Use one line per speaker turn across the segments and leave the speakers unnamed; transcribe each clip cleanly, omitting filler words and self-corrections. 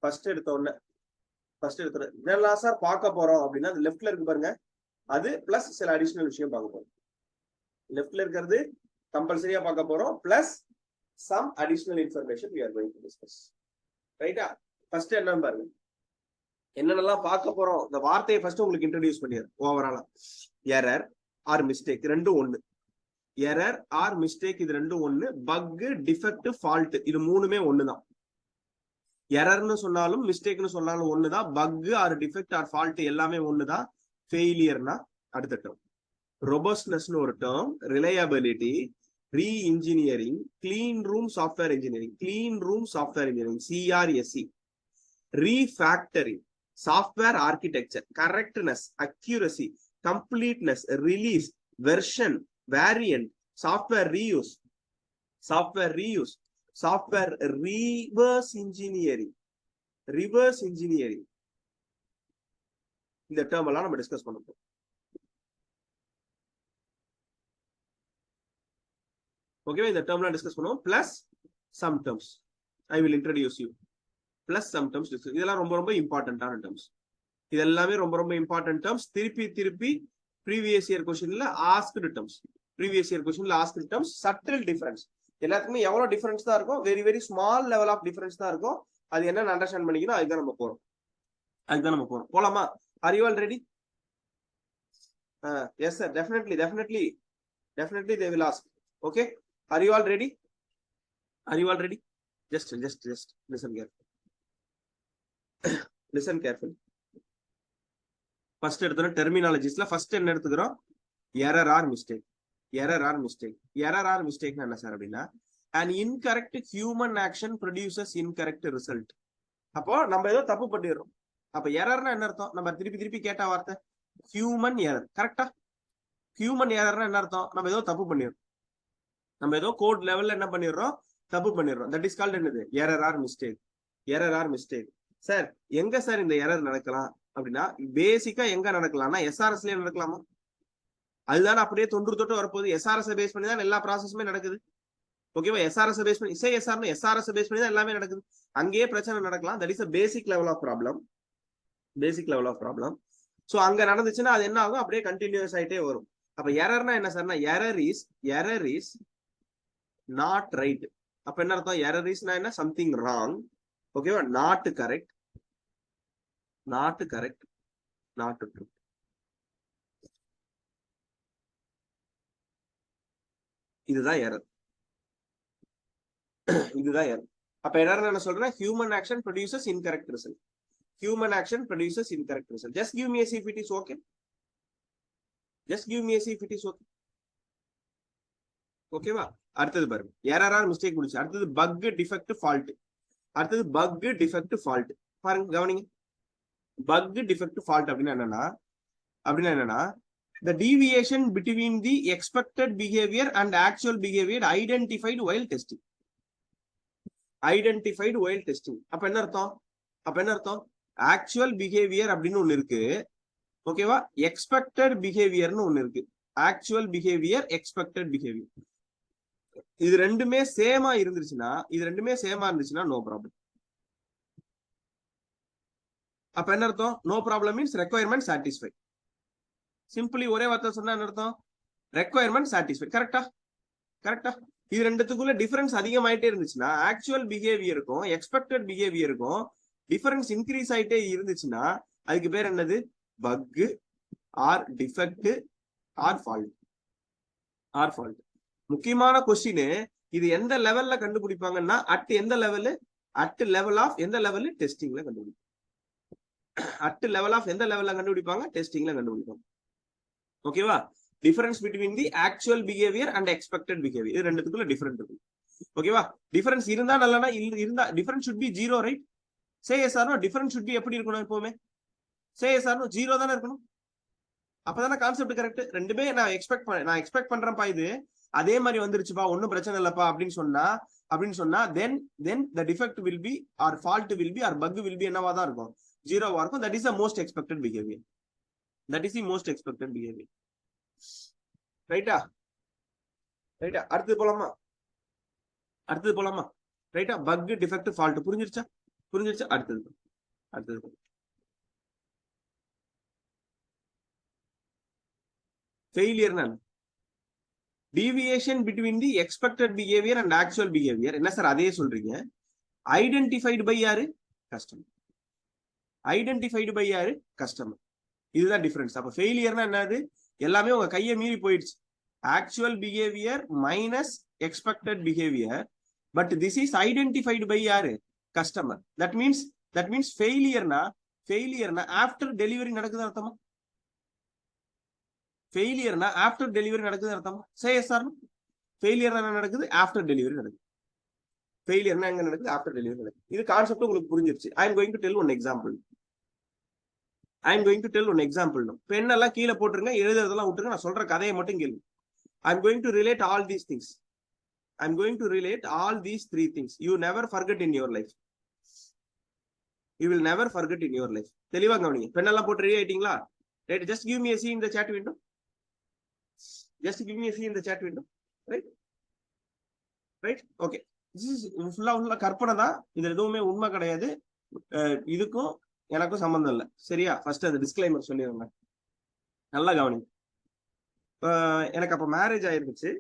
First எடுத்தோடனே இதெல்லாம் sir பார்க்க போறோம் அப்படின்னா அது லெஃப்ட்ல இருக்கு பாருங்க, அது பிளஸ் சில அடிஷனல் விஷயம் பார்க்க போறோம். லெஃப்ட்ல இருக்கிறது கம்பல்சரியா பார்க்க போறோம், plus some additional information we are going to discuss. ரைட்டா? ஃபர்ஸ்ட் என்ன பாருங்க, என்னென்னலாம் பார்க்க போறோம். இந்த வார்த்தையை ஃபர்ஸ்ட் உங்களுக்கு இன்ட்ரோடியூஸ் பண்ணிடுறேன் ஓவராலா. எரர் ஆர் மிஸ்டேக் ரெண்டும் ஒண்ணு. எரர் ஆர் மிஸ்டேக் இது ரெண்டும் ஒண்ணு. பக், டிஃபெக்ட், ஃபால்ட் இது மூணுமே ஒண்ணுதான். எரர்னு சொன்னாலும் மிஸ்டேக்னு சொன்னாலும் ஒண்ணுதான். Bug or defect or fault எல்லாமே ஒண்ணுதான். ஃபெயிலியர்னா அடுத்த டேர்ம். ரொபஸ்ட்னஸ்னு ஒரு term, reliability, reengineering, clean room software engineering CRSC, refactoring, software architecture, correctness, accuracy, completeness, release, version, variant, software reuse, software reverse engineering, இந்த டேர்ம் எல்லாம் நம்ம டிஸ்கஸ் பண்ண போறோம். ஓகேவா? இந்த டேர்ம்லாம் டிஸ்கஸ் பண்ணுவோம். Plus some terms I will introduce you. Plus some terms இதெல்லாம் ரொம்ப ரொம்ப இம்பார்ட்டன்டான டேர்ம்ஸ். இது எல்லாமே ரொம்ப ரொம்ப இம்பார்ட்டன்ட் டேர்ம்ஸ். திருப்பி ப்ரீவியஸ் இயர் கொஸ்டின்ல ஆஸ்க்டு டேர்ம்ஸ். சட்டில் டிஃபரன்ஸ் எல்லாத்துக்குமே எவ்வளவு டிஃபரன்ஸ் தான் இருக்கும், very very small level of difference தான் இருக்கும். அது என்னன்னு அண்டர்ஸ்டாண்ட் பண்ணிக்கணும். அதுதான் நம்ம போறோம். போலாமா? Are you all ready? Yes sir, definitely they will ask. Okay, are you all ready? Just listen carefully. First எடுத்தோம் டெர்மினாலஜிஸ்ல ஃபர்ஸ்ட் என்ன எடுத்துக்கிறோம்? எரர் ஆர் மிஸ்டேக் என்ன சார் அப்படின்னா, an incorrect human action produces incorrect result. அப்போ நம்ம ஏதோ தப்பு பண்ணிடுறோம். அப்ப எரர்னா என்ன அர்த்தம்? நம்ம திருப்பி கேட்ட வார்த்தை ஹியூமன் எரர். கரெக்டா? ஹியூமன் எரர்னா என்ன அர்த்தம்? நம்ம ஏதோ தப்பு பண்ணிடுறோம். நம்ம ஏதோ கோட் லெவல்ல என்ன பண்ணிடுறோம்? தப்பு பண்ணிடுறோம். தட் இஸ் கால்ட் என்னது? Error or mistake. சார் எங்க சார் இந்த எரர் நடக்கலாம் அப்படின்னா, பேசிக்கா எங்க நடக்கலாம்னா எஸ்ஆர்எஸ்லயே நடக்கலாமா? அதுதான் அப்படியே தொட்டு வரப்போகுது. எஸ்ஆர்எஸ் பேஸ் பண்ணி தான் எல்லா ப்ராசஸுமே நடக்குது. ஓகேவா? எஸ்ஆர்எஸ் பேஸ் பண்ணி எஸ்ஆர்எஸ் பேஸ் பண்ணி தான் எல்லாமே நடக்குது. அங்கேயே பிரச்சனை நடக்கலாம். That is a basic level of problem. So அங்க நடந்துச்சுன்னா அது என்ன ஆகும்? அப்படியே கண்டினியூஸ் ஆயிட்டே வரும். அப்ப எரர்னா என்ன சார்னா, எரர் இஸ் நாட் ரைட். அப்ப என்ன அர்த்தம்? எரர் இஸ்னா என்ன? Something wrong. ஓகேவா? Not correct, not true. இதுதான் எரர். அப்ப எரர் என்ன சொல்றேன்? Human action produces incorrect result. Just give me a see if it is okay. ஓகேவா? அடுத்தது பாருங்க, எரர் ஆர் மிஸ்டேக் முடிச்சு. அடுத்தது பக், டிஃபெக்ட், ஃபால்ட். பாருங்க, கவனிங்க. பக், டிஃபெக்ட், ஃபால்ட் அப்படின்னா என்னன்னா the deviation between the expected behavior and actual behavior identified while testing. அப்ப என்ன அர்த்தம்? ஆக்சுவல் பிஹேவியர் அப்படின்னு ஒண்ணு இருக்கு. ஓகேவா? எக்ஸ்பெக்டட் பிஹேவியர்னு ஒண்ணு இருக்கு. Actual behaviour, expected behaviour. இது ரெண்டுமே சேமா இருந்துச்சுன்னா நோ ப்ராப்ளம். அப்ப என்ன அர்த்தம்? No problem means requirement satisfy. Simply ஒரே வார்த்தை சொன்னா என்ன அர்த்தம்? Requirement satisfy. கரெக்டா? இது ரெண்டுத்துக்குள்ள டிஃபரன்ஸ் அதிகமாயிட்டே இருந்துச்சுன்னா, ஆக்சுவல் பிஹேவியருக்கும் எக்ஸ்பெக்டட் பிஹேவியருக்கும் டிஃபரன்ஸ் இன்க்ரீஸ் ஆயிட்டே இருந்துச்சுன்னா அதுக்கு பேர் என்னது? Bug or defect or fault. முக்கியமான கொஸ்டின் இது எந்த லெவல்ல கண்டுபிடிப்பாங்கன்னா, எந்த லெவல் டெஸ்டிங்ல கண்டுபிடிப்பாங்க. ஓகேவா? Difference between the actual behaviour and expected behaviour, இது ரெண்டுத்துக்குள்ள டிஃபரன்ஸ் இருக்கு. ஓகேவா? டிஃபரன்ஸ் இருந்தா நல்லனா? இருந்தா difference should be 0, right? Say yes or no. Difference should be எப்படி இருக்கணும்? எப்பவுமே சே எஸ் ஆர் நோ, 0 தானே இருக்கணும். அப்பதானே கான்செப்ட் கரெக்ட். ரெண்டுமே நான் எக்ஸ்பெக்ட் பண்றேன்ப்பா, இது அதே மாதிரி வந்துருச்சுப்பா, ஒன்னும் பிரச்சனை இல்லப்பா அப்படின்னு சொன்னா then the defect will be or fault will be or bug will be என்னவா தான் இருக்கும்? 0வா இருக்கும். that is the most expected behavior. ரைட்டா? அடுத்தது போலாமா? ரைட்டா? பக், டிஃபெக்ட், ஃபால்ட் புரிஞ்சிருச்சா? புரிஞ்சிருச்சு? அடுத்தது ஃபெயிலியர்னா deviation between the expected behavior and actual behavior. என்ன சார் அதே சொல்றீங்க? ஐடென்டிஃபைடு பை யாரு? கஸ்டமர். ஐடென்டிஃபைடு பை யாரு? கஸ்டமர். இதுதான் டிஃபரன்ஸ். அப்ப ஃபெயிலியர்னா என்னது? எல்லாமே உங்க கையை மீறி போயிடுச்சு. Actual behaviour minus expected behaviour, but this is identified by யாரு? கஸ்டமர். தட் மீன்ஸ் ஃபெயிலியர்னா ஆஃப்டர் டெலிவரி நடக்குது அர்த்தமா? ஃபெயிலியர்னா ஆஃப்டர் டெலிவரி நடக்குது அர்த்தமா? சே சார், ஃபெயிலியர் என்ன நடக்குது? ஆஃப்டர் டெலிவரி நடக்குது. ஃபெயிலியர்னா எங்க நடக்குது? ஆஃப்டர் டெலிவரி நடக்குது. இது கான்செப்ட் உங்களுக்கு புரிஞ்சிருச்சு. I am going to tell one example. பெண்ணெல்லாம் கீழே போட்டுருங்க, எழுதுறதெல்லாம் விட்டுருங்க. நான் சொல்ற கதையை மட்டும் கேள்வி. I am going to relate all these things. I am going to relate all these 3 things. You never forget in your life. You will never forget in your life. தெளிவா கவனிங்க. பெண்ணெல்லாம் போட்டு ரெடி ஆயிட்டீங்களா? Right. Just give me a C in the chat window. Just give me a C in the chat window. Right? Okay. This is ஃபுல்லா கற்பனை தான். இதுல எதுவுமே உண்மை கிடையாது. இதுக்கும் எனக்கும் சம்பந்தம் இல்லை. சரியா? ஃபர்ஸ்ட் அது டிஸ்க்ளைமர் சொல்லிடுங்க. நல்லா கவனிங்க. எனக்கு அப்ப மேரேஜ் ஆயிருந்துச்சு.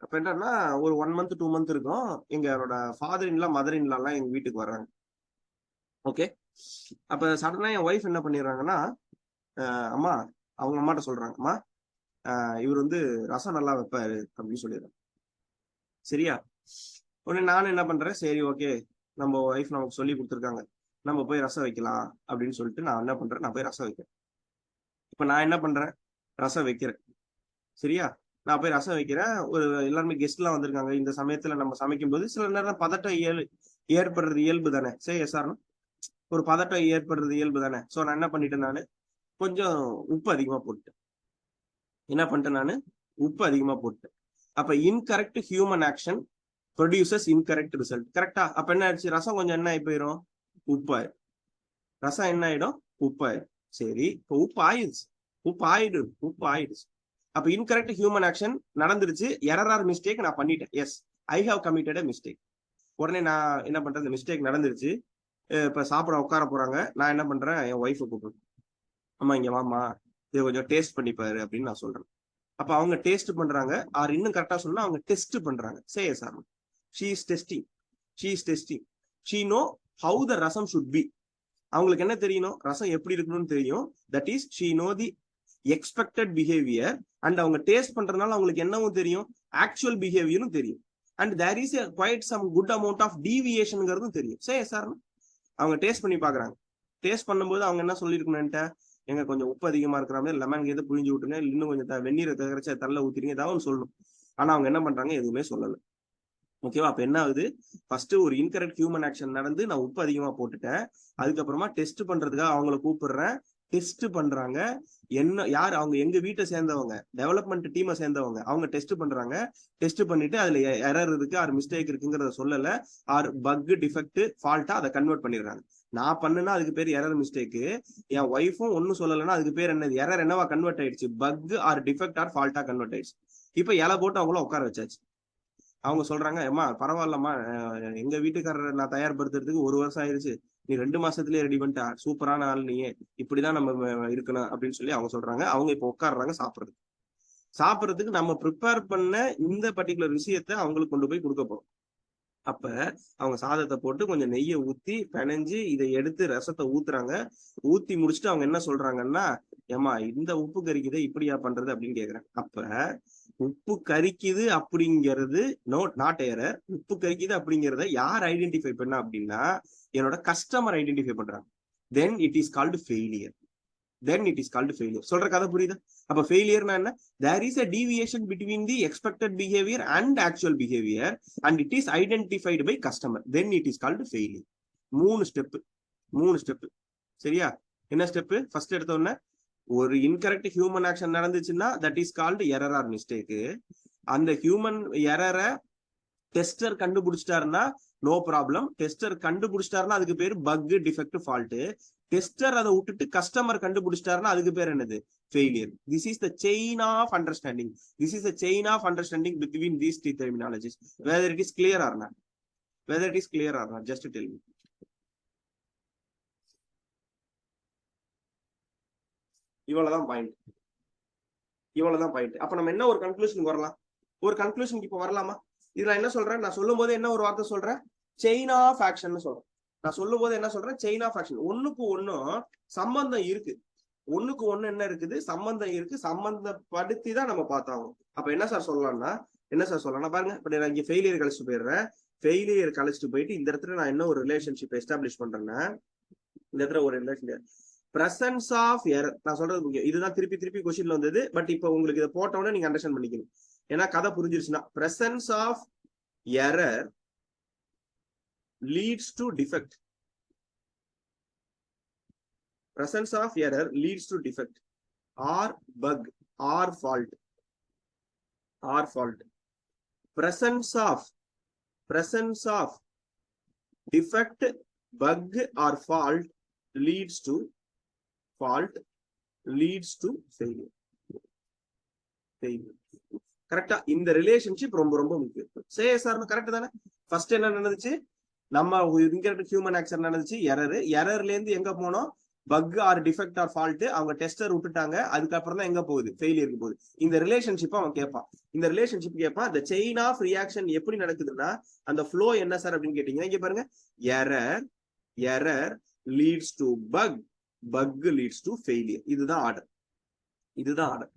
அப்ப என்னன்னா ஒரு 1 month 2 month இருக்கும். எங்களோட ஃபாதர் இன்லா மதர் இன்லாம் எங்க வீட்டுக்கு வர்றாங்க. ஓகே. அப்ப சடனா என் ஒய்ஃப் என்ன பண்ணிடுறாங்கன்னா, அம்மா, அவங்க அம்மாட்ட சொல்றாங்க, அம்மா இவர் வந்து ரசம் நல்லா வைப்பாரு அப்படின்னு சொல்லிடுறாங்க. சரியா? உடனே நானும் என்ன பண்றேன், சரி ஓகே, நம்ம ஒய்ஃப் நமக்கு சொல்லி கொடுத்துருக்காங்க, நம்ம போய் ரசம் வைக்கலாம் அப்படின்னு சொல்லிட்டு நான் என்ன பண்றேன், நான் போய் ரசம் வைக்கிறேன். இப்ப நான் என்ன பண்றேன், ரசம் வைக்கிறேன். சரியா? நான் போய் ரசம் வைக்கிறேன். ஒரு எல்லாருமே கெஸ்ட் எல்லாம் வந்திருக்காங்க. இந்த சமயத்துல நம்ம சமைக்கும் போது சில நேரம் பதட்டம் ஏற்படுறது இயல்பு தானே? சரி எஸ்ஆர்னும் ஒரு பதட்டம் ஏற்படுறது இயல்பு தானே? சோ நான் என்ன பண்ணிட்டேன், நானு கொஞ்சம் உப்பு அதிகமா போட்டுட்டேன். என்ன பண்ணிட்டேன், நானு உப்பு அதிகமா போட்டுட்டேன். அப்ப incorrect human action produces incorrect result. கரெக்டா? அப்ப என்ன ஆயிடுச்சு, ரசம் கொஞ்சம் என்ன ஆகி போயிடும், உப்பாயிரும். ரசம் என்ன ஆயிடும், உப்பாயிரும். சரி, இப்போ உப்பு ஆயிடுச்சு. அப்ப இன்கரெக்ட் ஹியூமன் ஆக்ஷன் நடந்துருச்சு. எரர் ஆர் மிஸ்டேக் நான் பண்ணிட்டேன். Yes, I have committed a mistake. உடனே நான் என்ன பண்றேன், மிஸ்டேக் நடந்துருச்சு. இப்ப சாப்பிட உட்கார போறாங்க. நான் என்ன பண்றேன், என் ஒய்ஃபை கூப்பிடுறேன். அம்மா இங்க வாமா, இதை கொஞ்சம் டேஸ்ட் பண்ணிப்பாரு அப்படின்னு நான் சொல்றேன். அப்ப அவங்க டேஸ்ட் பண்றாங்க. ஆர் இன்னும் கரெக்டா சொன்னா அவங்க டெஸ்ட் பண்றாங்க. சே sir, she is testing. She know how the rasam should be. அவங்களுக்கு என்ன தெரியணும், ரசம் எப்படி இருக்கணும்னு தெரியும். That is she know the expected behavior. And அவங்க டேஸ்ட் பண்றதுனால அவங்களுக்கு என்னவும் தெரியும், ஆக்சுவல் பிஹேவியரும் தெரியும். And there is quite some good amount of டீவியேஷன்ங்கிறதும் தெரியும். சே சார், அவங்க டேஸ்ட் பண்ணி பாக்குறாங்க. டேஸ்ட் பண்ணும்போது அவங்க என்ன சொல்லிருக்கணும்ட்ட, எங்க கொஞ்சம் உப்பு அதிகமா இருக்கிற மாதிரி லெமன் எது புழிஞ்சு விட்டுங்க, இன்னும் கொஞ்சம் வெந்நீரை தகரைச்சா தள்ள ஊத்திரிங்க, ஏதாவது சொல்லணும். ஆனா அவங்க என்ன பண்றாங்க, எதுவுமே சொல்லல. ஓகேவா? அப்ப என்ன ஆகுது, ஃபர்ஸ்ட் ஒரு இன்கரெக்ட் ஹியூமன் ஆக்ஷன் நடந்து நான் உப்பு அதிகமா போட்டுட்டேன். அதுக்கப்புறமா டெஸ்ட் பண்றதுக்காக அவங்கள கூப்பிடுறேன். டெஸ்ட் பண்றாங்க. என்ன யார், அவங்க எங்க வீட்டை சேர்ந்தவங்க, டெவலப்மெண்ட் டீமை சேர்ந்தவங்க. அவங்க டெஸ்ட் பண்றாங்க. டெஸ்ட் பண்ணிட்டு அதுல எரர் இருக்கு ஆர் மிஸ்டேக் இருக்குங்கிறத சொல்லல, ஆர் பக் டிஃபெக்ட் ஃபால்ட்டா அதை கன்வெர்ட் பண்ணிடுறாங்க. நான் பண்ணுனா அதுக்கு பேர் எரர் மிஸ்டேக்கு. என் ஒய்ஃபும் ஒன்னும் சொல்லலைன்னா அதுக்கு பேர் என்னது, எரர் என்னவா கன்வெர்ட் ஆயிடுச்சு, பக் ஆர் டிஃபெக்ட் ஆர் ஃபால்ட்டா கன்வெர்ட் ஆயிடுச்சு. இப்ப இலை போட்டு அவங்கள உட்கார வச்சாச்சு. அவங்க சொல்றாங்க, அம்மா பரவாயில்லம்மா, எங்க வீட்டுக்காரரை நான் தயார்படுத்துறதுக்கு 1 வருஷம் ஆயிருச்சு, நீ 2 மாசத்துலயே ரெடி பண்ணிட்டா, சூப்பரான ஆள் நீ, இப்படிதான் நம்ம இருக்கணும் அப்படின்னு சொல்லி அவங்க சொல்றாங்க. அவங்க இப்ப உட்காடுறாங்க சாப்பிடுறதுக்கு நம்ம ப்ரிப்பேர் பண்ண இந்த பர்டிகுலர் விஷயத்த அவங்களுக்கு கொண்டு போய் கொடுக்க போறோம். அப்ப அவங்க சாதத்தை போட்டு கொஞ்சம் நெய்யை ஊத்தி பிணைஞ்சு இதை எடுத்து ரசத்தை ஊத்துறாங்க. ஊத்தி முடிச்சுட்டு அவங்க என்ன சொல்றாங்கன்னா, ஏமா இந்த உப்பு கறிக்குதை இப்படியா பண்றது அப்படின்னு கேக்குறாங்க. அப்ப உப்பு கறிக்குது அப்படிங்கிறது நாட் எரர். உப்பு கறிக்குது அப்படிங்கிறத யார் ஐடென்டிஃபை பண்ணா அப்படின்னா, என்னோட கஸ்டமர் ஐடென்டிஃபை பண்றாங்க. Then it is called failure. சொல்ற கதை புரியுதா? அப்ப ஃபெயிலியர்னா என்ன, there is a deviation between the expected behavior and actual behavior and it is identified by customer, then it is called failure. 3 step. சரியா? என்ன ஸ்டெப்? ஃபர்ஸ்ட் எடுத்த உடனே ஒரு இன்கரெக்ட் ஹியூமன் ஆக்ஷன் நடந்துச்சுன்னா that is called error or mistake. அந்த human எரரை tester கண்டுபிடிச்சிட்டாருன்னா no problem. Tester கண்டுபிடிச்சிட்டாருன்னா அதுக்கு பேர் பக் டிஃபெக்ட் ஃபால்ட். டெஸ்டர் அதை விட்டுட்டு கஸ்டமர் கண்டுபிடிச்சிட்டாருன்னா அதுக்கு பேர் என்னது, failure. This is the chain of understanding. Between these 3 terminologies. Whether it is clear or not, just tell me. இவ்வளவுதான் பாயிண்ட், இவ்வளவுதான் பாயிண்ட். அப்ப நம்ம என்ன ஒரு கன்க்ளூஷனுக்கு வரலாம்? ஒரு கன்க்ளூஷனுக்கு இப்ப வரலாமா? இதுல என்ன சொல்றேன், நான் சொல்லும் போது என்ன ஒரு வார்த்தை சொல்றேன், செயின் ஆஃப் ஆக்ஷன் சொல்றேன். நான் சொல்லும் போது என்ன சொல்றேன், செயின் ஆஃப் ஆக்ஷன். ஒண்ணுக்கு ஒன்னும் சம்பந்தம் இருக்கு, ஒண்ணுக்கு ஒண்ணு என்ன இருக்குது, சம்பந்தம் இருக்கு, சம்பந்தப்படுத்தி தான் நம்ம பார்த்தாங்க. அப்ப என்ன சார் சொல்லலாம்னா, என்ன சார் சொல்லலாம் பாருங்க. இப்ப நான் இங்க ஃபெயிலியர் கழிச்சுட்டு போயிடுறேன். ஃபெயிலியர் கழிச்சுட்டு போயிட்டு இந்த இடத்துல நான் என்ன ஒரு ரிலேஷன்ஷிப் எஸ்டாப்ளிஷ் பண்றேன்னா, இந்த இடத்துல ஒரு ரிலேஷன் பிரசன்ஸ் ஆஃப் எரர். நான் சொல்றது முக்கியம், இதுதான் திருப்பி திருப்பி கொஸ்டின்ல வந்தது. பட் இப்ப உங்களுக்கு இதை போட்ட உடனே நீங்க அண்டர்ஸ்டாண்ட் பண்ணிக்கணும், ஏன்னா கதை புரிஞ்சிருச்சுன்னா. Presence of error leads to defect. Presence of error leads to defect or bug or fault, or fault. Presence of defect, bug or fault leads to failure. கரெக்டா? இந்த ரிலேஷன்ஷிப் ரொம்ப ரொம்ப முக்கியம். சார் கரெக்ட் தானே? ஃபர்ஸ்ட் என்ன நடந்துச்சு, நம்ம இங்க ஹியூமன் ஆக்சன் நடந்துச்சு, எரர்ல இருந்து எங்க போனோம், bug or defect or fault. அவங்க டெஸ்டர் விட்டுட்டாங்க, அதுக்கப்புறம் தான் எங்க போகுது, ஃபெயிலியருக்கு போகுது. இந்த ரிலேஷன்ஷிப் அவன் கேட்பான், இந்த ரிலேஷன்ஷிப் கேட்பான். இந்த செயின் ஆஃப் ரியாக்ஷன் எப்படி நடக்குதுன்னா, அந்த ஃப்ளோ என்ன சார் அப்படின்னு கேட்டீங்கன்னா, இங்க பாருங்க, error leads to bug, bug leads to failure. இதுதான் ஆர்டர், இதுதான் order.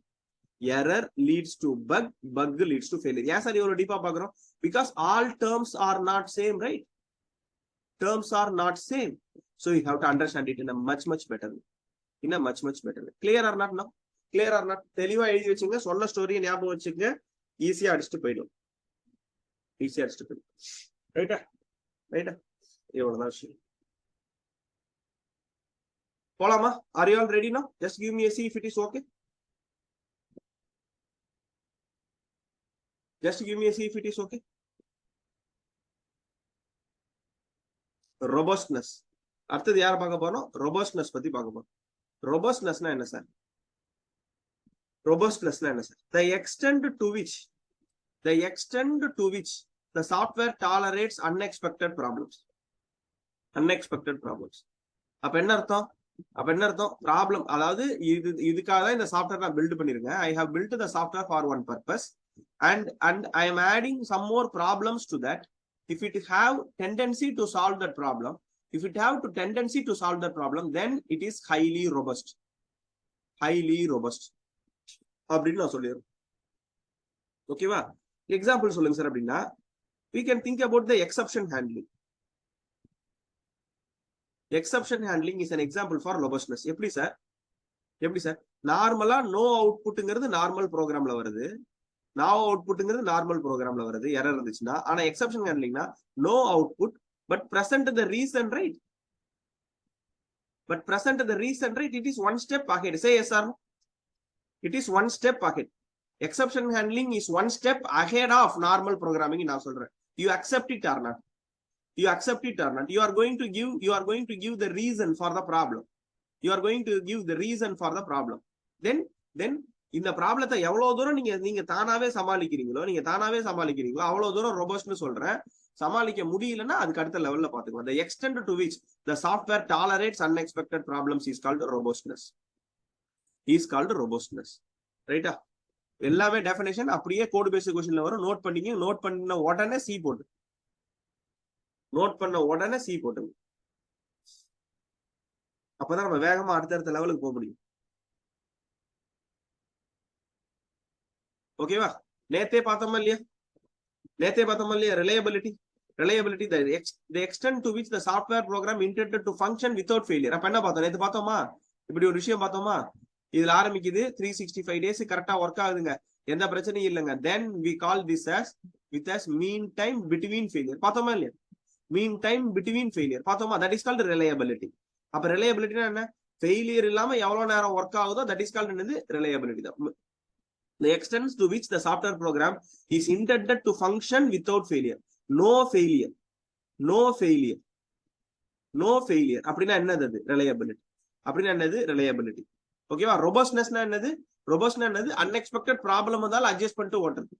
Error leads to bug, bug leads to failure. ஏன் சார் இவ்வளவு டீப்பா பாக்குறோம்? Because all terms are not same, right? Terms are not same, so you have to understand it in a much better way, in a much better way. Clear or not now? Clear or not? தெளிவா எழுதி வச்சுங்க, சொன்ன ஸ்டோரியை ஞாபகம் வச்சுங்க, ஈஸியா அடிச்சுட்டு போயிடும், ஈஸியா அடிச்சுட்டு போயிடும். ரைட்டா? ரைட்டா? இவ்வளவுதான் விஷயம். போலாமா? Are you all ready now? Just give me a see if it is okay. Just give me a see if it is okay. robustness. அடுத்தது யார பார்க்க போறோம்? robustness பத்தி பார்க்க போறோம். robustnessனா என்ன சார்? robustnessனா என்ன sir? the extent to which the software tolerates unexpected problems. அப்ப என்ன அர்த்தம்? ப்ராப்ளம், அதாவது இதுக்காக தான் இந்த சாஃப்ட்வேர் நான் பில்ட் பண்ணிருக்கேன். I have built the software for one purpose and I am adding some more problems to that. If it have tendency to solve that problem, then it is highly robust. அப்படின்னு நான் சொல்லிடுறேன். ஓகேவா? Example சொல்லுங்க sir அப்படின்னா, we can think about the exception handling. Exception handling is an example for robustness. எப்படி sir? நார்மலா no அவுட்புட்ங்கிறது normal ப்ரோக்ராம்ல வருது, now அவுட்புட்ங்கிறது நார்மல் ப்ரோக்ராம்ல வருது, எரர் இருந்துச்சுன்னா. ஆனா எக்ஸெப்ஷன் ஹேண்ட்லிங்னா no output but present the reason, right? It is one step ahead. Say yes or no? It is one step ahead. Exception handling is one step ahead of normal programming. நான் சொல்றேன், you accept it or not? You are going to give the reason for the problem. Then இந்த ப்ராப்ளத்தை எவ்வளவு தூரம் நீங்க தானாவே சமாளிக்கிறீங்களோ அவ்வளவு தூரம் robustன்னு சொல்றேன். சமாளிக்க முடியலன்னா அதுக்கு அடுத்த லெவல்ல பாத்துக்கலாம். the extent to which the software tolerates unexpected problems is called robustness. ரைட்டா? எல்லாமே டெஃபினேஷன் அப்படியே கோட் பேஸ்ட் क्वेश्चनல வரும். நோட் பண்ண உடனே சி போட்டு அப்பதான் நம்ம வேகமா அடுத்த லெவலுக்கு போக முடியும். ஓகேவா? நேத்தே பார்த்தோமா இல்லையா? Reliability, the extent to which the software program intended to function without failure. அப்ப என்ன பார்த்தோம்? நேத்து பார்த்தோமா? இப்படி ஒரு விஷயம் பார்த்தோமா? இதுல ஆரம்பிக்குது, 365 days கரெக்டா ஒர்க் ஆகுதுங்க, எந்த பிரச்சனையும் இல்லைங்க. then we call this as mean time between failure. பார்த்தோமா இல்லையா? mean time between failure பார்த்தோமா? that is called reliability. அப்ப reliability என்ன? ஃபெயிலியர் இல்லாம எவ்வளவு நேரம் ஒர்க் ஆகுதோ that is called என்னது? reliability தான். The extent to which the software program is intended to function without failure. No failure. அப்படின்னா என்னது? reliability. ஓகேவா? robustnessனா என்னது? unexpected problem வந்தாலும் அட்ஜஸ்ட் பண்ணிட்டு ஓட்டுறது.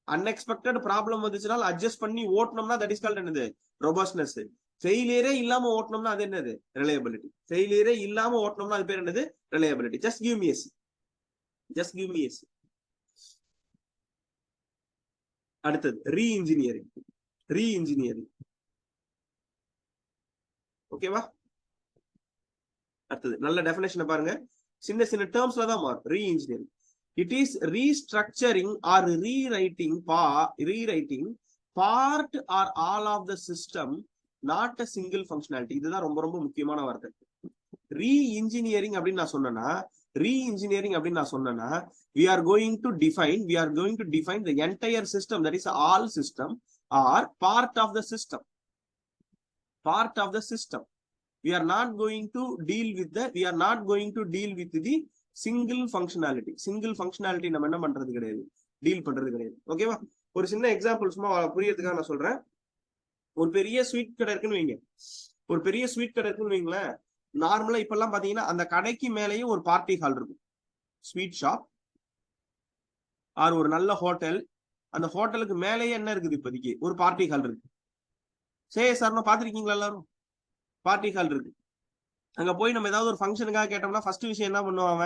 unexpected problem வந்துச்சுனால அட்ஜஸ்ட் பண்ணி ஓட்டணும்னா that is called என்னது? robustness. ஃபெயிலியரே இல்லாம ஓட்டணும்னா அது என்னது? ரிலையபிலிட்டி. ஃபெயிலியரே இல்லாம ஓட்டணும்னா அது பேர் என்னது? Reliability. Just give me yes. Just give me yes. அடுத்தது ரீஇன்ஜினியரிங். ரீஇன்ஜினியரிங் ஓகேவா? அடுத்தது நல்ல டெஃபினேஷனை பாருங்க. சின்ன சின்ன டேர்ம்ஸ்ல தான் மாறும். Reengineering it is restructuring or rewriting part or all of the system, not a single functionality. இதுதான் ரொம்ப ரொம்ப முக்கியமான வார்த்தை. ரீஇன்ஜினியரிங் அப்படின்னு நான் சொன்னேன்னா, we are going to define the entire system, that is all system or part of the system. We are not going to deal with the single functionality. நம்ம என்ன பண்றது கிடையாது, டீல் பண்றது கிடையாது. ஓகேவா? ஒரு சின்ன எக்ஸாம்பிள் சும்மா புரியறதுக்காக நான் சொல்றேன். ஒரு பெரிய ஸ்வீட் கடை இருக்குன்னு வைங்களேன். நார்மலா இப்ப எல்லாம் பாத்தீங்கன்னா அந்த கடைக்கு மேலேயும் ஒரு பார்ட்டி ஹால் இருக்கும். ஸ்வீட் ஷாப் ஆர் ஒரு நல்ல ஹோட்டல், அந்த ஹோட்டலுக்கு மேலேயே என்ன இருக்குது? இப்போதைக்கு ஒரு பார்ட்டி ஹால் இருக்கு. சரி சார், பாத்திருக்கீங்களா எல்லாரும்? பார்ட்டி ஹால் இருக்கு. அங்க போய் நம்ம ஏதாவது ஒரு ஃபங்க்ஷனுக்காக கேட்டோம்னா ஃபர்ஸ்ட் விஷயம் என்ன பண்ணுவாங்க?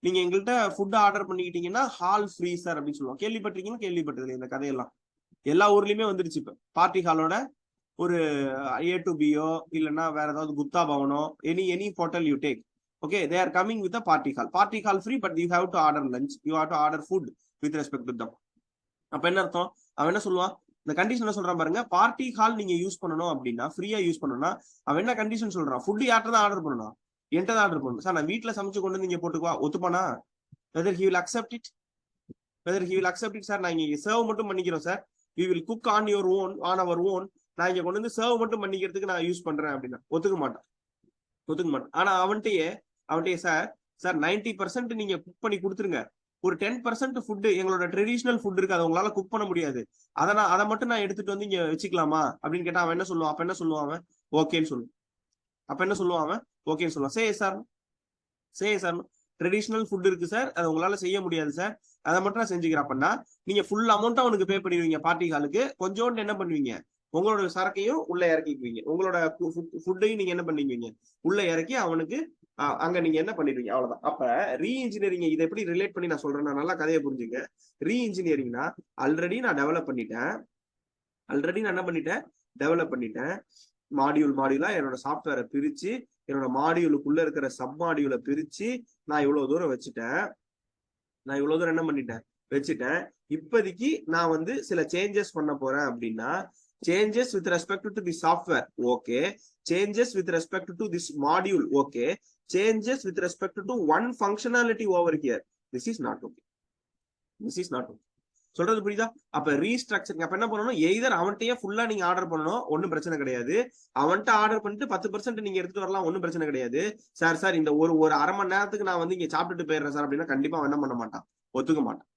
நீங்க எங்கள்கிட்ட ஃபுட் ஆர்டர் பண்ணிக்கிட்டீங்கன்னா ஹால் ஃப்ரீ சார் அப்படின்னு சொல்லுவாங்க. கேள்விப்பட்டிருக்கீங்கன்னா? கேள்விப்பட்டது இந்த கதையெல்லாம் எல்லா ஊர்லயுமே வந்துருச்சு. இப்ப பார்ட்டி ஹாலோட ஒரு A to B இல்லைன்னா வேற ஏதாவது குப்தா பவனோ, any hotel you take, okay, they are coming with a party hall free, but you have to order lunch, you have to order food with respect to them. அப்ப என்ன அர்த்தம்? அவன் என்ன சொல்லுவான்? இந்த கண்டிஷன் என்ன சொல்றான் பாருங்க. பார்ட்டி ஹால் நீங்க யூஸ் பண்ணணும் அப்படின்னா, ஃப்ரீயா யூஸ் பண்ணணும்னா அவன் என்ன கண்டிஷன் சொல்றான்? ஃபுட் யார்ட்ட தான் ஆர்டர் பண்ணணும்? என்கிட்ட தான் ஆர்டர் பண்ணணும். சார் நான் வீட்டுல சமைச்சு கொண்டு வந்து நீங்க போட்டுக்குவா, ஒத்துப்பானா? whether he will accept it sir, நான் இங்க சர்வ் மட்டும் பண்ணிக்கிறோம் sir, we will cook on our own, நான் இங்க கொண்டு வந்து சர்வ் மட்டும் பண்ணிக்கிறதுக்கு நான் யூஸ் பண்றேன் அப்படின்னா ஒத்துக்க மாட்டான். ஆனா அவன்கிட்டயே சார் 90% நீங்க குக் பண்ணி கொடுத்துருங்க, ஒரு 10% ஃபுட் எங்களோட ட்ரெடிஷனல் ஃபுட் இருக்கு, அதை உங்களால குக் பண்ண முடியாது, அதை மட்டும் நான் எடுத்துட்டு வந்து இங்க வச்சுக்கலாமா அப்படின்னு கேட்டா அவன் என்ன சொல்லுவான்? அப்ப என்ன சொல்லுவான்? ஓகேன்னு சொல்லுவான். சே சார் ட்ரெடிஷனல் ஃபுட் இருக்கு சார், அதை உங்களால செய்ய முடியாது சார், அதை மட்டும் நான் செஞ்சுக்கிறேன். அப்படின்னா நீங்க ஃபுல் அமௌண்ட்டா அவனுக்கு பே பண்ணிடுவீங்க பார்ட்டி ஹாலுக்கு. கொஞ்சோண்டு என்ன பண்ணுவீங்க? உங்களோட சரக்கையும் உள்ள இறக்கிக்குவீங்க, உங்களோட ஃபுட்டையும் நீங்க என்ன பண்ணுவீங்க? உள்ள இறக்கி அவனுக்கு அங்க நீங்க என்ன பண்ணிடுவீங்க, அவ்வளவுதான். அப்ப ரீஇன்ஜினியரிங் இதை எப்படி ரிலேட் பண்ணி நான் சொல்றேன், நல்லா கதையை புரிஞ்சுங்க. ரீஇன்ஜினியரிங்னா ஆல்ரெடி நான் டெவலப் பண்ணிட்டேன் மாடியூலா என்னோட சாஃப்ட்வேரை பிரிச்சு, என்னோட மாடியூலுக்குள்ள இருக்கிற சப் மாடியூலை பிரிச்சு நான் இவ்வளவு தூரம் என்ன பண்ணிட்டேன்? வச்சுட்டேன். இப்போதைக்கு நான் வந்து சில சேஞ்சஸ் பண்ண போறேன் அப்படின்னா, changes with respect to the software, okay, changes with respect to this module, okay, changes with respect to one functionality over here, this is not okay. சொல்றது புரியுதா? அப்ப ரீஸ்ட்ரக்சரிங் அப்ப என்ன பண்ணணும்? எய்தர் அவன்கிட்டயே ஃபுல்லா நீங்க ஆர்டர் பண்ணணும், ஒன்னும் பிரச்சனை கிடையாது. அவன்கிட்ட ஆர்டர் பண்ணிட்டு 10% நீங்க எடுத்துட்டு வரலாம், ஒன்னும் பிரச்சனை கிடையாது. சார் இந்த ஒரு அரை மணி நேரத்துக்கு நான் வந்து இங்க சாப்பிட்டுட்டு போயிடுறேன் சார் அப்படின்னா கண்டிப்பா அவன் என்ன பண்ண மாட்டான், ஒத்துக்க மாட்டான்.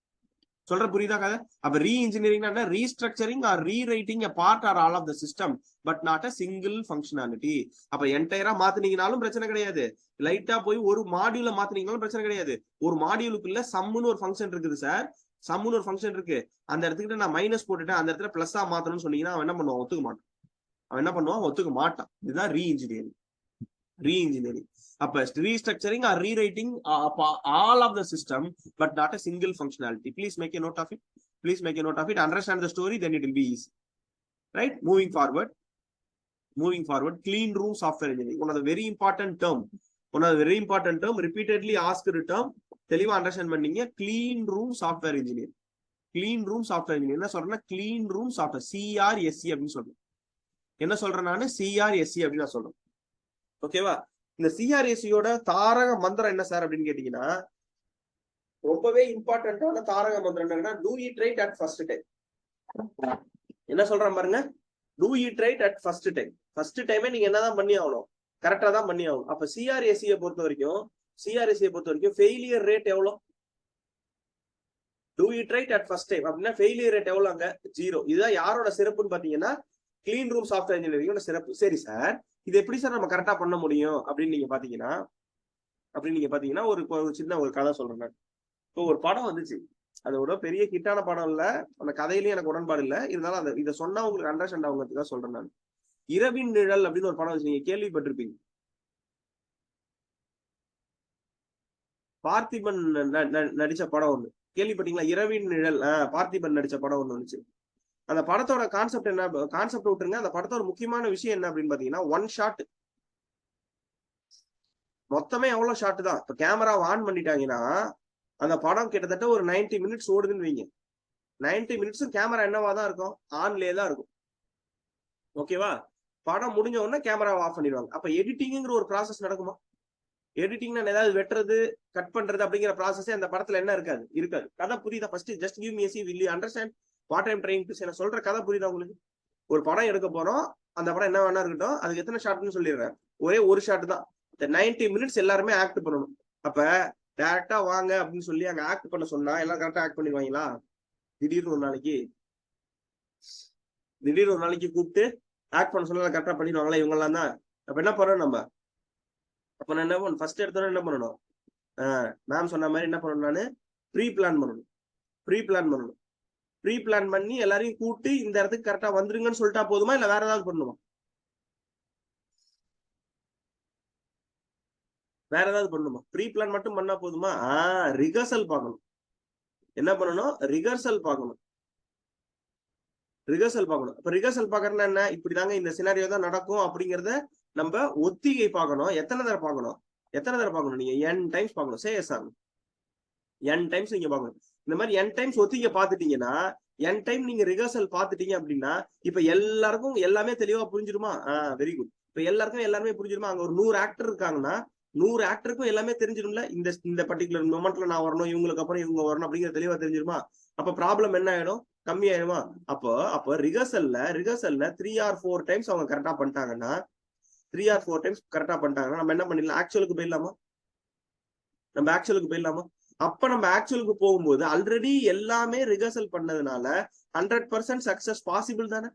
சொல்ற புரியுதா கதை? அப்ப reengineering restructuring or rewriting a part or all of the system but not a single functionality. அப்ப என்டையரா மாத்தினீங்கனாலும் பிரச்சனை கிடையாது, லைட்டா போய் ஒரு மாடியூல மாத்தினீங்கனாலும் பிரச்சனை கிடையாது. ஒரு மாடியூலுக்குள்ள சம்முன்னு ஒரு ஃபங்க்ஷன் இருக்குது சார், அந்த இடத்துக்கிட்ட நான் மைனஸ் போட்டுட்டேன், அந்த இடத்துல பிளஸ்ஸா மாத்தணும்னு சொன்னீங்கன்னா அவன் என்ன பண்ணுவான்? ஒத்துக்க மாட்டான். இதுதான் ரீஇன்ஜினியரிங். அப்ப restructuring or rewriting all of the system but not a single functionality. Please make a note of it. Understand the story, then it will be easy, right? Moving forward, clean room software engineering, one of the very important term, repeatedly asked term. தெளிவா understand பண்ணீங்க. clean room software engineering என்ன சொல்றேன்னா, clean room software CRSE அப்படின்னு சொல்றேன். என்ன சொல்றேன் நானு? CRSE அப்படின்னு நான் சொல்றேன். ஓகேவா? இந்த CRSEயோட தாரக மந்திரம் என்ன சார் அப்படின்னு கேட்டீங்கன்னா, ரொம்பவே இம்பார்ட்டன்டான தாரக மந்திரம் என்னன்னா, do it right at first time. என்ன சொல்றேன் பாருங்க, do it right at first time நீங்க என்னதான் பண்ணி ஆகணும்? கரெக்டா தான் பண்ணி ஆகணும். அப்ப CRSE பொறுத்த வரைக்கும் ஃபெயிலியர் ரேட் எவ்வளோ? do it right at first time அப்படின்னா ஃபெயிலியர் ரேட் எவ்வளோ? அங்க 0. இதுதான் யாரோட சிறப்புன்னு பாத்தீங்கன்னா கிளீன் ரூம் சாஃப்ட்வேர் இன்ஜினியரிங்கோட சிறப்பு. சரி சார், இது எப்படி சார் நம்ம கரெக்டா பண்ண முடியும் அப்படின்னு நீங்க பாத்தீங்கன்னா ஒரு சின்ன ஒரு கதை சொல்றேன். இப்போ ஒரு படம் வந்துச்சு, அதோட பெரிய ஹிட்டான படம் இல்ல, அந்த கதையிலயும் எனக்கு உடன்பாடு இல்லை, இருந்தாலும் இதை சொன்னா உங்களுக்கு அண்டர்ஸ்டாண்ட் ஆகுறதுக்காக சொல்றேன் நான். இரவின் நிழல் அப்படின்னு ஒரு படம் வச்சு நீங்க கேள்விப்பட்டிருப்பீங்க. பார்த்திபன் நடிச்ச படம் ஒண்ணு கேள்விப்பட்டீங்களா? இரவின் நிழல். பார்த்திபன் நடிச்ச படம் ஒண்ணு வந்துச்சு. அந்த படத்தோட கான்செப்ட் என்ன, கான்செப்ட் விட்டுருங்க, அந்த படத்தோட முக்கியமான விஷயம் என்ன அப்படின்னு பாத்தீங்கன்னா, ஒன் ஷாட். மொத்தமே எவ்வளவு ஷாட் தான். இப்ப கேமரா ஆன் பண்ணிட்டாங்கன்னா அந்த படம் கிட்டத்தட்ட ஒரு 90 மினிட்ஸ் ஓடுதுன்னு வைங்க. 90 மினிட்ஸும் கேமரா என்னவா தான் இருக்கும், ஆன்லயே தான் இருக்கும். ஓகேவா? படம் முடிஞ்ச உடனே கேமரா ஆஃப் பண்ணிடுவாங்க. அப்ப எடிட்டிங்கிற ஒரு ப்ராசஸ் நடக்குமா? எடிட்டிங்னா ஏதாவது வெட்டுறது, கட் பண்றது அப்படிங்கிற ப்ராசஸே அந்த படத்துல என்ன இருக்காது, இருக்காது. கதை புரியுதா? First just give me a see, will you understand what I am trying to say? நான் சொல்ற கதை புரியுதா உங்களுக்கு? ஒரு படம் எடுக்க போறோம், அந்த படம் என்ன வேணா இருக்கட்டும், அதுக்கு எத்தனை ஷாட்னு சொல்லிடுறேன். ஒரே ஒரு ஷாட் தான். இந்த 90 மினிட்ஸ் எல்லாருமே ஆக்ட் பண்ணணும். அப்ப டேரக்டா வாங்க அப்படின்னு சொல்லி அங்க ஆக்ட் பண்ண சொன்னா எல்லாம் கரெக்டா ஆக்ட் பண்ணிடுவாங்களா? திடீர்னு ஒரு நாளைக்கு கூப்பிட்டு ஆக்ட் பண்ண சொன்னா கரெக்டா பண்ணிடுவாங்களா? இவங்க எல்லாம் தான். அப்ப என்ன பண்ணணும் நம்ம? அப்ப நான் என்ன பண்ணணும், ஃபர்ஸ்ட் எடுத்தோட என்ன பண்ணணும், மேம் சொன்ன மாதிரி என்ன பண்ணணும், நானு ப்ரீ பிளான் பண்ணணும். ப்ரீ பிளான் பண்ணி எல்லாரையும் கூப்பிட்டு இந்த இடத்துக்கு கரெக்டா வந்துருங்கன்னு சொல்லிட்டா போதுமா, இல்ல வேற ஏதாவது பண்ணுமா? வேற ஏதாவது பண்ணுமா? ப்ரீ பிளான் மட்டும் பண்ணா போதுமா? ரிஹர்சல் பார்க்கணும். என்ன பண்ணணும்? ரிஹர்சல் பார்க்கணும். அப்ப ரிஹர்சல் பாக்குறதுனா என்ன, இப்படிதாங்க இந்த சினாரியோ தான் நடக்கும் அப்படிங்கறத நம்ம ஒத்திகை பார்க்கணும். எத்தனை தடவை பார்க்கணும் நீங்க? n டைம்ஸ் பார்க்கணும். சேஸ் ஆகும். n டைம்ஸ் நீங்க பார்க்கணும். இந்த மாதிரி n டைம்ஸ் ஒத்திகை பார்த்துட்டீங்கன்னா, n டைம் நீங்க ரிஹர்சல் பார்த்துட்டீங்க அப்படின்னா, இப்ப எல்லாருக்கும் எல்லாமே தெளிவா புரிஞ்சிருமா? Very good. இப்ப எல்லாருக்கும் எல்லாமே புரிஞ்சிருமா? அங்க ஒரு 100 ஆக்டர் இருக்காங்கன்னா 100 ஆக்டருக்கும் எல்லாமே தெரிஞ்சிடும்ல. இந்த பர்டிகுலர் மொமெண்ட்ல நான் வரணும், இவங்களுக்கு அப்புறம் இவங்க வரணும் அப்படிங்கிற தெளிவா தெரிஞ்சிருமா? அப்ப ப்ராப்ளம் என்ன ஆயிடும், கம்மி ஆயிடுமா? அப்போ ரிஹர்சல்ல 3 or 4 டைம்ஸ் அவங்க கரெக்டா பண்ணிட்டாங்கன்னா, 3 or 4 டைம்ஸ் கரெக்டா பண்ணிட்டாங்கன்னா நம்ம என்ன பண்ணிடலாம், ஆக்சுவலுக்கு போயிடலாமா? அப்ப நம்ம ஆக்சுவலுக்கு போகும்போது ஆல்ரெடி எல்லாமே ரிஹர்சல் பண்ணதுனால 100% சக்சஸ் பாசிபிள் தானே?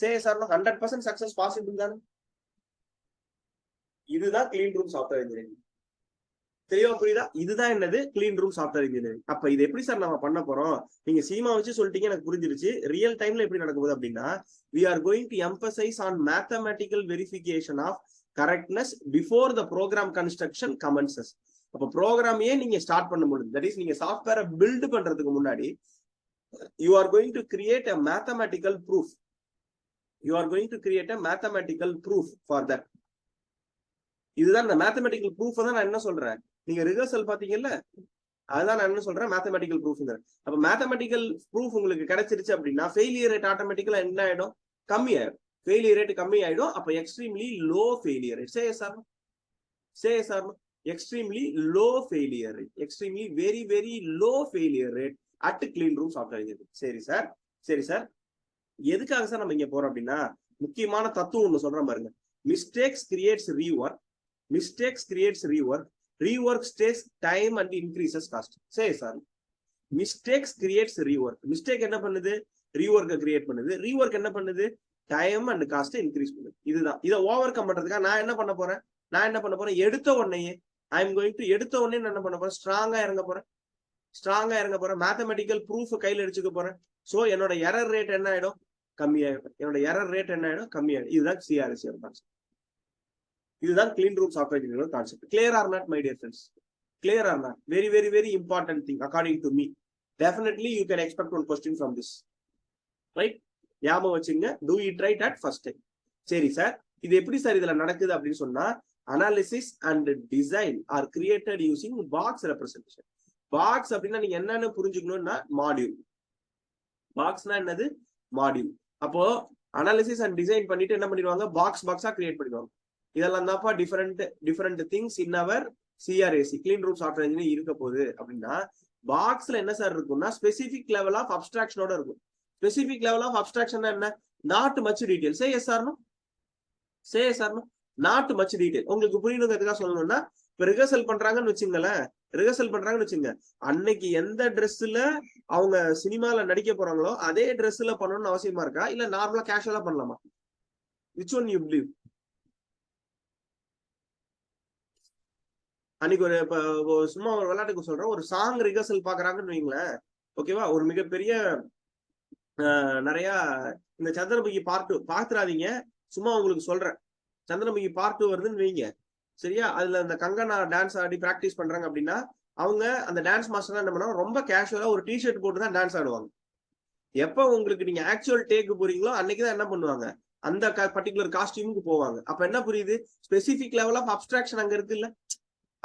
சரி சார், 100% சக்சஸ் பாசிபிள் தானே? இதுதான் கிளீன் ரூம் சாஃப்ட்வேர் இன்ஜினியரிங். தெளிவா புரியுதா? இதுதான் என்னது, கிளீன் ரூம் சாஃப்ட்வேர் இன்ஜினியரிங். அப்ப இது எப்படி சார் நம்ம பண்ண போறோம்? நீங்க சீமா வச்சு சொல்லிட்டீங்க, எனக்கு புரிஞ்சிருச்சு. ரியல் டைம்ல எப்படி நடக்க போகுது அப்படின்னா, we are going to emphasize on mathematical verification of correctness before the program construction commences. அப்ப ப்ரோக்ராமையே நீங்க ஸ்டார்ட் பண்ண முடியும். தட் இஸ், நீங்க சாஃப்ட்வேரை பில்ட் பண்றதுக்கு முன்னாடி you are going to create a mathematical proof. For that. இதுதான் இந்த மேத்தமெட்டிக்கல் ப்ரூஃப் தான் நான் என்ன சொல்றேன். நீங்க ரிஹர்சல் பாத்தீங்கல்ல, அதுதான் நான் என்ன சொல்றேன், மேத்தமெட்டிக்கல் ப்ரூஃப். அப்ப மேத்தமெட்டிக்கல் ப்ரூஃப் உங்களுக்கு கிடைச்சிருச்சு அப்படின்னா ஃபெயிலியர் ரேட் ஆட்டோமேட்டிக்கலா என்ன ஆயிடும், கம்மி ஆயிடும். ஃபெயிலியர் ரேட் கம்மி ஆயிடும். அப்ப extremely low failure rate. Extremely low failure rate, extremely very very low failure rate at clean room software engineering. சரி சார், எதுக்காக சார் நம்ம இங்க போறோம் அப்படின்னா, முக்கியமான தத்துவம் ஒண்ணு சொல்றேன் பாருங்க. Mistakes creates rework. Rework stays time and increases cost. சரி sir, mistakes creates rework. Mistake என்ன பண்ணுது, ரீவொர்க்கை கிரியேட் பண்ணுது. ரீவொர்க் என்ன பண்ணுது, டைம் அண்ட் காஸ்ட் இன்க்ரீஸ் பண்ணுது. இதுதான். இதை ஓவர் கம் பண்றதுக்காக நான் என்ன பண்ண போறேன், எடுத்த உடனே நான் என்ன பண்ண போறேன், ஸ்ட்ராங்கா இறங்க போறேன். மேத்தமெட்டிக்கல் ப்ரூஃப் கையில் அடிச்சுக்க போறேன். சோ என்னோட எரர் ரேட் என்ன ஆயிடும், கம்மியாயிடும். இதுதான் சிஆர்எஸ் கான்செப்ட். இதுதான் clean room software engineering concept. Clear or not my dear friends? Clear or not? Very very very important thing according to me. Definitely you can expect one question from this, right? ஞாபகம் வச்சுங்க. do it right at first time. சரி sir, இது எப்படி sir இதுல நடக்குது அப்படின்னு சொன்னா, analysis and design are created using box representation. box அப்படின்னா நீங்க என்னன்னு புரிஞ்சுக்கணும்னா, மாடியூல். பாக்ஸ்னா என்னது, மாடியூல். அப்போ அனாலிசிஸ் அண்ட் டிசைன் பண்ணிட்டு என்ன பண்ணிடுவாங்க, பாக்ஸா கிரியேட் பண்ணிடுவாங்க. இதெல்லாம் தான்ப்பா different things in our CRAC, clean room software engineering இருக்க போகுது. அப்படின்னா பாக்ஸ்ல என்ன சார் இருக்கும்னா, ஸ்பெசிபிக் லெவல் ஆஃப் அப்ஸ்ட்ராக்ஷனோட இருக்கும். ஸ்பெசிபிக் லெவல் ஆஃப் அப்ஸ்ட்ராக்ஷன் என்ன, not much detail. Say yes ஆர்னோ, not much detail. உங்களுக்கு புரியணுங்கிறதுக்காக சொல்லணும்னா, இப்ப ரிஹர்சல் பண்றாங்கன்னு வச்சுங்க, அன்னைக்கு எந்த ட்ரெஸ்ல அவங்க சினிமால நடிக்க போறாங்களோ அதே ட்ரெஸ்ல பண்ணணும்னு அவசியமா இருக்கா, இல்ல நார்மலா கேஷுவலா பண்ணலாமா? Which one you believe? அன்னைக்கு சும்மா ஒரு விளையாட்டுக்கு சொல்றேன், ஒரு சாங் ரிஹர்சல் பாக்குறாங்கன்னு வைங்களேன், ஓகேவா? ஒரு மிகப்பெரிய நிறைய இந்த சந்திரமுகி பார்ட் 2 பாத்துறாதீங்க, சும்மா உங்களுக்கு சொல்றேன். சந்திரமுகி பார்ட் 2 வருதுன்னு வைங்க, சரியா? அதுல இந்த கங்கனா டான்ஸ் ஆடி பிராக்டிஸ் பண்றாங்க அப்படின்னா அவங்க அந்த டான்ஸ் மாஸ்டர் என்ன பண்ணுவாங்க, ரொம்ப கேஷுவலா ஒரு டிஷர்ட் போட்டு தான் டான்ஸ் ஆடுவாங்க. எப்ப உங்களுக்கு நீங்க ஆக்சுவல் டேக்கு போறீங்களோ அன்னைக்குதான் என்ன பண்ணுவாங்க, அந்த பர்டிகுலர் காஸ்டியூமுக்கு போவாங்க. அப்ப என்ன புரியுது, ஸ்பெசிபிக் லெவல் ஆஃப் அப்ஸ்ட்ராக்ஷன் அங்க இருக்கு இல்ல.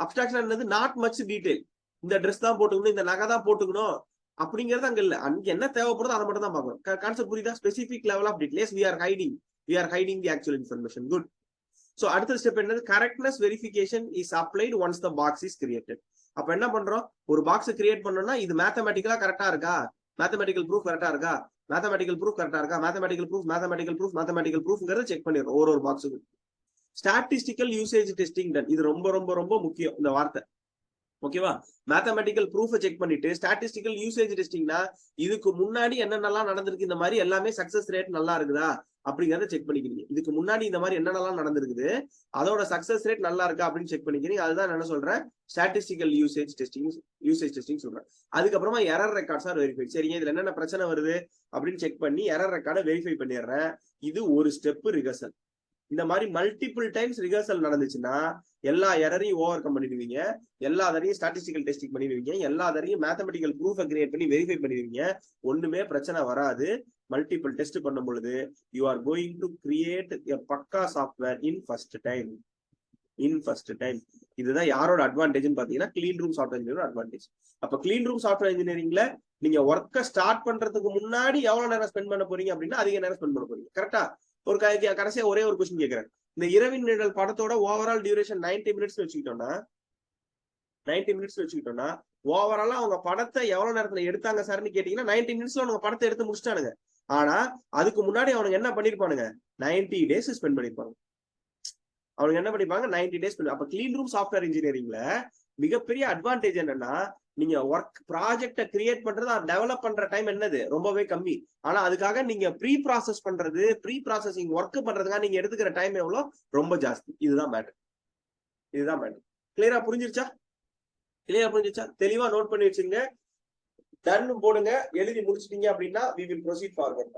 அப்ஸ்ட்ராக்ஷன் என்னது, நாட் மச் டீடைல். இந்த ட்ரெஸ் தான் போட்டுக்கணும், இந்த நகை தான் போட்டுக்கணும் அப்படிங்கிறது அங்க இல்ல. அங்க என்ன தேவைப்படுதோ அதை மட்டும் தான் பார்க்கணும். கான்செப்ட் புரியுதா? Specific level of details we are hiding the actual information. Good. So அடுத்த ஸ்டெப் என்னது, correctness verification is applied once the box is created. அப்ப என்ன பண்றோம், ஒரு பாக்ஸ் கிரியேட் பண்ணோம்னா இது மேத்தமெட்டிக்கலா கரெக்டா இருக்கா, மேத்தமெட்டிக்கல் ப்ரூஃப் கரெக்டா இருக்கா, மேத்தமெட்டிக்கல் ப்ரூஃப் கரெக்டா இருக்கா, மேத்தமெட்டிக்கல் ப்ரூஃப்ங்கிறத செக் பண்ணிடுறோம் ஒரு பாக்ஸுக்கு. ஸ்டாட்டிஸ்டிக்கல் யூசேஜ் டெஸ்டிங் டன், இது ரொம்ப ரொம்ப ரொம்ப முக்கியம் இந்த வார்த்தை. ஓகேவா? மேத்தமெட்டிக்கல் ப்ரூஃப் செக் பண்ணிட்டு ஸ்டாட்டிஸ்டிக்கல் யூசேஜ் டெஸ்டிங்னா இதுக்கு முன்னாடி என்னென்னலாம் நடந்திருக்கு, இந்த மாதிரி எல்லாமே சக்சஸ் ரேட் நல்லா இருக்குதா அப்படிங்கறத செக் பண்ணிக்கிறீங்க. இதுக்கு முன்னாடி இந்த மாதிரி என்னென்னலாம் நடந்திருக்குது, அதோட சக்சஸ் ரேட் நல்லா இருக்கா அப்படின்னு செக் பண்ணிக்கிறீங்க. அதுதான் என்ன சொல்றேன், ஸ்டாட்டிஸ்டிக்கல் யூசேஜ் டெஸ்டிங் சொல்றேன். அதுக்கப்புறமா எரர் ரெக்கார்ட்ஸ் ஆர் வெரிஃபை. சரிங்க, இதுல என்னென்ன பிரச்சனை வருது அப்படின்னு செக் பண்ணி எரர் ரெக்கார்டை வெரிஃபை பண்ணிடுறேன். இது ஒரு ஸ்டெப் ரிகர்சல். இந்த மாதிரி மல்டிபிள் டைம்ஸ் ரிகர்சல் நடந்துச்சுன்னா எல்லா எரரையும் ஓவர் கம் பண்ணிடுவீங்க, எல்லா தரையும் ஸ்டாட்டிஸ்டிக்கல் டெஸ்டிங் பண்ணிடுவீங்க, எல்லா தரையும் மேத்தமெட்டிக்கல் ப்ரூஃபை கிரியேட் பண்ணி வெரிஃபை பண்ணிடுவீங்க. ஒண்ணுமே பிரச்சனை வராது. மல்டிபிள் டெஸ்ட் பண்ணும் பொழுது you are going to create எ பக்கா சாஃப்ட்வேர் இன் ஃபர்ஸ்ட் டைம். இதுதான் யாரோட அட்வான்டேஜ்னு பாத்தீங்கன்னா கிளீன் ரூம் சாஃப்ட்வேர் இன்ஜினியரோட அட்வான்டேஜ். அப்ப கிளீன் ரூம் சாஃப்ட்வேர் இன்ஜினியரிங்ல நீங்க ஒர்க்கை ஸ்டார்ட் பண்றதுக்கு முன்னாடி எவ்வளவு நேரம் ஸ்பெண்ட் பண்ண போறீங்க அப்படின்னா அதிக நேரம் ஸ்பெண்ட் பண்ண போறீங்க. கரெக்டா? ஒரு கடைசியா ஒரே ஒரு கொஸ்டின் கேட்கிறேன். இந்த இரவின் நிழல் படத்தோட ஓவரால் டியூரேஷன் 90 மினிட்ஸ் வச்சுக்கிட்டோம்னா ஓவராலா அவங்க படத்தை எவ்வளவு நேரத்துல எடுத்தாங்க சார்னு கேட்டீங்கன்னா 90 மினிட்ஸ்ல அவங்க படத்தை எடுத்து முடிச்சிட்டானுங்க. ஆனா அதுக்கு முன்னாடி அவனுக்கு என்ன பண்ணிருப்பானுங்க, 90 டேஸ் ஸ்பெண்ட் பண்ணிருப்பாங்க. அவனுக்கு என்ன பண்ணிருப்பாங்க, 90 டேஸ். அப்ப கிளீன் ரூம் சாஃப்ட்வேர் இன்ஜினியரிங்ல மிகப்பெரிய அட்வான்டேஜ் என்னன்னா, நீங்க ஒர்க் ப்ராஜெக்ட கிரியேட் பண்றது, டெவலப் பண்ற டைம் என்னது ரொம்பவே கம்மி. ஆனா அதுக்காக நீங்க ப்ரீ ப்ராசஸிங் ஒர்க் பண்றதுக்காக நீங்க எடுத்துக்கிற டைம் எவ்வளவு, ரொம்ப ஜாஸ்தி. இதுதான் மேட்டர். கிளியரா புரிஞ்சிருச்சா? தெளிவா நோட் பண்ணி வச்சுங்க. டன் போடுங்க. எழுதி முடிச்சிட்டீங்க அப்படின்னா we will proceed forward.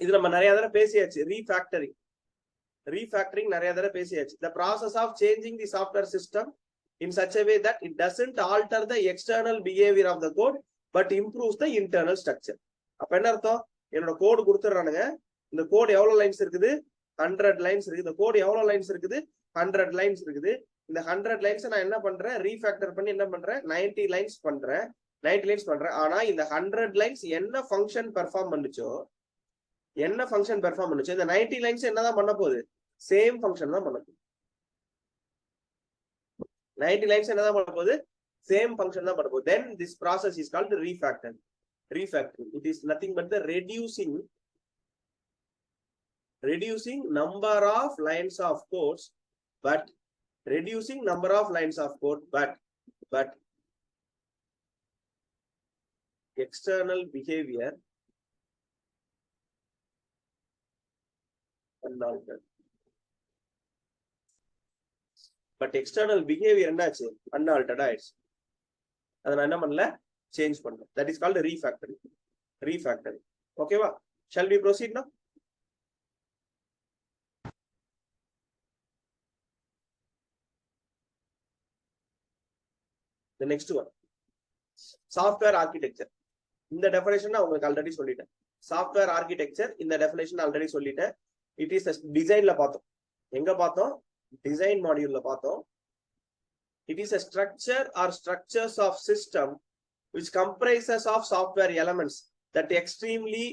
இது நம்ம நிறைய தடவை பேசியாச்சு. ரீஃபேக்டரிங் நிறைய தடவை பேசியாச்சு. the process of changing the software system in such a way that it doesn't alter the external behavior of the code but improves the internal structure. அப்ப என்ன அர்த்தம், என்னோட கோடு கொடுத்துறானுங்க. இந்த கோடு எவ்வளவு லைன்ஸ் இருக்குது, 100 லைன்ஸ் இருக்குது. இந்த கோடு எவ்வளவு லைன்ஸ் இருக்குது, 100 லைன்ஸ் இருக்குது. இந்த 100 லைன்ஸ் நான் என்ன பண்றேன், ரீஃபேக்டர் பண்ணி என்ன பண்றேன், 90 லைன்ஸ் பண்றேன். ஆனா இந்த 100 லைன்ஸ் என்ன ஃபங்க்ஷன் பெர்ஃபார்ம் பண்ணுச்சோ, இந்த 90 லைன்ஸ் என்னதான் பண்ண போகுது, சேம் ஃபங்க்ஷன் தான் பண்ண போகுது. 90 லைன்ஸ் என்னதான் பண்ண போகுது, சேம் ஃபங்க்ஷன் தான் பண்ண போகுது. then this process is called refactoring. It is nothing but the reducing number of lines of code, but external behavior unaltered. But external behaviour என்னாச்சு, அன்ஆல்டர்ட் ஆயிடுச்சு. அதை நான் என்ன பண்ணல, சேஞ்ச் பண்ணல. That is called ரீஃபேக்டரிங். ஓகேவா? ஷால் வி ப்ரோசீட் நவ? the next one, software architecture. இந்த டெஃபினேஷன் நான் உங்களுக்கு ஆல்ரெடி சொல்லிட்டேன். சாஃப்ட்வேர் ஆர்கிடெக்சர் இந்த டெஃபினேஷன் ஆல்ரெடி சொல்லிட்டேன். இட் இஸ் டிசைன்ல பார்த்தோம். எங்க பார்த்தோம், டிசைன் மாடியூல்ல பார்த்தோம். It is a structure or structures of system which comprises of software elements that extremely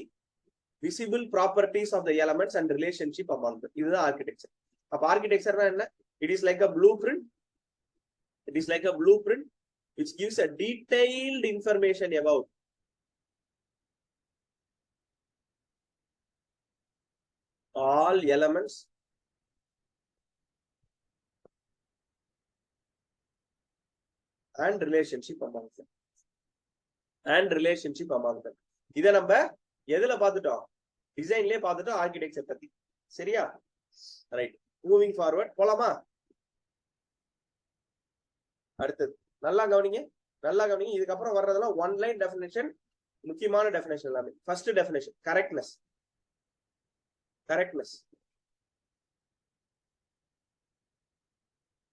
visible properties of the elements and relationship among them. இதுதான் architecture. அப்ப ஆர்கிடெக்சர்னா என்ன, it is like a blueprint which gives a detailed information about all elements and relationship among them. இத நம்ம எதுல பார்த்துட்டோம், டிசைன்லயே பார்த்துட்டோம் architecture பத்தி. சரியா? ரைட், மூவிங் ஃபார்வர்ட் போலாமா? அடுத்தது நல்லா கவனிங்க, நல்லா கவனிங்க. இதுக்கப்புறம் வர்றதெல்லாம் ஒன் லைன் டெஃபினேஷன், முக்கியமான டெஃபினேஷன் எல்லாமே. First definition correctness. Correctness,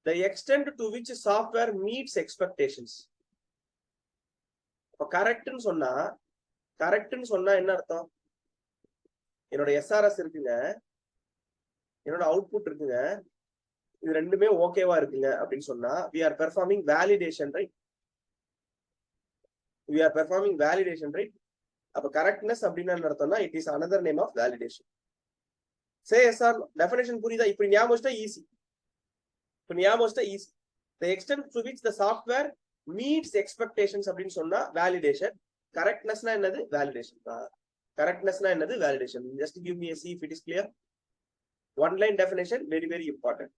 the extent to which software meets expectations. இப்ப கரெக்ட்னு சொன்னா, கரெக்ட்னு சொன்னா என்ன அர்த்தம்? என்னோட எஸ்ஆர்எஸ் இருக்குங்க, என்னோட அவுட்புட் இருக்குங்க, இது ரெண்டுமே ஓகேவா இருக்குங்க அப்படின்னு சொன்னா we are performing validation, right? we are performing validation, right? அப்ப கரெக்ட்னஸ் அப்படின்னா என்ன அர்த்தம்னா it is another name of validation. say yes or no. definition புரியுதா? இப்படி ஞாபகம் வச்சா ஈஸி. இப்ப ஞாபகம் வச்சா easy. the extent to which the software meets expectations அப்படின்னு சொன்னா validation. correctnessனா என்னது? validation. correctnessனா என்னது? validation. just give me a see if it is clear. one line definition very very important.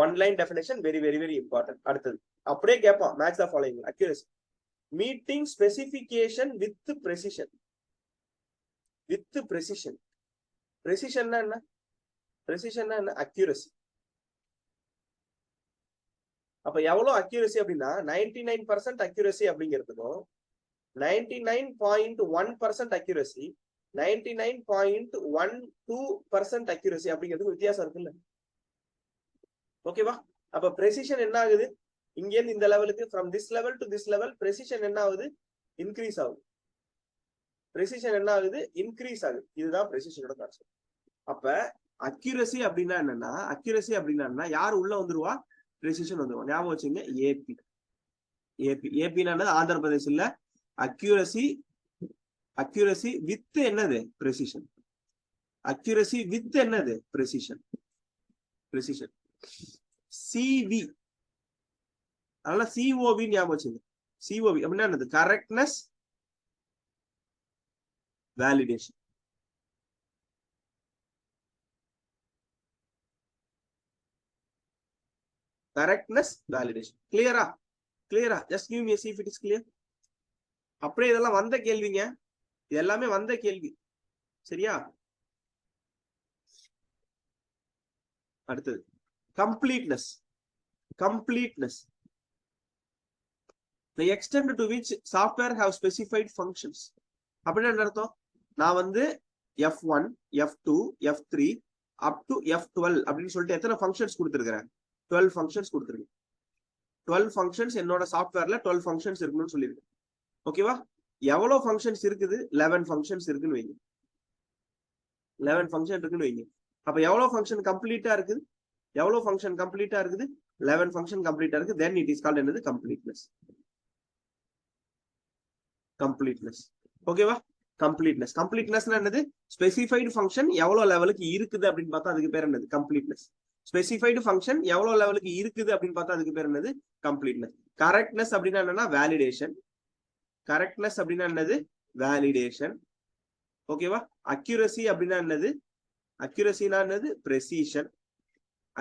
one line definition very very very important. அடுத்தது அப்படியே கேட்பான், match the following. accuracy, meeting specification with precision. with precision. precision னா என்ன? precision னா என்ன? accuracy. அப்ப எவ்வளவு accuracy அப்படின்னா 99% அக்யூரசி அப்படிங்கிறதுக்கும் 99.1% அக்யூரசி, 99.12% அக்யூரசி அப்படிங்கிறதுக்கு வித்தியாசம் இருக்குல்ல? ஓகேவா? அப்ப precision என்ன ஆகுது? இங்க இருந்து இந்த லெவலுக்கு, from this level to this level precision என்ன ஆகுது? இன்க்ரீஸ் ஆகுது. precision என்ன ஆகுது? இன்க்ரீஸ் ஆகுது. இதுதான் precisionோட கான்செப்ட். அப்ப அக்யூரசி அப்படின்னா என்னன்னா, அக்யூரசி அப்படின்னா என்ன? யார் உள்ள வந்துருவா? precision வந்துருவா. ஞாபகம் வச்சுங்க, ஏபி. ஏபி ஏபினா ஆந்திர பிரதேஷ் இல்ல. அக்யூரசி, அக்யூரசி வித் என்னது? precision. அக்யூரசி வித் என்னது? precision. precision. சிவி, அதனால சிஓவி ஞாபகம் வச்சுங்க. சிஓவி அப்படின்னா என்னது? Correctness validation. correctness validation. clear-ஆ? clear-ஆ? just give me a see if it is clear. அப்படியே இதெல்லாம் வந்த கேள்விங்க, இது எல்லாமே வந்த கேள்வி. சரியா? அடுத்தது completeness. completeness, the extent to which software have specified functions. அப்படின்னா என்ன அர்த்தம்? நான் வந்து F1 F2 F3 up to F12 அப்படின்னு சொல்லிட்டு எத்தனை ஃபங்க்ஷன்ஸ் கொடுத்துருக்கிறேன்? 12 ஃபங்க்ஷன்ஸ் கொடுத்துருக்கேன். 12 ஃபங்க்ஷன்ஸ் என்னோட சாஃப்ட்வேர்ல 12 ஃபங்க்ஷன்ஸ் இருக்குன்னு சொல்லியிருக்கேன். ஓகேவா? எவ்வளவு ஃபங்க்ஷன்ஸ் இருக்குது? 11 ஃபங்க்ஷன்ஸ் இருக்குன்னு வைங்க. 11 ஃபங்க்ஷன் இருக்குன்னு வைங்க. அப்ப எவ்வளவு ஃபங்க்ஷன் கம்ப்ளீட்டா இருக்குது? எவ்வளவு ஃபங்க்ஷன் கம்ப்ளீட்டா இருக்குது? 11 ஃபங்க்ஷன் கம்ப்ளீட்டா இருக்கு. தென் இட் இஸ் கால்ட் என்னது? கம்ப்ளீட்னஸ். கம்ப்ளீட்னஸ். ஓகேவா? கம்ப்ளீட்னஸ். கம்ப்ளீட்னஸ்னா என்னது? ஸ்பெசிஃபைடு ஃபங்க்ஷன் எவ்வளவு லெவலுக்கு இருக்குது அப்படின்னு பார்த்தா அதுக்கு பேர் என்னது? கம்ப்ளீட்னஸ். ஸ்பெசிஃபைடு ஃபங்க்ஷன் எவ்வளவு லெவலுக்கு இருக்குது அப்படின்னு பார்த்தா அதுக்கு பேர் என்னது? கம்ப்ளீட்னஸ். கரெக்ட்னஸ் அப்படின்னா என்னன்னா வேலிடேஷன். கரெக்ட்னஸ் அப்படின்னா என்னது? வேலிடேஷன். ஓகேவா? அக்யூரசி அப்படின்னா என்னது? அக்யூரசினா என்னது? precision.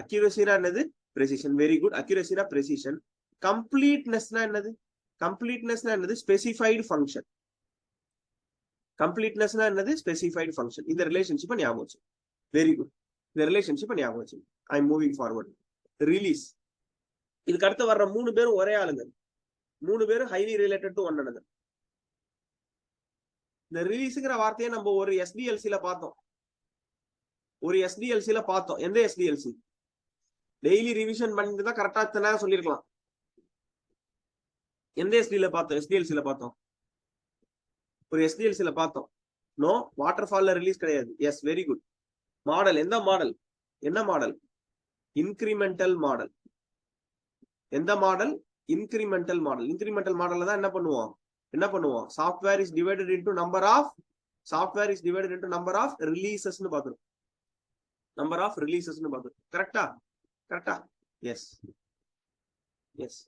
அக்யூரசினா என்னது? precision. Very good. அக்யூரசினா precision. கம்ப்ளீட்னஸ்னா என்னது? கம்ப்ளீட்னஸ்னா என்னது? Specified function. கம்ப்ளீட்னஸ்னா என்னது? Specified function. இந்த ரிலேஷன்ஷிப்பை ஞாபகம் வச்சு. Very good. இந்த ரிலேஷன்ஷிப்பை ஞாபகம் வச்சு. I am moving forward. Release. இதுக்கு அடுத்து வர்ற 3 பேரும் ஒரே ஆளுங்க. 3 பேரும் highly related to one another. இந்த ரிலீஸ்ங்கிற வார்த்தையை நம்ம ஒரு எஸ்டிஎல்சில பார்த்தோம். ஒரு எஸ்டிஎல்சில பார்த்தோம். எந்த எஸ்டிஎல்சி? டெய்லி ரிவிஷன் பண்ணிட்டு தான் கரெக்டா தானே சொல்லிருக்கலாம். எந்த எஸ்டிஎல்ல பார்த்தோம்? எஸ்டிஎல்சில பார்த்தோம். ஒரு எஸ்டிஎல்சில பார்த்தோம். நோ, வாட்டர் ஃபால்ல ரிலீஸ் கிடையாது. Yes, very good. மாடல், எந்த மாடல்? என்ன மாடல்? Incremental model. எந்த மாடல்? Incremental model. இன்கிரிமெண்டல் மாடல்ல தான் என்ன பண்ணுவோம்? என்ன பண்ணுவோம்? Software is divided into number of, software is divided into number of ரிலீசஸ்னு பார்த்துரும். நம்பர் ஆஃப் ரிலீசஸ்னு பார்த்துரும். கரெக்டா? கரெக்டா? எஸ், எஸ்,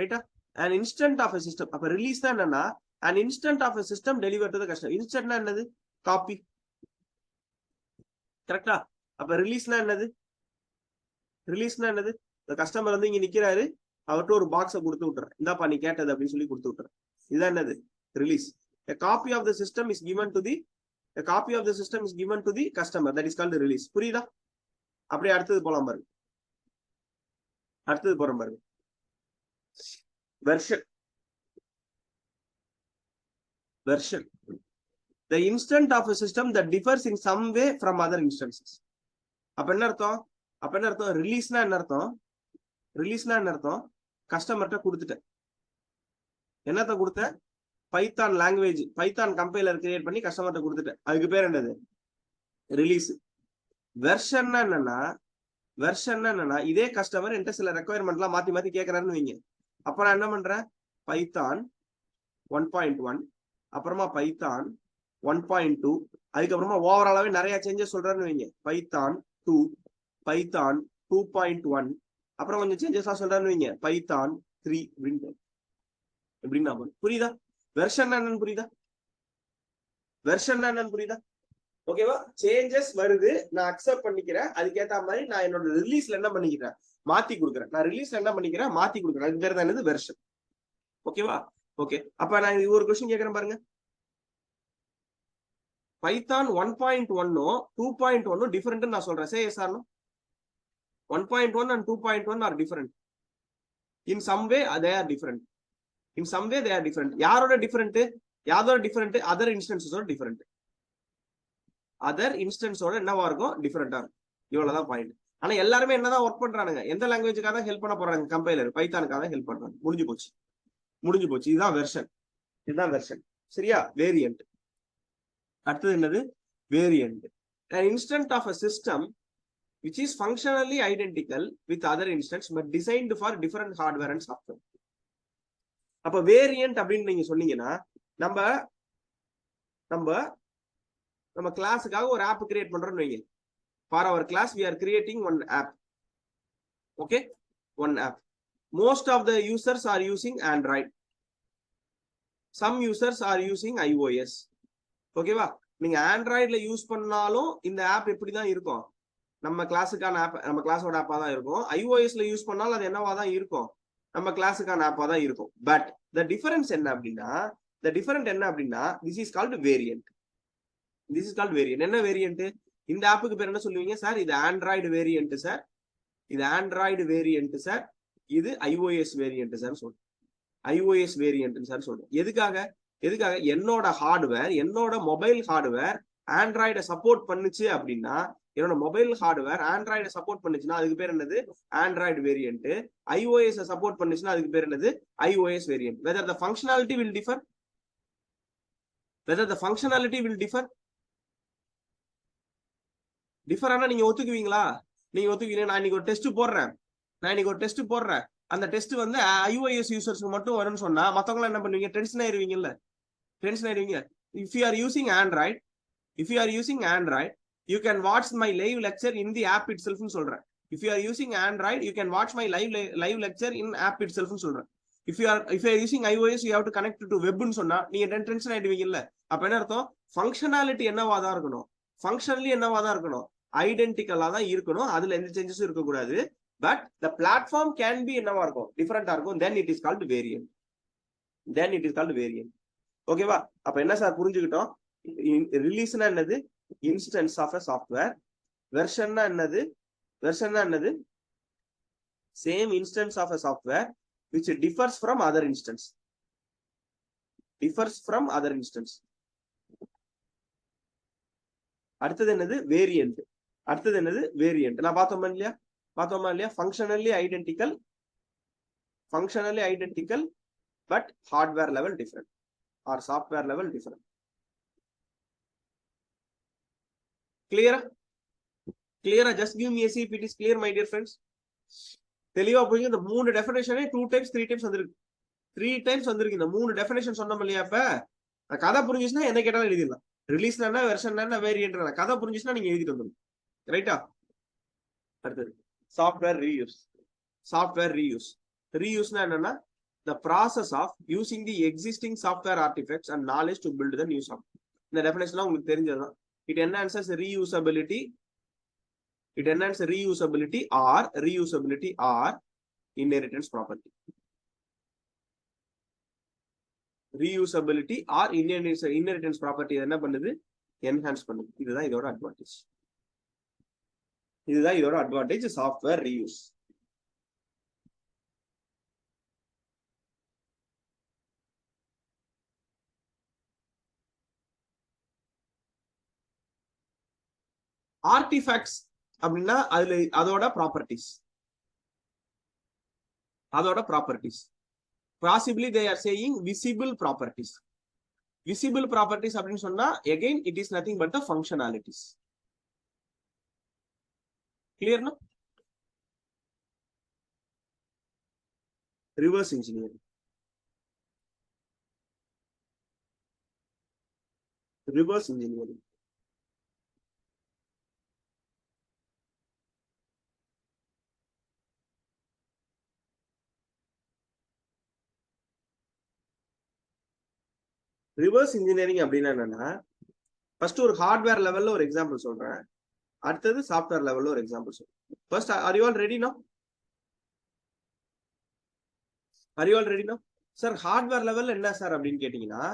ரைட்டா? an instant of a system. அப்ப ரிலீஸ் தான் என்னன்னா an instant of a system delivered to the customer. இன்ஸ்டன்ட்னா என்னது? காப்பி. கரெக்டா? அப்ப ரிலீஸ்னா என்னது? ரிலீஸ்னா என்னது? இந்த கஸ்டமர் வந்து இங்க நிக்கிறாரு, அவர்கிட்ட ஒரு பாக்ஸை கொடுத்து விட்டுறேன், இந்தாப்பா நீ கேட்டது அப்படின்னு சொல்லி கொடுத்து விட்டுறேன். இதுதான் என்னது? Release. a copy of the system is given to the, a copy of the system is given to the customer. that is called the release. புரியுதா? அப்படியே அடுத்தது போலாம் பாருங்க. அடுத்தது போறோம் பாருங்க. Version version the instant of a system that differs in some way from other instances. அப்ப என்ன அர்த்தம் ரிலீஸ்னா என்ன அர்த்தம் கஸ்டமர்கிட்ட கொடுத்துட்டேன். என்னத்த கொடுத்தேன்? Python language, Python compiler create பண்ணி கஸ்டமர்கிட்ட கொடுத்துட்டேன். அதுக்கு பேர் என்னது? ரிலீஸ். வெர்ஷன்னா என்னன்னா இதே கஸ்டமர் என்கிட்ட சில ரெக்குவயர்மெண்ட்லாம் மாத்தி கேட்கறாருன்னு வைங்க. அப்ப நான் என்ன பண்றேன்? பைத்தான் 1.1 அப்புறமா பைத்தான் 1.2 அதுக்கப்புறமா ஓவராலாவே நிறைய சேஞ்சஸ் சொல்றேன்னு வைங்க. பைத்தான் 2, பைத்தான் 2.1 அப்புறம் கொஞ்சம் சேஞ்சஸா சொல்றேன்னு வைங்க. பைத்தான் 3 எப்படின்னா புரியுதா? வெர்ஷன் என்னன்னு புரியுதா? ஓகேவா? சேஞ்சஸ் வருது, நான் அக்செப்ட் பண்ணிக்கிறேன். அதுக்கேற்ற மாதிரி நான் என்னோட ரிலீஸ்ல என்ன பண்ணிக்கிறேன்? மாத்தி கொடுக்குறேன். நான் ரிலீஸ்ல என்ன பண்ணிக்கிறேன்? மாத்தி கொடுக்குறேன். அது பேர் தான் என்னது? வெர்ஷன். ஓகேவா? ஓகே. அப்ப நான் ஒரு கொஸ்டின் கேட்கறேன் பாருங்க. பைத்தான் 1.1 2.1 டிஃபரெண்ட் நான் சொல்றேன். Say yes or no? 1.1 and 2.1 are different. In some way they are different. யாரோட டிஃபரெண்ட்? அதர் இன்ஸ்டன்ஸோட டிஃபரெண்ட். அதர் இன்ஸ்டன்ஸோட என்னவா இருக்கும்? டிஃபரெண்டா இருக்கும். இவ்வளவுதான் பாயிண்ட். ஆனா எல்லாருமே என்னதான் ஒர்க் பண்றானுங்க? எந்த லாங்குவேஜுக்காக தான் ஹெல்ப் பண்ண போறாங்க? கம்பைலர் பைத்தானுக்காக தான் ஹெல்ப் பண்றாங்க. முடிஞ்சு போச்சு. இதுதான் வெர்ஷன். சரியா? வேரியன்ட். அடுத்தது என்னது? Variant. An instant of a system which is functionally identical with other instance but designed for different hardware and software. அப்ப வேரியன்ட் அப்படின்னு நீங்க சொன்னீங்கன்னா நம்ம கிளாஸுக்காக ஒரு ஆப் கிரியேட் பண்றோம்னு வைங்க. For our class we are creating one app. Okay, one app. Most of the users are using Android. Some users are using iOS. ஓகேவா? நீங்க ஆண்ட்ராய்ட்ல யூஸ் பண்ணாலும் இந்த ஆப் எப்படிதான் இருக்கும்? நம்ம கிளாஸுக்கான ஆப், நம்ம கிளாஸோட ஆப்பா தான் இருக்கும். iOSல யூஸ் பண்ணாலும் அது என்னவா தான் இருக்கும்? நம்ம கிளாஸுக்கான ஆப்பா தான் இருக்கும். பட் the difference என்ன அப்படின்னா this is called variant. என்ன வேரியன்ட்? இந்த ஆப்புக்கு பேர் என்ன சொல்லுவீங்க? சார் இது ஆண்ட்ராய்டு வேரியன்ட் சார், இது iOS வேரியன்ட் சார் சொல்றேன். எதுக்காக என்னோட ஹார்ட்வேர், என்னோட மொபைல் ஹார்ட்வேர் ஆண்ட்ராய்டை சப்போர்ட் பண்ணுச்சு அப்படின்னா, என்னோட மொபைல் ஹார்ட்வேர் ஆண்ட்ராய்டை சப்போர்ட் பண்ணுச்சுன்னா அதுக்கு பேர் என்னது? Android variant. iOS சப்போர்ட் பண்ணுச்சுன்னா அதுக்கு பேர் என்னது? iOS variant. whether the functionality will differ ஆனா நீங்க ஒத்துக்குவீங்களா? நான் இன்னைக்கு ஒரு டெஸ்ட் போடுறேன். அந்த டெஸ்ட் வந்து iOS யூசர்ஸ்க்கு மட்டும் வரும்னு சொன்னா மத்தவங்க என்ன பண்ணுவீங்க? Tension ஆயிருவீங்க. If you are using Android, you can watch my live lecture in the app itself னு சொல்றேன். If you are using Android, you can watch my live lecture in app itself னு சொல்றேன். If you are using iOS, you have to connect to web னு சொன்னா நீங்க tension ஆயிடுவீங்கல்ல. அப்ப என்ன அர்த்தம்? ஃபங்க்ஷனாலிட்டி என்னவா தான் இருக்கணும்? ஐடென்டிக்கலா தான் இருக்கணும். அதுல எந்த சேஞ்சஸும் இருக்க கூடாது. But the platform can be என்னவா இருக்கும்? டிஃபரெண்டா இருக்கும். then it is called variant. ஓகேவா? அப்ப என்ன சார் புரிஞ்சுக்கிட்டோம்? ரிலீஸ்னா என்னது? Instance of a software. வெர்ஷன்னா என்னது? Same instance of a software which differs from other instance. அடுத்தது என்னது? வேரியன்ட். நான் பார்த்தோமா இல்லையா? Functionally identical but hardware level different R software level different. கிளியரா? just give me a see if it is clear, my dear friends. தெளிவா போய் இந்த மூணு டெஃபினேஷனே 2 times 3 times வந்திருக்கு. 3 times வந்திருக்கு. இந்த மூணு டெஃபினேஷன் சொன்னோம் இல்லையா? அப்ப கதை புரிஞ்சுச்சுன்னா என்ன கேட்டாலும் எழுதிடலாம். ரிலீஸ் என்ன, வெர்ஷன் என்ன, வேரியன்ட் கதை புரிஞ்சுச்சுன்னா நீங்க எழுதிட்டு வந்துடும். ரைட்டா? அடுத்தது சாஃப்ட்வேர் ரீயூஸ்னா என்னன்னா the process of using the existing software artifacts and knowledge to build the new software. இந்த டெஃபினேஷன்லாம் உங்களுக்கு தெரிஞ்சதுதான். it enhances reusability or inheritance property. reusability or inheritance property என்ன பண்ணுது? enhance பண்ணுது. இதுதான் இதோட அட்வான்டேஜ். Software reuse. ஆர்டிஃபேக்ட்ஸ் அப்படின்னா அதுல அதோட properties possibly they are saying visible properties. Visible properties அப்படின்னு சொன்னா again it is nothing but the functionalities. கிளியர்னா? Reverse engineering. Reverse engineering reverse engineering அப்படின்னா என்னன்னா, ஃபர்ஸ்ட் ஒரு ஹார்ட்வேர் லெவல்ல ஒரு எக்ஸாம்பிள் சொல்றேன், அடுத்தது சாஃப்ட்வேர் லெவல்ல ஒரு எக்ஸாம்பிள் சொல்றேன். First are you all ready நவ? ஆர் யூ ஆல் ரெடி நவ? சார் ஹார்ட்வேர் லெவல்ல என்ன சார் அப்படின்னு கேட்டீங்கன்னா,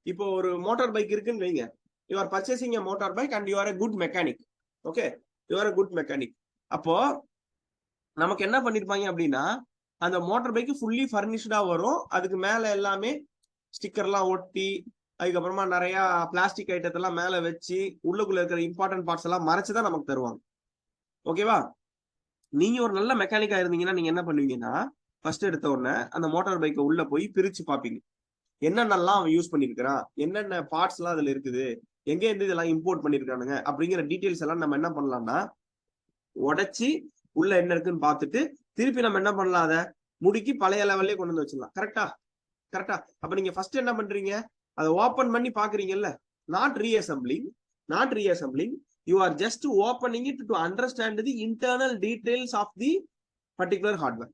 இப்போ ஒரு மோட்டார் பைக் இருக்குன்னு வைங்க. You are purchasing a motor bike and you are a good mechanic. Okay, you R a good mechanic. அப்போ நமக்கு என்ன பண்ணிருப்பாங்க அப்படின்னா, அந்த மோட்டார் பைக் ஃபுல்லி ஃபர்னிஷ்டா வரும். அதுக்கு மேல எல்லாமே ஸ்டிக்கர்லாம் ஒட்டி, அதுக்கப்புறமா நிறைய பிளாஸ்டிக் ஐட்டத்தெல்லாம் மேல வச்சு, உள்ளுக்குள்ள இருக்கிற இம்பார்ட்டன்ட் பார்ட்ஸ் எல்லாம் மறைச்சுதான் நமக்கு தருவாங்க. ஓகேவா? நீங்க ஒரு நல்ல மெக்கானிக்கா இருந்தீங்கன்னா நீங்க என்ன பண்ணுவீங்கன்னா, ஃபர்ஸ்ட் எடுத்த உடனே அந்த மோட்டார் பைக்கை உள்ள போய் பிரிச்சு பாப்பீங்க. என்னென்னலாம் அவன் யூஸ் பண்ணிருக்கிறான், என்னென்ன பார்ட்ஸ் எல்லாம் அதுல இருக்குது, எங்க இருந்து இதெல்லாம் இம்போர்ட் பண்ணிருக்கானுங்க அப்படிங்கிற டீடைல்ஸ் எல்லாம் நம்ம என்ன பண்ணலாம்னா உடைச்சி உள்ள என்ன இருக்குன்னு பார்த்துட்டு திருப்பி நம்ம என்ன பண்ணலாம், அதை முடிக்கி பழைய லெவல்லே கொண்டு வந்து வச்சிடலாம். கரெக்டா? கரெக்டா? அப்ப நீங்க ஃபர்ஸ்ட் என்ன பண்றீங்க, அதை ஓபன் பண்ணி பாக்குறீங்கல்ல, not reassembling, you are just opening it to understand the internal details of the particular hardware.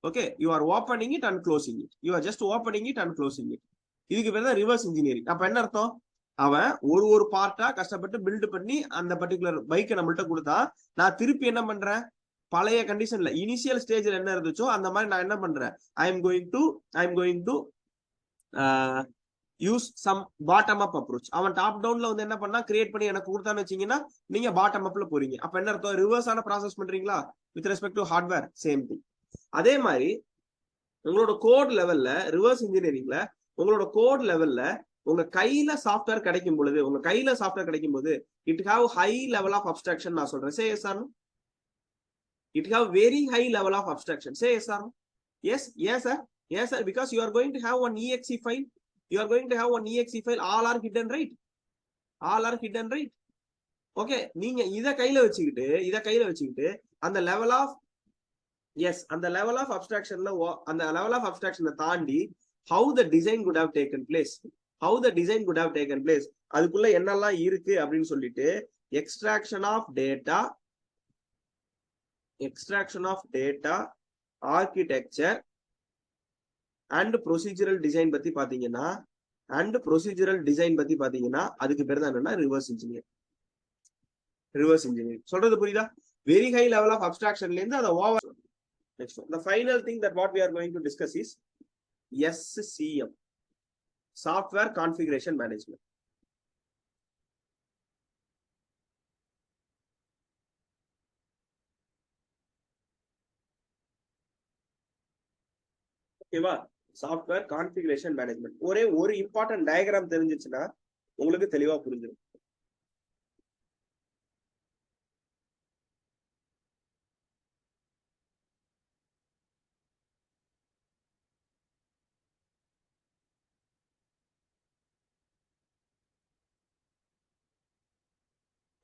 Okay, you are opening it and closing it. You are just opening it and closing it. இதுக்கு பேர் தான் reverse engineering. அப்ப என்ன அர்த்தம், அவன் ஒரு பார்ட்டா கஷ்டப்பட்டு build பண்ணி அந்த பர்டிகுலர் பைக்கை நம்மள்ட்ட கொடுத்தா, நான் திருப்பி என்ன பண்றேன், பழைய கண்டிஷன்ல இனிஷியல் ஸ்டேஜ்ல என்ன இருந்துச்சோ அந்த மாதிரி நான் என்ன பண்றேன், I am going to use some bottom up approach. அவன் டாப் டவுன்ல வந்து என்ன பண்ணா கிரியேட் பண்ணி எனக்கு கொடுத்தான்னு வச்சீங்கன்னா, நீங்க பாட்டம் அப்ல போறீங்க. அப்ப என்ன அர்த்தம், ரிவர்ஸான ப்ராசஸ் பண்றீங்களா with respect to hardware. Same thing. அதே மாதிரி உங்களோட கோட் லெவல்ல, ரிவர்ஸ் இன்ஜினியரிங்ல உங்களோட கோட் லெவல்ல உங்க கையில சாஃப்ட்வேர் கிடைக்கும் போது it have high level of abstraction. நான் சொல்றேன், say yes or no? It have very high level of abstraction. Say yes or no? Yes sir, because you are going to have one exe file. All are hidden, right? Okay, நீங்க இத கையில வச்சுக்கிட்டு அந்த level of அப்ஸ்ட்ராக்ஷனை தாண்டி how the design could have taken place, அதுக்குள்ள என்னெல்லாம் இருக்கு அப்படின்னு சொல்லிட்டு extraction of data, architecture and procedural design பத்தி பாத்தீங்கன்னா அதுக்கு பேர் தான் என்னன்னா ரிவர்ஸ் இன்ஜினியரிங். சொல்றது புரியுதா? வெரி ஹை லெவல் ஆஃப் அப்ஸ்ட்ராக்ஷன்ல இருந்து அதை over. Next the final thing that what we are going to discuss is SCM, software configuration management. ஓகேவா? Software configuration management. ஒரு இம்பார்ட்டன்ட் டயக்ராம் தெரிஞ்சிச்சுன்னா உங்களுக்கு தெளிவா புரிஞ்சிடும்.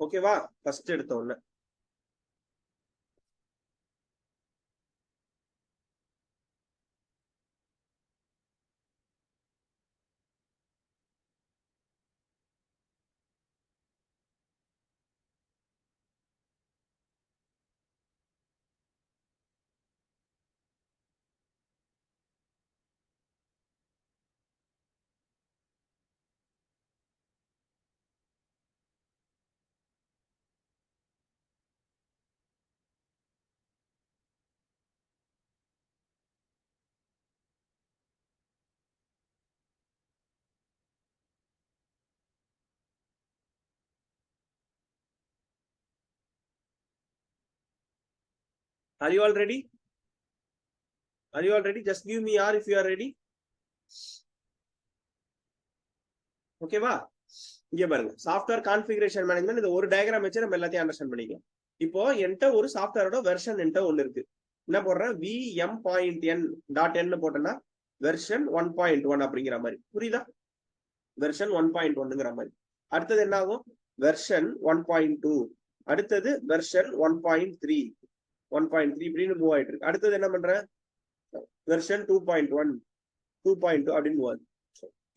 ஓகேவா? ஃபர்ஸ்ட் எடுத்த உடனே Are you all ready? Just give me R if you are ready. ஓகேவா? இங்க பாருங்க, சாஃப்ட்வேர் கான்ஃபிகரேஷன் மேனேஜ்மெண்ட். இந்த ஒரு டயக்ராம் வச்சு நம்ம எல்லாத்தையும் அண்டர்ஸ்டாண்ட் பண்ணிக்கலாம். இப்போ என்கிட்ட ஒரு சாஃப்ட்வேரோட வெர்ஷன் என்கிட்ட ஒன்னு இருக்கு. என்ன போடுறேன், vm.n.n போட்டேன்னா வெர்ஷன் 1.1 அப்படிங்கிற மாதிரி. புரியுதா? வெர்ஷன் 1.1ங்கிற மாதிரி. அடுத்தது என்ன ஆகும், வெர்ஷன் 1.2, அடுத்தது வெர்ஷன் 1.3, 1.3 இப்படின்னு மூவ் ஆயிட்டு இருக்கு. அடுத்தது என்ன பண்றேன், வெர்ஷன் 2.1, 2.2 அப்படின்னு மூவ் ஆகுது.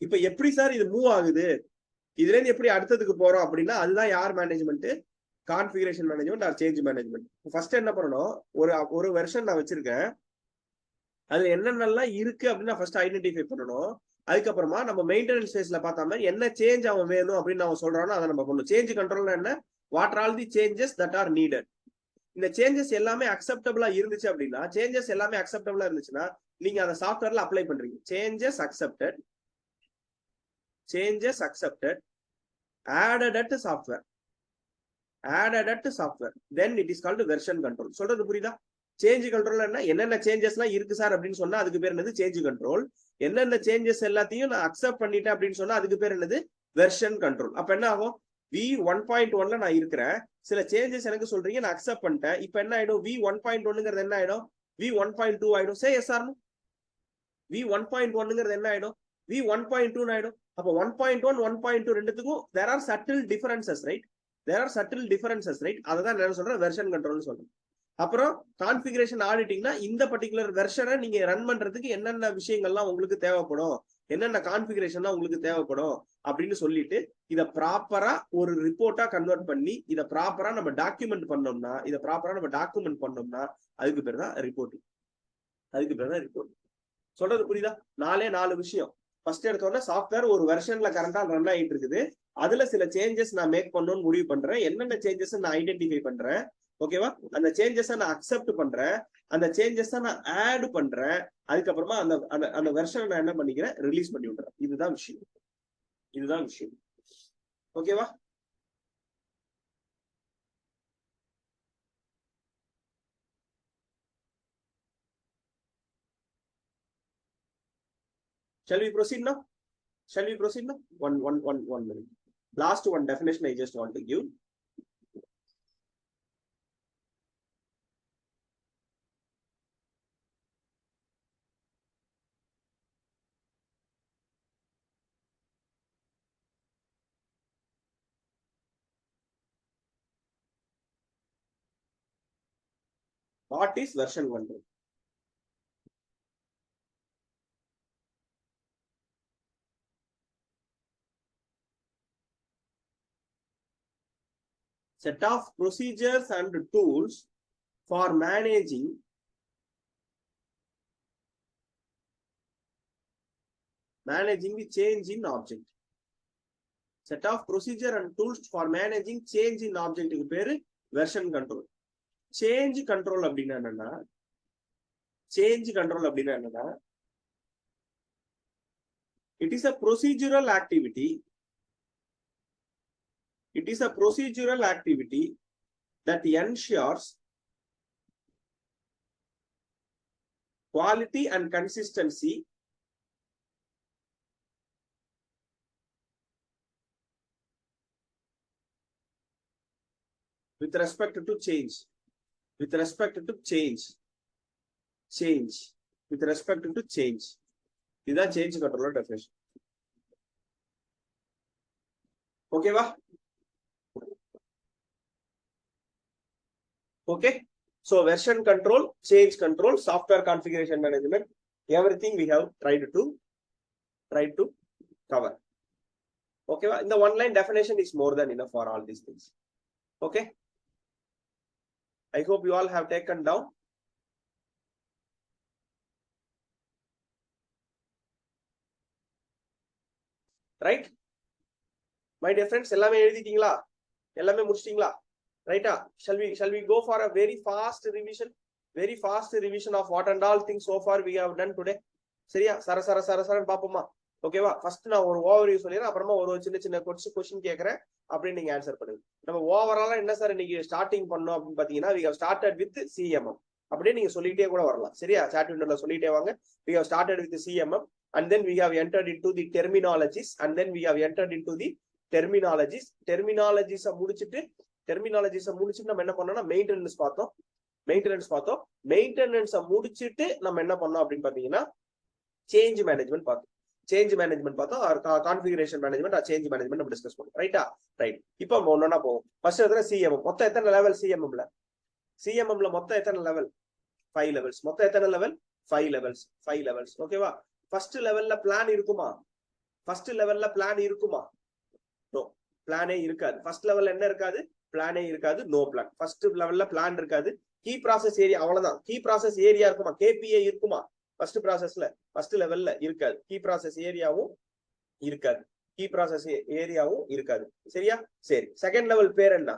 இப்ப எப்படி சார் இது மூவ் ஆகுது, இதுல இருந்து எப்படி அடுத்ததுக்கு போறோம் அப்படின்னா அதுதான் யார் management, configuration management R change management. First என்ன பண்ணணும், ஒரு வெர்ஷன் நான் வச்சிருக்கேன், அதுல என்னென்னலாம் இருக்கு அப்படின்னு நான் ஃபர்ஸ்ட் ஐடென்டிஃபை பண்ணணும். அதுக்கப்புறமா நம்ம மெயின்டெனன்ஸ் ஃபேஸ்ல பார்த்தாம என்ன சேஞ்ச் அவன் வேணும் அப்படின்னு அவன் சொல்றானோ அதை நம்ம பண்ணணும். சேஞ்ச் கண்ட்ரோல்னா என்ன, what all the changes that R needed. இந்த சேஞ்சஸ் எல்லாமே அக்செப்டபிளா இருந்துச்சு அப்படின்னா, சேஞ்சஸ் எல்லாமே அக்செப்டபிளா இருந்துச்சுன்னா நீங்க அந்த சாஃப்ட்வேர்ல அப்ளை பண்றீங்க. Changes accepted, changes accepted, added at software, added at software, then it is called version control. சொல்றது புரியுதா? சேஞ்ச் கண்ட்ரோல் என்ன, என்னென்ன சேஞ்சஸ்லாம் இருக்கு சார் அப்படின்னு சொன்னா அதுக்கு பேர் என்னது, சேஞ்ச் கண்ட்ரோல். என்னென்ன சேஞ்சஸ் எல்லாத்தையும் நான் அக்செப்ட் பண்ணிட்டேன் அப்படின்னு சொன்னா அதுக்கு பேர் என்னது, வெர்ஷன் கண்ட்ரோல். அப்ப என்ன ஆகும், v1.1ல நான் இருக்கிறேன், சில சேஞ்சஸ் எனக்கு சொல்றீங்க, நான் அக்செப்ட் பண்ணிட்டேன். இப்ப என்ன ஆயிடும், v1.1ங்கிறது என்ன ஆயிடும், v1.2 ஆயிடும். சே எஸ் ஆர், v1.1ங்கிறது என்ன ஆயிடும், v1.2 ஆயிடும். அப்ப 1.1 1.2 ரெண்டுத்துக்கும் there are subtle differences, right? there are subtle differences, right? அததான் என்ன சொல்றேன், வெர்ஷன் கண்ட்ரோல்னு சொல்றேன். அப்புறம் கான்ஃபிகரேஷன் ஆடிட்டிங்னா இந்த பர்டிகுலர் வெர்ஷனை நீங்க ரன் பண்றதுக்கு என்னென்ன விஷயங்கள்லாம் உங்களுக்கு தேவைப்படும், என்னென்ன கான்ஃபிகரேஷன்லாம் உங்களுக்கு தேவைப்படும் அப்படின்னு சொல்லிட்டு இதை ப்ராப்பரா ஒரு ரிப்போர்ட்டா கன்வெர்ட் பண்ணி இதை ப்ராப்பரா நம்ம டாக்குமெண்ட் பண்ணோம்னா அதுக்கு பேர் தான் ரிப்போர்ட்டிங். அதுக்கு பேர் தான் ரிப்போர்ட். சொல்றது புரியுதா? 4 விஷயம். ஃபர்ஸ்ட் எடுத்தோன்னா சாஃப்ட்வேர் ஒரு வெர்ஷன்ல கரண்டா ரன் ஆகிட்டு இருக்குது, அதுல சில சேஞ்சஸ் நான் மேக் பண்ணணும்னு முடிவு பண்றேன், என்னென்ன சேஞ்சஸ் நான் ஐடென்டிஃபை பண்றேன், ஓகேவா? அந்த சேஞ்சஸை நான் அக்செப்ட் பண்றேன், அந்த சேஞ்சஸை நான் ஆட் பண்றேன், அதுக்கப்புறமா அந்த அந்த வெர்ஷனை நான் என்ன பண்ணிக்கிறேன், ரிலீஸ் பண்ணி விடுறேன். இதுதான் விஷயம், இதுதான் விஷயம். ஓகேவா? Shall we proceed now? Shall we proceed now? One minute. Last one definition I just want to give. What is version control? Set of procedures and tools for managing the change in object. Set of procedure and tools for managing change in object க்கு பேரு version control. Change control அப்படின்னா என்னன்னா, it is a procedural activity. It is a procedural activity that ensures quality and consistency with respect to change. With respect to change. With respect to change. இதுதான் change control definition. ஓகேவா? Okay. So version control, change control, software configuration management, everything we have tried to cover. Okay. In the one line definition is more than enough for all these things. Okay. I hope you all have taken down. Right? My dear friends, எல்லாமே எழுதிட்டீங்களா? எல்லாமே முடிச்சிட்டீங்களா? Right? Shall we go for a very fast revision of what and all things so far we have done today? சரியா? சர பாப்போமா? ஓகேவா? First நான் ஒரு overview சொல்லிடுறேன், அப்புறமா ஒரு சின்ன கொஸ்டின் கேட்கறேன், அப்படின்னு நீங்க ஆன்சர் பண்ணுங்க. நம்ம ஓவராலா என்ன சார் இன்னைக்கு ஸ்டார்டிங் பண்ணோம் அப்படின்னு பாத்தீங்கன்னா, we have started with CMM. அப்படியே நீங்க சொல்லிட்டே கூட வரலாம். சரியா? சாட் விண்டோல சொல்லிட்டே வாங்க. We have started with CMM and then we have entered into the terminologies and then we have entered into the டெர்மினாலஜிஸை முடிச்சுட்டு நம்ம என்ன பண்ணோம்னா மெயின்டெனன்ஸ் பார்த்தோம். மெயின்டெனன்ஸை முடிச்சுட்டு நம்ம என்ன பண்ணோம் அப்படின்னு பாத்தீங்கன்னா சேஞ்ச் மேனேஜ்மெண்ட் பார்த்தோம். கான்ஃபிகரேஷன் மேனேஜ்மெண்ட், சேஞ்ச் மேனேஜ்மெண்ட் நம்ம டிஸ்கஸ் பண்ணோம். ரைட்டா? ரைட். இப்போ ஒன்னொன்னா போவோம். ஃபர்ஸ்ட் எத்தனை சிஎம்எம், மொத்தம் எத்தனை லெவல் சிஎம்எம்ல மொத்தம் எத்தனை லெவல்? 5 லெவல்ஸ். மொத்தம் எத்தனை லெவல்? 5 லெவல்ஸ். ஓகேவா? ஃபர்ஸ்ட் லெவல்ல பிளான் இருக்குமா? நோ, பிளானே இருக்காது. ஃபர்ஸ்ட் லெவல்ல என்ன இருக்காது? பிளானே இருக்காது. No plan. ஃபர்ஸ்ட் லெவல்ல பிளான் இருக்காது. கீ ப்ராசஸ் ஏரியா, அவ்வளவுதான். கீ ப்ராசஸ் ஏரியா இருக்குமா? கேபிஏ இருக்குமா? ஃபர்ஸ்ட் லெவல்ல இருக்காது. கீ ப்ராசஸ் ஏரியாவும் இருக்காது. சரியா? சரி. செகண்ட் லெவல் பேர் என்ன?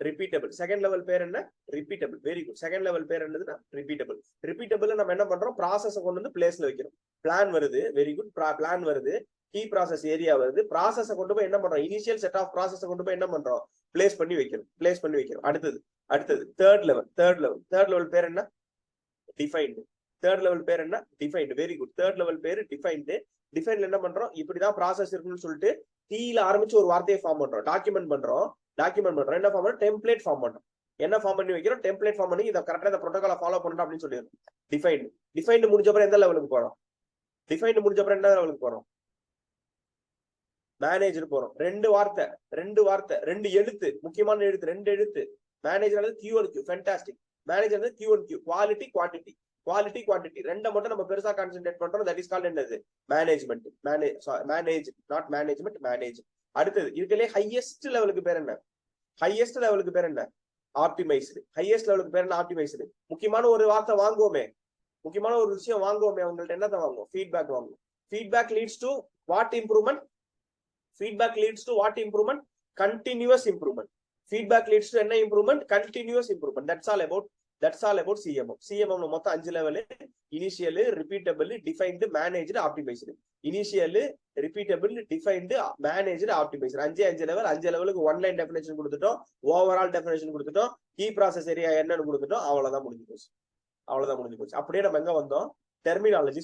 ரிப்பீட்டபிள். செகண்ட் லெவல் பேர் என்ன? Repeatable. Very good. Second level பேர் என்னதுன்னா ரிப்பீட்டபிள். நம்ம என்ன பண்றோம்? ப்ராசஸ் கொண்டு வந்து பிளேஸ்ல வைக்கிறோம். பிளான் வருது. Very good. பிளான் வருது. கீ ப்ராசஸ் ஏரியா வருது. ப்ராசஸை கொண்டு போய் என்ன பண்றோம்? இனிஷியல் செட் ஆஃப் ப்ராசஸை கொண்டு போய் என்ன பண்றோம்? பிளேஸ் பண்ணி வைக்கிறோம். அடுத்தது தேர்ட் லெவல் பேர் என்ன? டிஃபைன்டு. தேர்ட் லெவல் பேர் என்ன? Defined. Very good. Third level பேர் டிஃபைன்டு. டிஃபைன்ல என்ன பண்றோம்? இப்படிதான் ப்ராசஸ் இருக்குன்னு சொல்லிட்டு டீல ஆரம்பிச்சு ஒரு வார்த்தையை ஃபார்ம் பண்றோம். டாக்குமெண்ட் பண்றோம். என்ன ஃபார்ம் பண்றோம்? டெம்ப்ளேட் ஃபார்ம் பண்றோம். என்ன ஃபார்ம் பண்ணி வைக்கிறோம்? டெம்ப்ளேட் ஃபார்ம் பண்ணி இதை கரெக்டா இந்த புரோட்டோகாலை ஃபாலோ பண்ணணும் அப்படின்னு சொல்லிடுறோம். டிஃபைன்டு முடிஞ்ச அப்புறம் எந்த லெவலுக்கு போறோம்? மேனேஜர் போறோம். ரெண்டு எழுத்து, முக்கியமான எழுத்து, 2 எழுத்து. Manager Q&Q. Fantastic. Manager Q&Q. Quality quantity ரெண்டை மட்டும் நம்ம பெருசா கான்சென்ட்ரேட் பண்றோம். தட் இஸ் கால்ட் என்னது? மேனேஜ்மெண்ட். மேனேஜ். அடுத்தது இருக்கலே ஹையஸ்ட் லெவலுக்கு பேர் என்ன? ஆப்டிமைஸ்டு. ஹையஸ்ட் லெவலுக்கு பேர் என்ன? ஆப்டிமைஸ்டு. முக்கியமான ஒரு வார்த்தை வாங்குவோமே, முக்கியமான ஒரு விஷயம் வாங்குவோமே, உங்கள்ட்ட என்னத்தை வாங்குவோம்? ஃபீட்பேக் வாங்குவோம். Feedback leads to what improvement? Continuous improvement. Feedback leads to என்ன improvement? Continuous improvement. That's all about CMM. சிஎம்எம்ல மொத்தம் 5 level. Initial, repeatable, defined, managed, optimized. Initial, repeatable, defined, managed, optimized. 5 level. 5 லெவலுக்கு ஒன்லைன் டெஃபினேஷன் கொடுத்துட்டோம். Overall definition கொடுத்துட்டோம். Key process area என்னன்னு கொடுத்துட்டோம். அவ்வளவுதான் முடிஞ்சு போச்சு. அப்படியே நம்ம எங்க வந்தோம்? டெர்மினாலஜி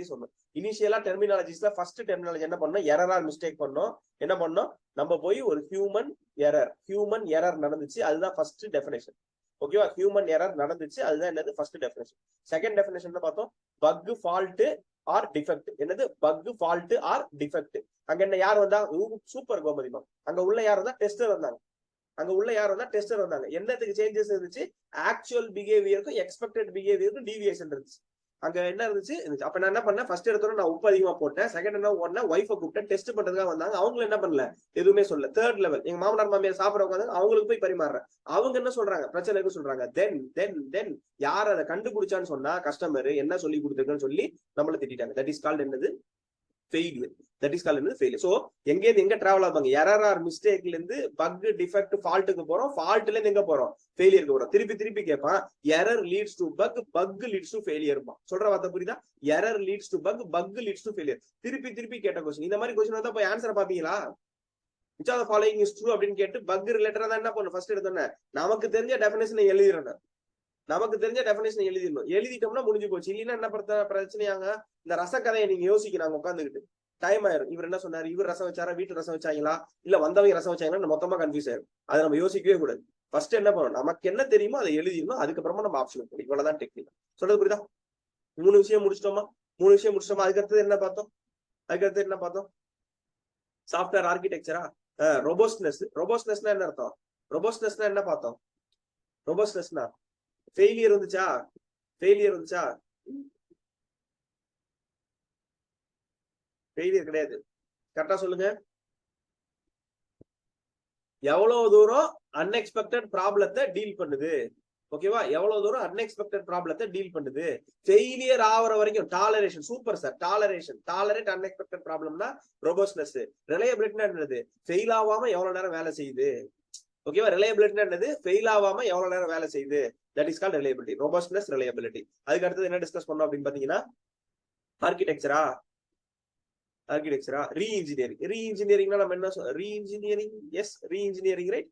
சொன்னோம். இனிஷியலா டெர்மினாலஜிஸ்ல ஃபர்ஸ்ட் டெர்மினாலஜி என்ன பண்ணோம்? எரர் மிஸ்டேக் பண்ணோம். என்ன பண்ணோம்? நம்ம போய் ஒரு ஹியூமன் எரர் நடந்துச்சு. அதுதான் ஃபர்ஸ்ட் டெஃபினேஷன். ஓகேவா? ஹியூமன் எரர் நடந்துச்சு. அதுதான் என்னது? First definition. செகண்ட் டெஃபினேஷன் பார்த்தோம். Bug, fault or defect. என்னது? Bug, fault or defect. அங்க என்ன யார் வந்தா? சூப்பர் கோமதிமா. அங்க உள்ள யார் வந்தா? டெஸ்டர் வந்தாங்க. என்னத்துக்கு சேஞ்சஸ் இருந்துச்சு? ஆக்சுவல் பிஹேவியருக்கும் எக்ஸ்பெக்டட் பிஹேவியருக்கும் டீவியேஷன் இருந்துச்சு. அங்க என்ன இருந்துச்சு? அப்ப நான் என்ன பண்ணேன்? ஃபர்ஸ்ட் எடுத்தோட நான் உப்பு அதிகமா போட்டேன். செகண்ட் என்ன பண்ணேன்? ஒய்ஃபை கூப்பிட்டேன். டெஸ்ட் பண்றதுக்காக வந்தாங்க. அவங்க என்ன பண்ணல? எதுவுமே சொல்ல. தேர்ட் லெவல் எங்க மாமனார் மாமியார் சாப்பிட உட்காந்து அவங்களுக்கு போய் பரிமாறுறேன். அவங்க என்ன சொல்றாங்க? பிரச்சனை இருக்கு சொல்றாங்க. தென் யார் அதை கண்டுபிடிச்சான்னு சொன்னா கஸ்டமர் என்ன சொல்லி கொடுத்துருக்குன்னு சொல்லி நம்மள திட்டாங்க. தட் இஸ் கால்ட் என்னது? ஃபெயிலியர். சோ எங்க டிராவல் ஆவாங்க? எரர் ஆர் மிஸ்டேக்ல இருந்து பக், டிஃபெக்ட், ஃபால்ட்டுக்கு போறோம். ஃபால்ட்ல இருந்து எங்க போறோம்? ஃபெயிலியருக்கு போறோம். திருப்பி கேட்பான். Error leads to bug, bug leads to failure. சொல்ற வார்த்தை புரியுதா? Error leads to bug, bug leads to failure. திருப்பி கேட்ட கொஸ்டின். இந்த மாதிரி கொஸ்டின் வந்தா போய் ஆன்சர் பாப்பீங்களா? which of the following is true அப்படின்னு கேட்டு பக் ரிலேட்டடா தான் என்ன பண்ணும்? ஃபர்ஸ்ட் எடுத்தோன்னே நமக்கு தெரிஞ்ச டெஃபினேஷனை எழுதிடணும். எழுதிட்டோம்னா முடிஞ்சு போச்சு. இல்லைன்னா என்ன பிரச்சனையாங்க? இந்த ரசக்கதையை நீங்க யோசிக்கிறாங்க உட்காந்துக்கிட்டு டைம் ஆயிரும். இவர் என்ன சொன்னாரு? இவர் ரசம் வச்சாரா? வீட்டுல ரசம் வச்சாங்களா? இல்ல வந்தவங்க ரசம் வச்சாங்களா? மொத்தமா கன்ஃபியூஸ் ஆயிரும். அதை நம்ம யோசிக்கவே கூடாது. ஃபர்ஸ்ட் என்ன பண்ணணும்? நமக்கு என்ன தெரியுமோ அதை எழுதிடணும். அதுக்கப்புறமா நம்ம ஆப்ஷன் போடும். இவ்வளவுதான் டெக்னிக். சொல்றது புரியுதா? 3 விஷயம் முடிச்சிட்டோமா? அதுக்கடுத்தது என்ன பார்த்தோம்? சாஃப்ட்வேர் ஆர்கிடெக்சரா? ரோபோஸ்ட்னஸ்னா என்ன அர்த்தம்? ரோபோஸ்ட்னஸ்னா என்ன பார்த்தோம்? ரோபோஸ்ட்னஸ்னா ஃபெயிலியர் வந்துச்சா? ஃபெயிலியர் கிடையாது. கரெக்டா சொல்லுங்க. எவ்வளவு தூரம் அன்எக்ஸ்பெக்டட் ப்ராப்ளத்தை டீல் பண்ணுது. ஓகேவா? எவ்வளவு தூரம் அன்எக்ஸ்பெக்டட் ப்ராப்ளத்தை டீல் பண்ணுது. ஃபெயிலியர் ஆகிற வரைக்கும் toleration. Super sir. Tolerate unexpected ப்ராப்ளம்னா ரோபோஸ்ட்னஸ். ரிலையபிலிட்டினா என்னது? ஃபெயில் ஆகாம எவ்வளவு நேரம் வேலை செய்யுது. ஓகேவா? ரிலையபிலிட்டினா என்னது? ஃபெயில் ஆகாம எவ்வளவு நேரம் வேலை செய்யுது. That is called reliability. Robustness, reliability. அதுக்கு அடுத்தது என்ன டிஸ்கஸ் பண்ணோம் அப்படின்னு பாத்தீங்கன்னா ஆர்கிடெக்சரா? ரீஇன்ஜினியரிங்னா நம்ம என்ன சொல்றோம்? Reengineering right?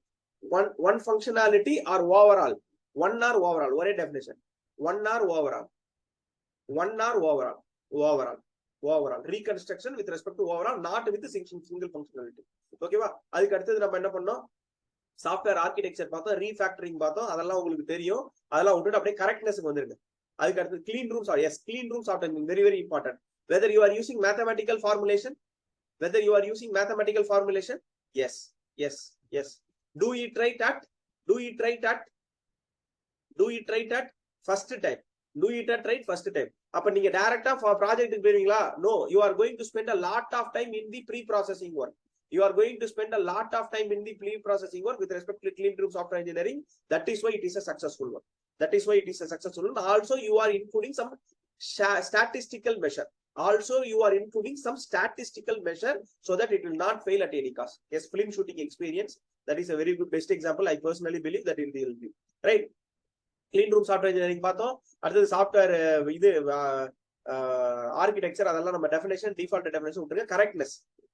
One functionality or overall? One or overall? ஒரே definition. One or overall? Overall reconstruction with respect to overall, not with single functionality. ஓகேவா? அதுக்கு அடுத்தது நம்ம என்ன பண்ணோம், சாஃப்ட்வேர் ஆர்கிடெக்சர் பார்த்தோம், ரீஃபேக்டரிங் பார்த்தோம், அதெல்லாம் உங்களுக்கு தெரியும். அதெல்லாம் விட்டுட்டு அப்படியே கரெக்ட்னஸ்க்கு வந்துருங்க. அதுக்கு அடுத்து clean room S clean room software very very important. Whether you are using mathematical formulation, whether you are using mathematical formulation, yes, yes, yes. Do it right at first time. Do it at right first time. அப்ப நீங்க டைரக்டா ப்ராஜெக்ட்டுக்கு போவீங்களா? No, you are going to spend a lot of time in the pre-processing work. You are going to spend a lot of time in the pre-processing work with respect to clean room software engineering. That is why it is a successful work. That is why it is a successful one. Also, you are including some statistical measure. Also, you are including some statistical measure so that it will not fail at any cost. Yes, film shooting experience, that is a very good best example. I personally believe that it will be right. Clean room software engineering பார்த்தோம். அடுத்தது software இது architecture, அதெல்லாம் நம்ம definition default definition விட்டுருங்க.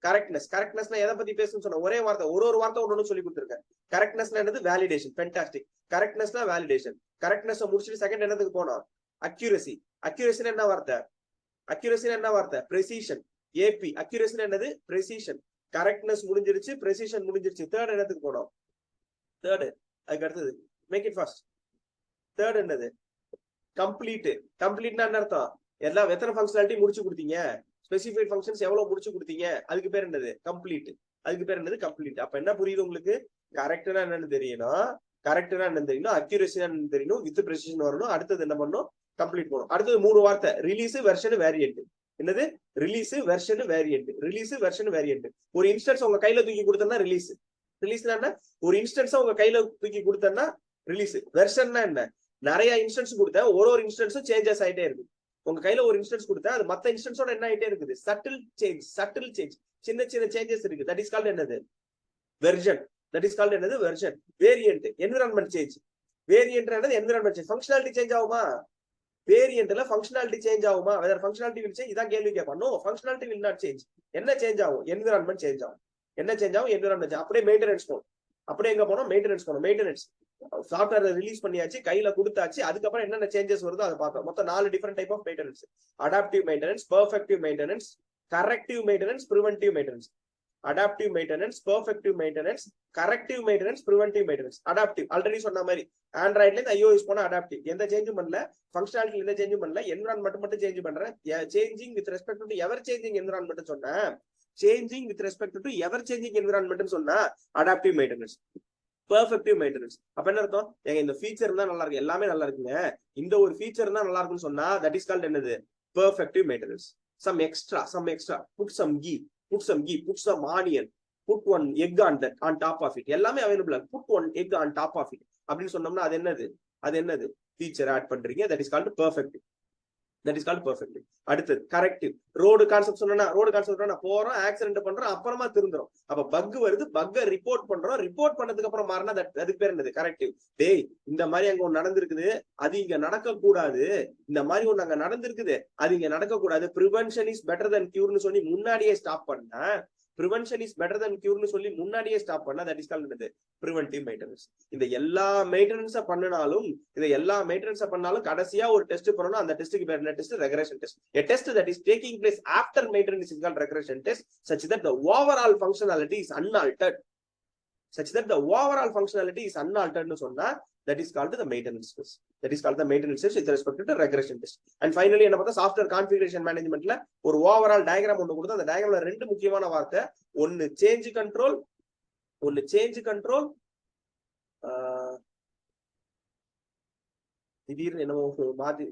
கரெக்ட்னஸ்னா எதை பத்தி பேசணும்னு சொன்ன ஒரே வார்த்தை, ஒரு வார்த்தை ஒன்னு சொல்லி கொடுத்துருக்கேன். கரெக்ட்னஸ்னா என்னது? வேலிடேஷன். ஃபென்டாஸ்டிக். கரெக்ட்னஸ்னா வேலிடேஷன். கரெக்ட்னஸ் முடிச்சுட்டு செகண்ட் என்னதுக்கு போனோம்? அக்யூரசி. அக்யூரசினா என்ன வார்த்தை? அக்யூரசினா என்ன வார்த்தை? precision. AP அக்யூரசினா என்னது? precision. கரெக்ட்னஸ் முடிஞ்சிருச்சு, precision முடிஞ்சிருச்சு. தேர்ட் என்னத்துக்கு போனோம்? தேர்ட் அதுக்கு அடுத்தது மேக் இட் ஃபாஸ்ட். தேர்ட் என்னது? கம்ப்ளீட். கம்ப்ளீட்னா என்ன அர்த்தம்? எல்லாம் எத்தனை ஃபங்க்ஷனாலிட்டி முடிச்சு கொடுத்தீங்க, ஸ்பெசிஃபைட் ஃபங்க்ஷன்ஸ் எவ்வளவு முடிச்சு கொடுத்தீங்க, அதுக்கு பேர் என்னது? கம்ப்ளீட். அதுக்கு பேர் என்னது? கம்ப்ளீட். அப்ப என்ன புரியுது உங்களுக்கு? கரெக்ட்னா என்னன்னு தெரியணும், அக்யூரசினா என்னன்னு தெரியணும், வித் precision வரணும். அடுத்தது என்ன பண்ணணும்? கம்ப்ளீட் பண்ணும். அடுத்தது 3 வார்த்தை, ரிலீஸ், வெர்ஷன், வேரியன்ட். என்னது? Release, version, variant. Release, version, variant. ஒரு இன்ஸ்டன்ஸ் உங்க கையில தூக்கி கொடுத்தா ரிலீஸ். ரிலீஸ்னா என்ன? ஒரு இன்ஸ்டன்ஸ் உங்க கையில தூக்கி கொடுத்தா ரிலீஸ். வெர்ஷன்னா என்ன? நிறைய இன்ஸ்டன்ஸ் கொடுத்தா ஒரு இன்ஸ்டன்ஸும் சேஞ்சஸ் ஆயிட்டே இருக்கு. உங்க கையில ஒரு இன்ஸ்டன்ஸ் கொடுத்தா அது மத்த இன்ஸ்டன்ஸோட என்ன ஆயிட்டே இருக்குது? சட்டில் சேஞ்ச், சின்ன சின்ன சேஞ்சஸ் இருக்கு. தட் இஸ் கால்ட் என்னது? வெர்ஷன். தட் இஸ் கால்ட் என்னது? Version. Variant, environment change. Variant என்னது? Environment change. ஃபங்க்ஷனாலிட்டி சேஞ்ச் ஆகுமா? வேரியன்ட்ல ஃபங்க்ஷனாலிட்டி சேஞ்ச் ஆகுமா? வெதர் ஃபங்க்ஷனாலிட்டி வில் சேஞ்ச், இதான் கேள்வி கேட்பான். No, functionality will not change. என்ன சேஞ்ச் ஆகும்? என்விரான்மெண்ட் சேஞ்ச் ஆகும். என்ன சேஞ்ச் ஆகும்? என்விரான்மெண்ட். அப்படியே மெயின்டெனன்ஸ் போகும். அப்படியே எங்க போனோம்? மெயின்டெனன்ஸ் போனோம். மெயின்டெனன்ஸ் சாஃப்ட்வேர் ரிலீஸ் பண்ணியாச்சு, கையில கொடுத்தாச்சு, அதுக்கப்புறம் என்னென்ன சேஞ்சஸ் வருதோ அதை பார்த்தோம். மொத்தம் 4 different type of maintenance. Adaptive maintenance, perfective maintenance, corrective maintenance, preventive maintenance. Adaptive maintenance, perfective maintenance, corrective maintenance, preventive maintenance. Adaptive already சொன்ன மாதிரி ஆண்ட்ராய்ட்ல இருந்து iOS போன அடாப்டிவ், எந்த சேஞ்சும் பண்ணல, ஃபங்க்ஷனாலிட்டி எந்த சேஞ்சும் பண்ணல, என்விரான்மெண்ட் மட்டும் சேஞ்ச் பண்றேன். Changing with respect to ever changing environment சொன்னா, changing with respect to ever changing environment சொன்னா அடாப்டிவ் மெயின்டெனன்ஸ். பெர்ஃபெக்டிவ் மெயின்டெனன்ஸ் அப்ப என்ன அர்த்தம்? ஏங்க இந்த ஃபீச்சர் தான் நல்லா இருக்கு, எல்லாமே நல்லா இருக்குங்க, இந்த ஒரு ஃபீச்சர் தான் நல்லா இருக்குன்னு சொன்னா தட் இஸ் கால்ட் என்னது? Perfective maintenance. some extra, put some ghee, put some onion, put one egg on top of it. எல்லாமே available. put one egg on top of it அப்படின்னு சொன்னோம்னா அது என்னது? ஃபீச்சர் ஆட் பண்றீங்க. That is called perfective. அடுத்தது corrective. Road concept சொன்னா போறோம், accident பண்றோம், அப்புறமா திருந்துறோம். அப்ப பக் வருது, பக்கை ரிப்போர்ட் பண்றோம், ரிப்போர்ட் பண்ணதுக்கு அப்புறம் மாறினா அதுக்கு பேர் என்னது? கரெக்டிவ். டேய், இந்த மாதிரி அங்க ஒண்ணு நடந்திருக்குது, அது இங்க நடக்க கூடாது, இந்த மாதிரி ஒண்ணு அங்க நடந்திருக்குது, அது இங்க நடக்க கூடாது. ப்ரிவென்ஷன் இஸ் பெட்டர் தென் கியூர்னு சொல்லி முன்னாடியே ஸ்டாப் பண்ணா, தட் இஸ் கால்ட் என்னது? Preventive maintenance. இந்த எல்லா மெயின்டெனன்ஸ பண்ணாலும் கடைசியா ஒரு டெஸ்ட் பண்ணனும். அந்த டெஸ்ட்க்கு பேர் என்ன test? Regression test. A test that is taking place after maintenance is called regression test, such that the overall functionality is unaltered. னு சொன்னா that is called the maintenance test. With respect to regression test. And finally என்ன பார்த்தா software configuration மேனேஜ்மென்ட்ல ஒரு overall diagram ஒன்னு கொடுத்தா, அந்த டயகிராம்ல 2 முக்கியமான வார்த்தை, ஒன்னு சேஞ்ச் கண்ட்ரோல், திடீர்னு என்னமோ மாத்தி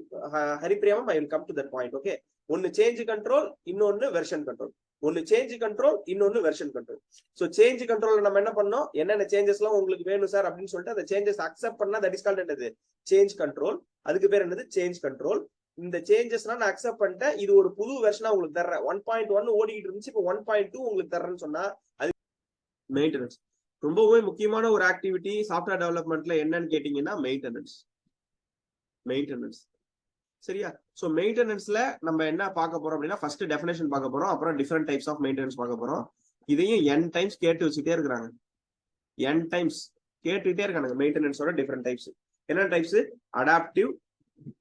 ஹரிப்பிரியாமம், I will come to that point. Okay, ஒன்னு சேஞ்ச் கண்ட்ரோல், இன்னொன்னு வெர்ஷன் கண்ட்ரோல். இன்னொன்னு version control. So change control நம்ம என்ன பண்ணோம்? என்னென்ன சேஞ்சஸ் எல்லாம் உங்களுக்கு வேணும் சார் அப்படின்னு சொல்லிட்டு அந்த சேஞ்சஸ் அக்செப்ட் பண்ணா தட் இஸ் கால்ட் என்னது? Change control. அதுக்கு பேர் என்னது? Change control. இந்த சேஞ்சஸ்லாம் நான் அக்செப்ட் பண்ணிட்டேன், இது ஒரு புது வெர்ஷனா உங்களுக்கு தர்றேன். 1.1 ஓடிட்டு இருந்துச்சு, இப்போ 1.2 உங்களுக்கு தர்றேன்னு சொன்னா அது மெயின்டெனன்ஸ். ரொம்பவே முக்கியமான ஒரு ஆக்டிவிட்டி சாஃப்ட்வேர் டெவலப்மெண்ட்ல என்னன்னு கேட்டீங்கன்னா மெயின்டெனன்ஸ். சரியா? சோ மெயின்டெனன்ஸ்ல நம்ம என்ன பார்க்க போறோம் அப்படின்னா, ஃபர்ஸ்ட் டெஃபினேஷன் பார்க்க போறோம், அப்புறம் டிஃபரெண்ட் டைப்ஸ் ஆஃப் மெயின்டெனன்ஸ் பார்க்க போறோம். இதையும் n டைம்ஸ் கேட்டு வச்சுட்டே இருக்காங்க. மெயின்டெனன்ஸோட டிஃபரெண்ட் டைப்ஸ் என்ன types? Adaptive,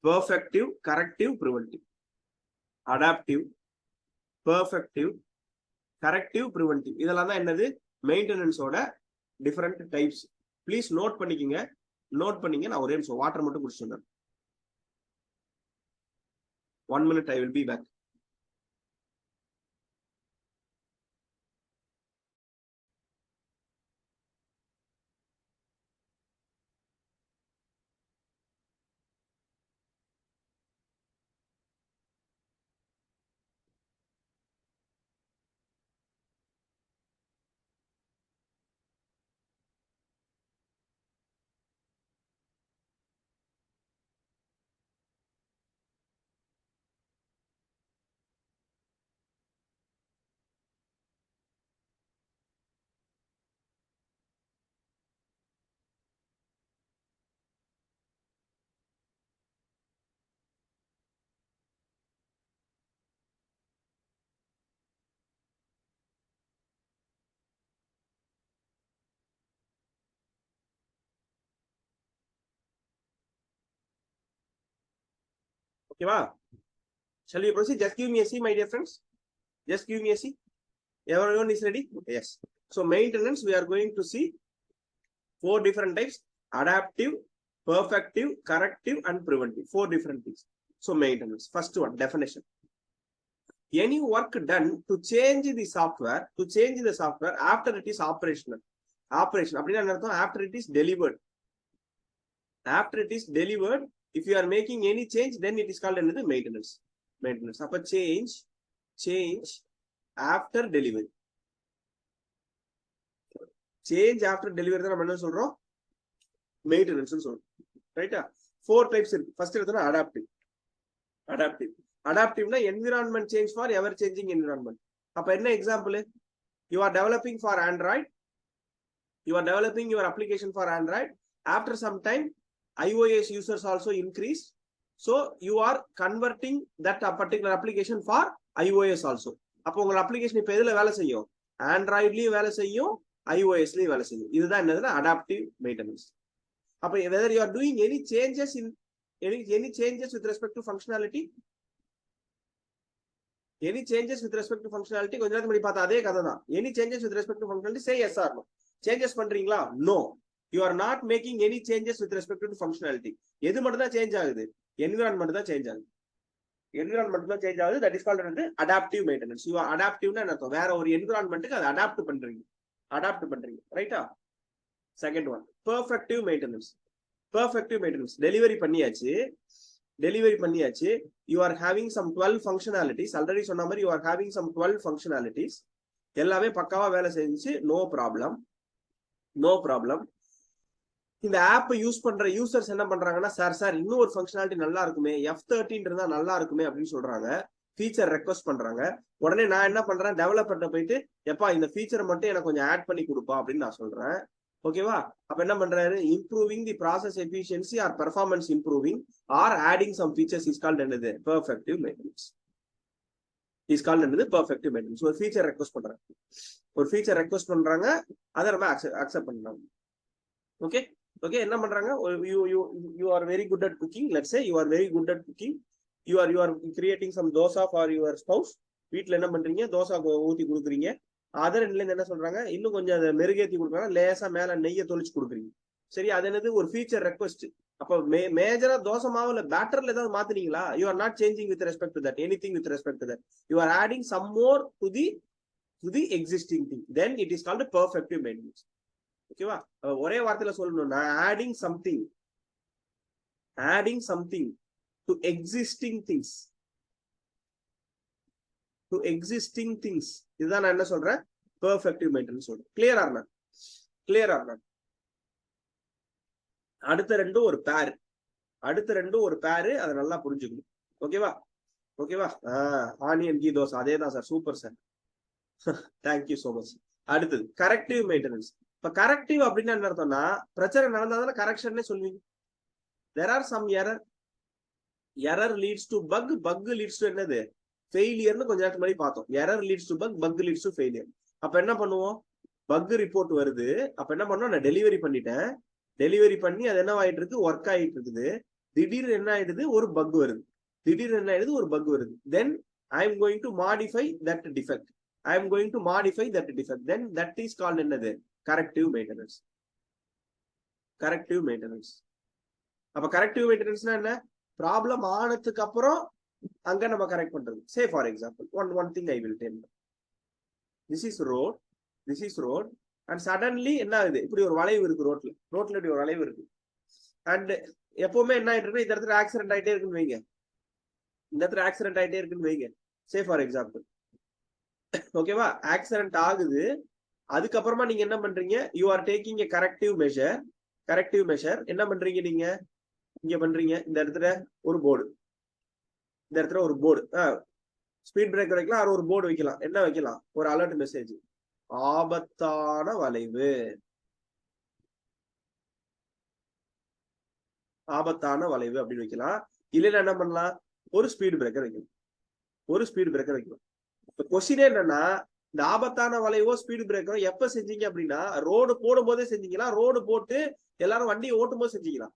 perfective, corrective, preventive. Adaptive, perfective, corrective, preventive. இதெல்லாம் தான் என்னது மெயின்டெனன்ஸோட டிஃபரெண்ட் டைப்ஸ். ப்ளீஸ் நோட் பண்ணிக்கங்க. நோட் பண்ணீங்க. நான் ஒரே நிமிஷம் வாட்டர் மட்டும் குடிச்சிட்டு 1 minute, I will be back. Okay, va? Shall we proceed? Just give me a C, my dear friends. Just give me a C. Everyone is ready? Okay, yes. So maintenance, we are going to see 4 different types: adaptive, perfective, corrective, and preventive. 4 different things. So maintenance. First one, definition. Any work done to change the software, after it is operational. Operation. After it is delivered. After it is delivered, if you are making any change, then it is called another maintenance. Maintenance. Appa change after delivery. Change after delivery தான் நம்ம என்ன சொல்றோம்? Maintenance னு சொல்றோம். ரைட்டா? 4 types இருக்கு. First எடுத்தோம்னா adaptive. Adaptiveனா environment change for ever changing environment. அப்ப என்ன example? You are developing for Android. You are developing your application for Android. After some time, iOS users also increase. So you are converting that particular application for iOS also. அப்போ உங்க application இப்ப எதுல வேலை செய்யும்? ஆண்ட்ராய்ட்லயும் வேலை செய்யும், iOSலயும் வேலை செய்யும். இதுதான் என்னதுன்னா adaptive maintenance. அப்ப whether you are doing any changes with respect to functionality, கொஞ்ச நேரத்துக்கு முன்னாடி பார்த்தா அதே கதை தான். any changes with respect to functionality, say yes or no. changes பண்றீங்களா? No. You are not making any changes with respect to functionality. எது மட்டும் தான் சேஞ்ச் ஆகுது? environment தான் சேஞ்ச் ஆகுது. That is called adaptive maintenance. You are adaptive னா என்ன அர்த்தம்? வேற ஒரு environmentக்கு அதை அடாப்ட் பண்றீங்க. ரைட்டா? Second one, perfective maintenance. Delivery பண்ணியாச்சு. You are having some 12 functionalities. Already சொன்ன மாதிரி you are having some 12 functionalities. எல்லாமே பக்காவா வேலை செஞ்சு, no problem. இந்த ஆப் யூஸ் பண்ற யூசர்ஸ் என்ன பண்றாங்கன்னா, சார் இன்னும் ஒரு ஃபங்க்ஷனாலிட்டி நல்லா இருக்குமே, F13 இருந்தா நல்லா இருக்குமே அப்படின்னு சொல்றாங்க. ஃபீச்சர் ரெக்வஸ்ட் பண்றாங்க. உடனே நான் என்ன பண்றேன், டெவலப்பர்ட்ட போயிட்டு எப்பா இந்த ஃபீச்சரை மட்டும் எனக்கு கொஞ்சம் ஆட் பண்ணி கொடுப்பா அப்படின்னு நான் சொல்றேன். ஓகேவா? அப்ப என்ன பண்றாரு, improving the process efficiency or performance improving or adding some features is called என்னது? Perfective maintenance. Perfective maintenance. ஒரு ஃபீச்சர் ரெக்வஸ்ட் பண்றாங்க, அதை நம்ம அக்செப்ட் பண்றாங்க. ஓகே, என்ன பண்றாங்க? you are very good at cooking. Let's say you are very good at cooking. You are creating some dosa for your spouse. வீட்ல என்ன பண்றீங்க? தோசை ஊத்தி கொடுக்குறீங்க. அதர் எண்ட்ல என்ன சொல்றாங்க, இன்னும் கொஞ்சம் அதை மெருகேத்தி கொடுக்குறாங்க, லேசா மேல நெய்யை தொளிச்சு கொடுக்குறீங்க. சரி, அது என்னது? ஒரு ஃபீச்சர் ரெக்வஸ்ட். அப்ப மேஜரா தோசை மாவுல பேட்டர்ல ஏதாவது மாத்தினீங்களா? You are not changing with respect to that, anything with respect to that. You are adding some more to the existing thing. Then it is called perfective maintenance. ஓகேவா? ஒரே வார்த்தையில சொல்லணும்னா adding something to existing things. இதுதான் நான் என்ன சொல்றேன், பெர்ஃபெக்டிவ் maintenance சொல்றேன். கிளியரா இருந்தா அடுத்த ரெண்டும் ஒரு பேரு, அதை நல்லா புரிஞ்சுக்கணும். ஓகேவா? ஆனியன் கீ தோசை, அதே தான் sir. Super sir, thank you so much. அடுத்தது கரெக்டிவ் மெயின்டெனன்ஸ். இப்ப கரெக்டிவ் அப்படின்னா என்ன அர்த்தம்னா, பிரச்சனை நடந்தாதானே கரெக்ஷன் சொல்லுவீங்க. there are some error leads to bug leads to என்னது? ஃபெயிலியர்னு கொஞ்ச நேரத்துக்கு முன்னாடி பார்த்தோம். Error leads to bug leads to failure. அப்ப என்ன பண்ணுவோம்? பக் ரிப்போர்ட் வருது. அப்ப என்ன பண்ணுவோம்? நான் டெலிவரி பண்ணி அது என்ன ஆயிட்டு இருக்கு? ஒர்க் ஆயிட்டு இருக்குது. திடீர்னு என்ன ஆயிடுது? ஒரு பக் வருது. தென் I am going to modify that defect. I am going to modify that defect. Then that is called என்னது corrective maintenance. corrective maintenance. அப்ப corrective maintenanceனா என்ன? ப்ராப்ளம் ஆனதுக்கு அப்புறம் அங்க நம்ம கரெக்ட் பண்றது. Say for example, one thing I will tell you. This is road and suddenly என்ன ஆகுது? இப்படி ஒரு வளைவு இருக்கு ரோட்ல இப்படி ஒரு வளைவு இருக்கு. அண்ட் எப்பவுமே என்ன ஆயிட்டு இருக்கு, இந்த இடத்துல ஆக்சிடென்ட் ஆயிட்டே இருக்குன்னு வைங்க. இந்த இடத்துல ஆக்சிடென்ட் ஆயிட்டே இருக்குன்னு வைங்க. சே ஃபார் எக்ஸாம்பிள், ஓகேவா, ஆக்சிடென்ட் ஆகுது. அதுக்கப்புறமா நீங்க என்ன பண்றீங்க? You are taking a corrective measure. என்ன பண்றீங்க நீங்க? இங்க பண்றீங்க, இந்த இடத்துல ஒரு போர்டு, ஸ்பீட் பிரேக்கர் வைக்கலாம், அது ஒரு போர்டு வைக்கலாம். என்ன வைக்கலாம்? ஒரு அலர்ட் மெசேஜ், ஆபத்தான வளைவு, அப்படின்னு வைக்கலாம். இல்லைன்னா என்ன பண்ணலாம்? ஒரு ஸ்பீட் பிரேக்கர் வைக்கலாம். கொஸ்டினே என்னன்னா, இந்த ஆபத்தான வளைவோ ஸ்பீட் பிரேக்கரோ எப்ப செஞ்சீங்க அப்படின்னா, ரோடு போடும் போதே செஞ்சீங்களா? ரோடு போட்டு எல்லாரும் வண்டியை ஓட்டும் போது செஞ்சீங்களா?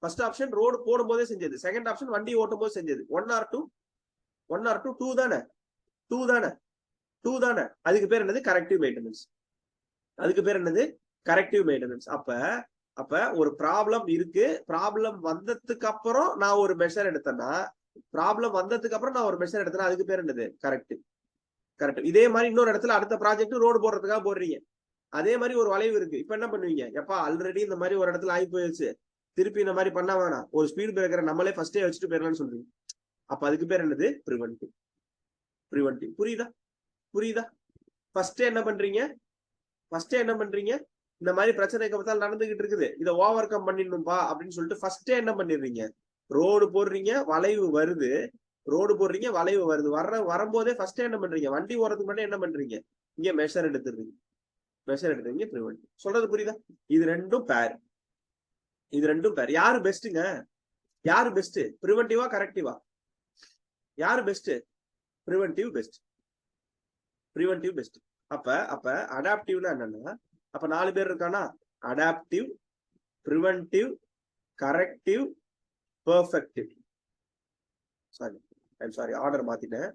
ஃபர்ஸ்ட் ஆப்ஷன் ரோடு போடும் போதே செஞ்சது. செகண்ட் ஆப்ஷன் வண்டி ஓட்டும் போது செஞ்சது. 1 or 2? 2 தானே. அதுக்கு பேர் என்னது? Corrective maintenance. அப்ப ஒரு ப்ராப்ளம் இருக்கு, ப்ராப்ளம் வந்ததுக்கு அப்புறம் நான் ஒரு மெஷர் எடுத்தேன்னா, அதுக்கு பேர் என்னது? கரெக்டிவ். இதே மாதிரி இன்னொரு இடத்துல அடுத்த ப்ராஜெக்ட் ரோடு போடுறதுக்காக போடுறீங்க. அதே மாதிரி ஒரு வளைவு இருக்கு. இப்ப என்ன பண்ணுவீங்க? எப்பா ஆல்ரெடி இந்த மாதிரி ஒரு இடத்துல ஆகி போயிடுச்சு, திருப்பி இந்த மாதிரி பண்ண வேணாம், ஒரு ஸ்பீட் பிரேக்கரை நம்மளே ஃபர்ஸ்டே வச்சுட்டு போயிடலாம்னு சொல்றீங்க. அப்ப அதுக்கு பேர் என்னது? ப்ரிவென்டிவ். புரியுதா? ஃபர்ஸ்டே என்ன பண்றீங்க? இந்த மாதிரி பிரச்சனைக்கு பார்த்தால் நடந்துகிட்டு இருக்குது, இதை ஓவர் கம் பண்ணிடணும்பா அப்படின்னு சொல்லிட்டு ஃபர்ஸ்டே என்ன பண்ணிடுறீங்க? ரோடு போடுறீங்க, வளைவு வருது, வரும்போதே ஃபர்ஸ்டே என்ன பண்றீங்க? வண்டி ஓரத்துக்கு மட்டும் என்ன பண்றீங்க? இங்க மெஷர் எடுத்துறீங்க. ப்ரிவென்டிவ். சொல்றது புரியுதா? இது ரெண்டும் பேர். யாரு பெஸ்ட்டுங்க? ப்ரிவென்டிவா கரெக்டிவா? யாரு பெஸ்ட்? Preventive best. அப்ப அடாப்டிவ்னா என்னன்னா, அப்ப 4 பேர் இருக்கானா? Adaptive, preventive, corrective, perfective. Sorry, order மாத்திட்டேன்.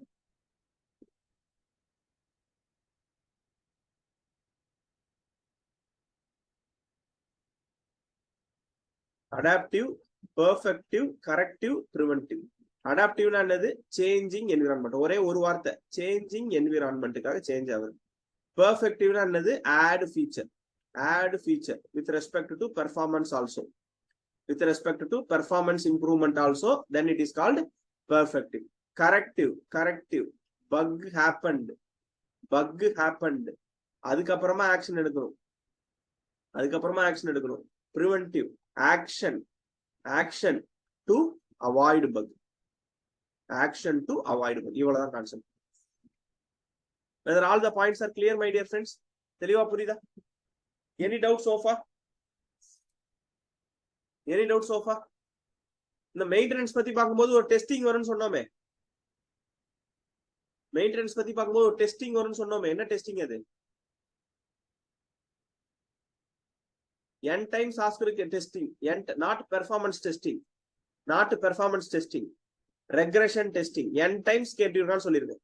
Adaptive, perfective, corrective, preventive. அடாப்டிவ்னா என்னது? Changing environment. ஒரே ஒரு வார்த்தை, சேஞ்சிங் என்விரான்மெண்ட்டுக்காக சேஞ்ச் ஆகுது. பெர்ஃபெக்டிவ்னா என்னது? Add feature with respect to performance also, with respect to performance improvement also, then it is called perfective. Corrective, bug happened, அதுக்கப்புறமா ஆக்ஷன் எடுக்கணும். Preventive, action to avoid bug. இவ்வளவுதான் concept. Whether all the points are clear, my dear friends? தெளிவா புரியுதா? Any doubts so far? இந்த maintenance பத்தி பார்க்கும்போது ஒரு testing வரும்னு சொன்னோமே. என்ன டெஸ்டிங் அது? n times ask testing, not performance testing, regression testing. n times கேட்டிருக்கான்னு சொல்லிருக்கேன்.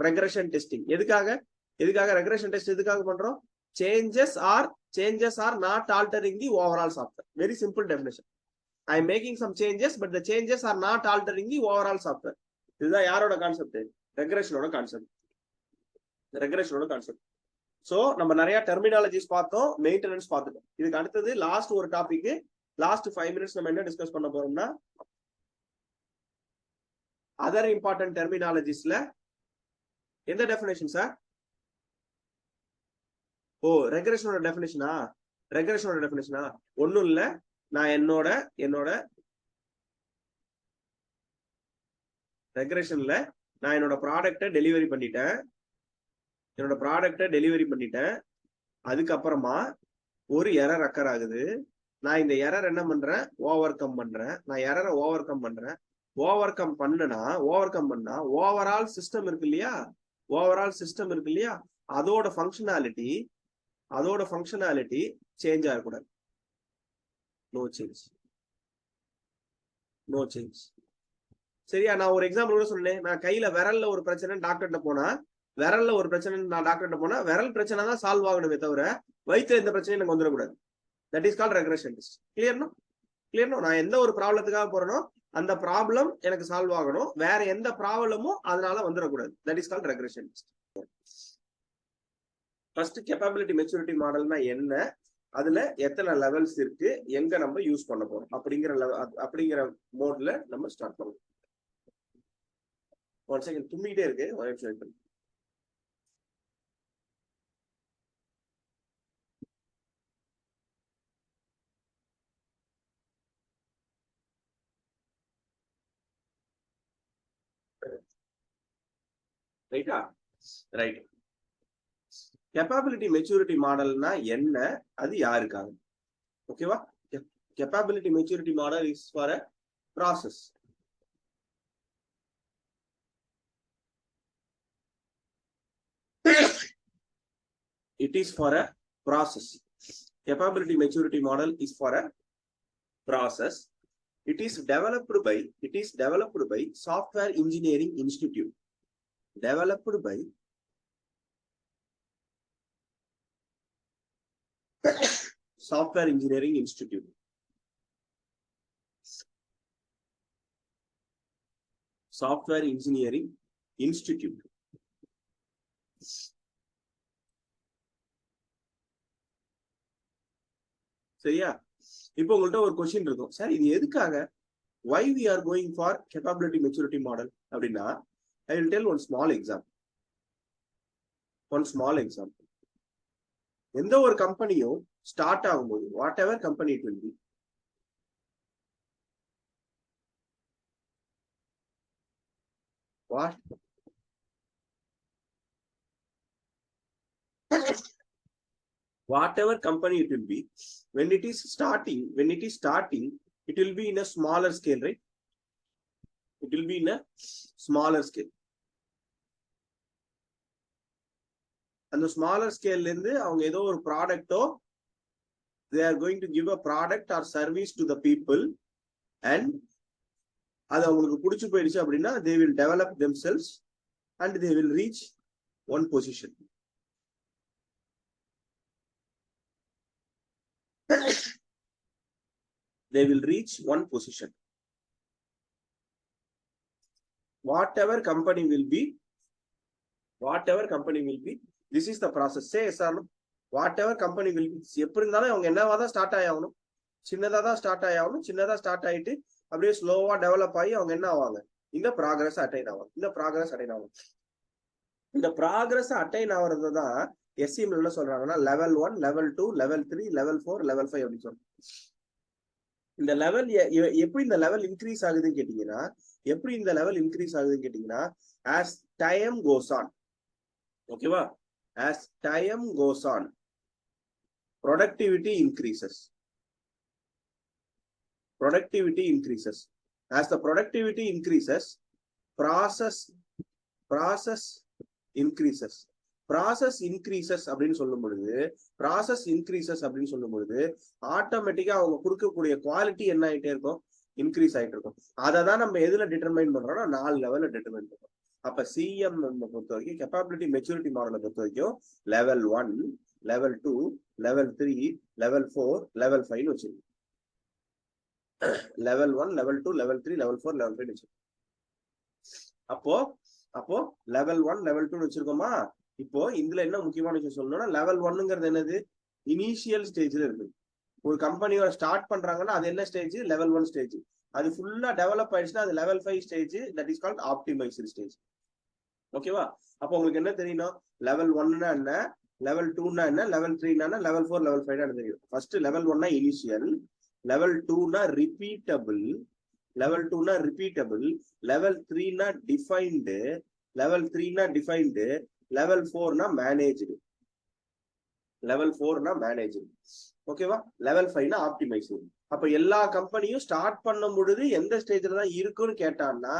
regression testing எதுக்காக regression test எதுக்காக பண்றோம்? changes are not altering the overall software. Very simple definition. I am making some changes, but the changes are not altering the overall software. இதுதான் யாரோட concept? ரெக்ரெஷனோட concept. So நம்ம நிறைய terminologies பார்த்தோம், maintenance பார்த்துட்டோம். இதுக்கு அடுத்தது லாஸ்ட் ஒரு டாபிக், லாஸ்ட் 5 minutes நம்ம என்ன டிஸ்கஸ் பண்ண போறோம்னா, அதர் இம்பார்ட்டன்ட் டெர்மினாலஜிஸ்ல எந்த டெஃபினேஷன் சார்? ரெக்ரெஷனோட டெஃபினேஷனா? ஒண்ணும் இல்ல, நான் என்னோட ரெக்ரெஷன்ல நான் என்னோட ப்ராடக்ட்டை டெலிவரி பண்ணிட்டேன். அதுக்கப்புறமா ஒரு எரர் அக்கர் ஆகுது. நான் இந்த எரர் என்ன பண்றேன்? ஓவர் கம் பண்றேன். ஓவர் கம் பண்ணா ஓவரால் சிஸ்டம் இருக்கு இல்லையா, அதோட ஃபங்க்ஷனாலிட்டி சேஞ்ச் ஆகக்கூடாது. No change. சரியா? நான் ஒரு எக்ஸாம்பிள் கூட சொன்னேன். நான் கையில விரல்ல ஒரு பிரச்சனை டாக்டர்கிட்ட போனா, விரல்ல ஒரு பிரச்சனை நான் டாக்டர்கிட்ட போனா விரல் பிரச்சனை தான் சால்வ் ஆகணுமே தவிர வயிற்றுல எந்த பிரச்சனையும் எனக்கு வந்துடக்கூடாது. That is called regression test. கிளியர்னோ? கிளியர்னோ? நான் எந்த ஒரு ப்ராப்ளத்துக்காக போறேனோ அந்த ப்ராப்ளம் எனக்கு சால்வ் ஆகணும், வேற எந்த ப்ராப்ளமும் அதனால வந்துடக்கூடாது. That is called regression test. First capability maturity மாடல்னா என்ன, அதுல எத்தனை லெவல்ஸ் இருக்கு, எங்க நம்ம யூஸ் பண்ண போறோம் அப்படிங்கிற மோட்ல நம்ம ஸ்டார்ட் பண்ணுவோம். ஒன் செகண்ட், தும்மிக்கிட்டே இருக்கு, ஒரு நிமிஷம். ரைட்டா? ரைட். கேப்பபிலிட்டி மெச்சூரிட்டி மாடல்னா என்ன, அது யாருக்காக? ஓகேவா? Capability maturity model is for a process. It is for a process. Capability maturity model is for a process. It is developed by Software Engineering Institute. Developed by Software Engineering Institute. Software Engineering Institute. சரியா? இப்போ உங்கள்ட்ட ஒரு question இருக்கும், sir இது எதுக்காக, why we are going for capability maturity model அப்படின்னா, I will tell one small example. எந்த ஒரு கம்பெனியும் ஸ்டார்ட் ஆகும்போது, what ever company it will be, whatever company it will be, when it is starting, it will be in a smaller scale, right? It will be in a smaller scale. அந்த smaller ஸ்கேல்ல இருந்து அவங்க ஏதோ ஒரு ப்ராடக்ட்டோ, they are going to give a product or service to the people, and அது அவங்களுக்கு பிடிச்சு போயிடுச்சு அப்படின்னா they will develop themselves and they will reach one position. They will reach one position. Whatever company will be, this is the process. Say yes or no? Whatever company will be, எப்படி இருந்தாலும் அவங்க என்னவா தான் start ஆகணும், சின்னதா தான் start ஆகணும். சின்னதா ஸ்டார்ட் ஆயிட்டு அப்படியே ஸ்லோவா டெவலப் ஆகி அவங்க என்ன ஆவாங்க, இந்த ப்ராக்ரஸ் அட்டைன் ஆகும். இந்த ப்ராக்ரஸ் அட்டைன் ஆகிறது தான் எஸ்சிஎம் என்ன சொல்றாங்கன்னா level 1, level 2, level 3, level 4, level 5 அப்படின்னு சொல்றாங்க. இந்த லெவல் எப்படி இந்த லெவல் இன்க்ரீஸ் ஆகுதுன்னு கேட்டீங்கன்னா, as time goes on, ஓகேவா, as time goes on, productivity increases. As the productivity increases, process increases. அப்படின்னு சொல்லும் பொழுது ஆட்டோமேட்டிக்கா அவங்க கொடுக்கக்கூடிய குவாலிட்டி என்ன ஆயிட்டே இருக்கும், இன்க்ரீஸ் ஆயிட்டு இருக்கும். அதை தான் நம்ம எதுல டிட்டர்மைன் பண்றோம்னா 4 லெவல்ல டிட்டர்மைன் பண்றோம். அப்ப சிஎம் பொறுத்த வரைக்கும், கேப்பபிலிட்டி மெச்சூரிட்டி மாடலை பொறுத்த வரைக்கும் level 1, level 2, level 3, level 4, level 5 வச்சிருக்கோம். Level 1, level 2, level 3, level 4, level 5 வச்சிருக்கோம். அப்போ லெவல் 1, லெவல் 2 வச்சிருக்கோமா? இப்போ இதுல என்ன முக்கியமான விஷயம் சொல்லணும்னா, லெவல் 1ங்கிறது என்னது, இனிஷியல் ஸ்டேஜ்ல இருக்கு. ஒரு கம்பெனியோட ஸ்டார்ட் பண்றாங்கன்னா அது என்ன ஸ்டேஜ், லெவல் 1 ஸ்டேஜ். அது ஃபுல்லா டெவலப் ஆயிடுச்சுன்னா அது level 5 stage. That is called optimised stage. ஓகேவா? அப்போ உங்களுக்கு என்ன தெரியணும், லெவல் 1னா என்ன, லெவல் 2னா என்ன, லெவல் 3னா என்ன, லெவல் 4, லெவல் 5 தெரியும். ஃபர்ஸ்ட் லெவல் 1னா இனிஷியல், லெவல் 2னா ரிப்பீட்டபிள், லெவல் 3னா டிஃபைன்டு, லெவல் 4னா மேனேஜ்டு, ஓகேவா? லெவல் 5னா ஆப்டிமைஸ்டு. அப்ப எல்லா கம்பெனியும் ஸ்டார்ட் பண்ணும் பொழுது எந்த ஸ்டேஜ்ல தான் இருக்குன்னு கேட்டான்னா,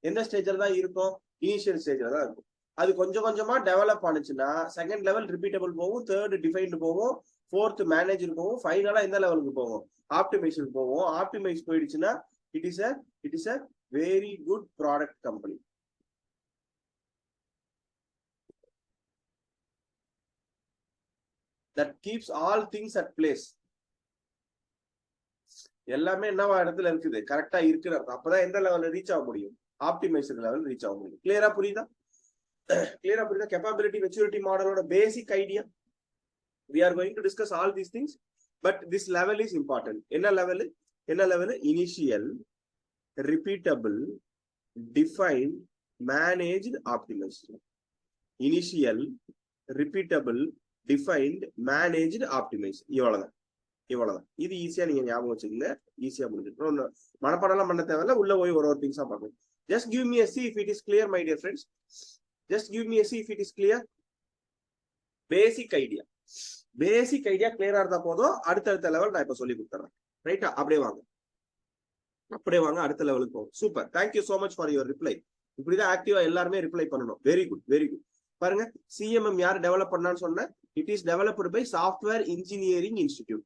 எந்த ஸ்டேஜ்ல தான் இருக்கும், இனிஷியல் ஸ்டேஜ்ல தான் இருக்கும். அது கொஞ்சம் கொஞ்சமா டெவலப் ஆனிச்சுன்னா செகண்ட் லெவல் ரிப்பீட்டபிள் போகும், தேர்ட் டிஃபைன்டு போகும், ஃபோர்த் மேனேஜர் போகும், ஃபைனலா எந்த லெவலுக்கு போகும், ஆப்டிமைஸ்டு போகும். ஆப்டிமைஸ் போயிடுச்சுன்னா it is very good product company. That keeps all things at place. எல்லாமே என்னவா இடத்துல இருக்குது, கரெக்டா இருக்கிற அப்பதான் எந்த லெவல்ல ரீச் ஆக முடியும், ஆப்டிமைசர் லெவல் ரீச் ஆக முடியும். கிளியரா புரியுதா? கிளியரா புரியுதா? கேப்பபிலிட்டி மெச்சூரிட்டி மாடலோட basic idea. We are going to discuss all these things, but this level is important. என்ன லெவல்? என்ன level? Initial, repeatable, defined, managed, optimized. Initial, repeatable, defined, managed, optimized. இவ்வளவுதான், இவ்வளவுதான். இது ஈஸியா நீங்க ஞாபகம் வச்சுக்கோங்க. ஈஸியா முடிஞ்சிடும். மனப்பாடம் பண்ண தேவையில்ல, உள்ள போய் ஒரு ஒரு திங்ஸா பார்க்கணும். Just give me a see if it is clear, my dear friends. Just give me a see if it is clear. Basic idea. Basic idea கிளியரா இருந்தா போதும். அடுத்தடுத்த லெவல் நான் இப்ப சொல்லி கொடுத்துறேன். ரைட்டா? அப்படியே வாங்க, அப்படியே வாங்க, அடுத்த லெவலுக்கு போகும். Super, thank you so much for your reply. இப்படிதான் ஆக்டிவா எல்லாருமே ரிப்ளை பண்ணணும். Very good, very good. பாருங்க, சிஎம்எம் யார் டெவலப் பண்ணான்னு சொன்னேன். It is developed by software engineering institute,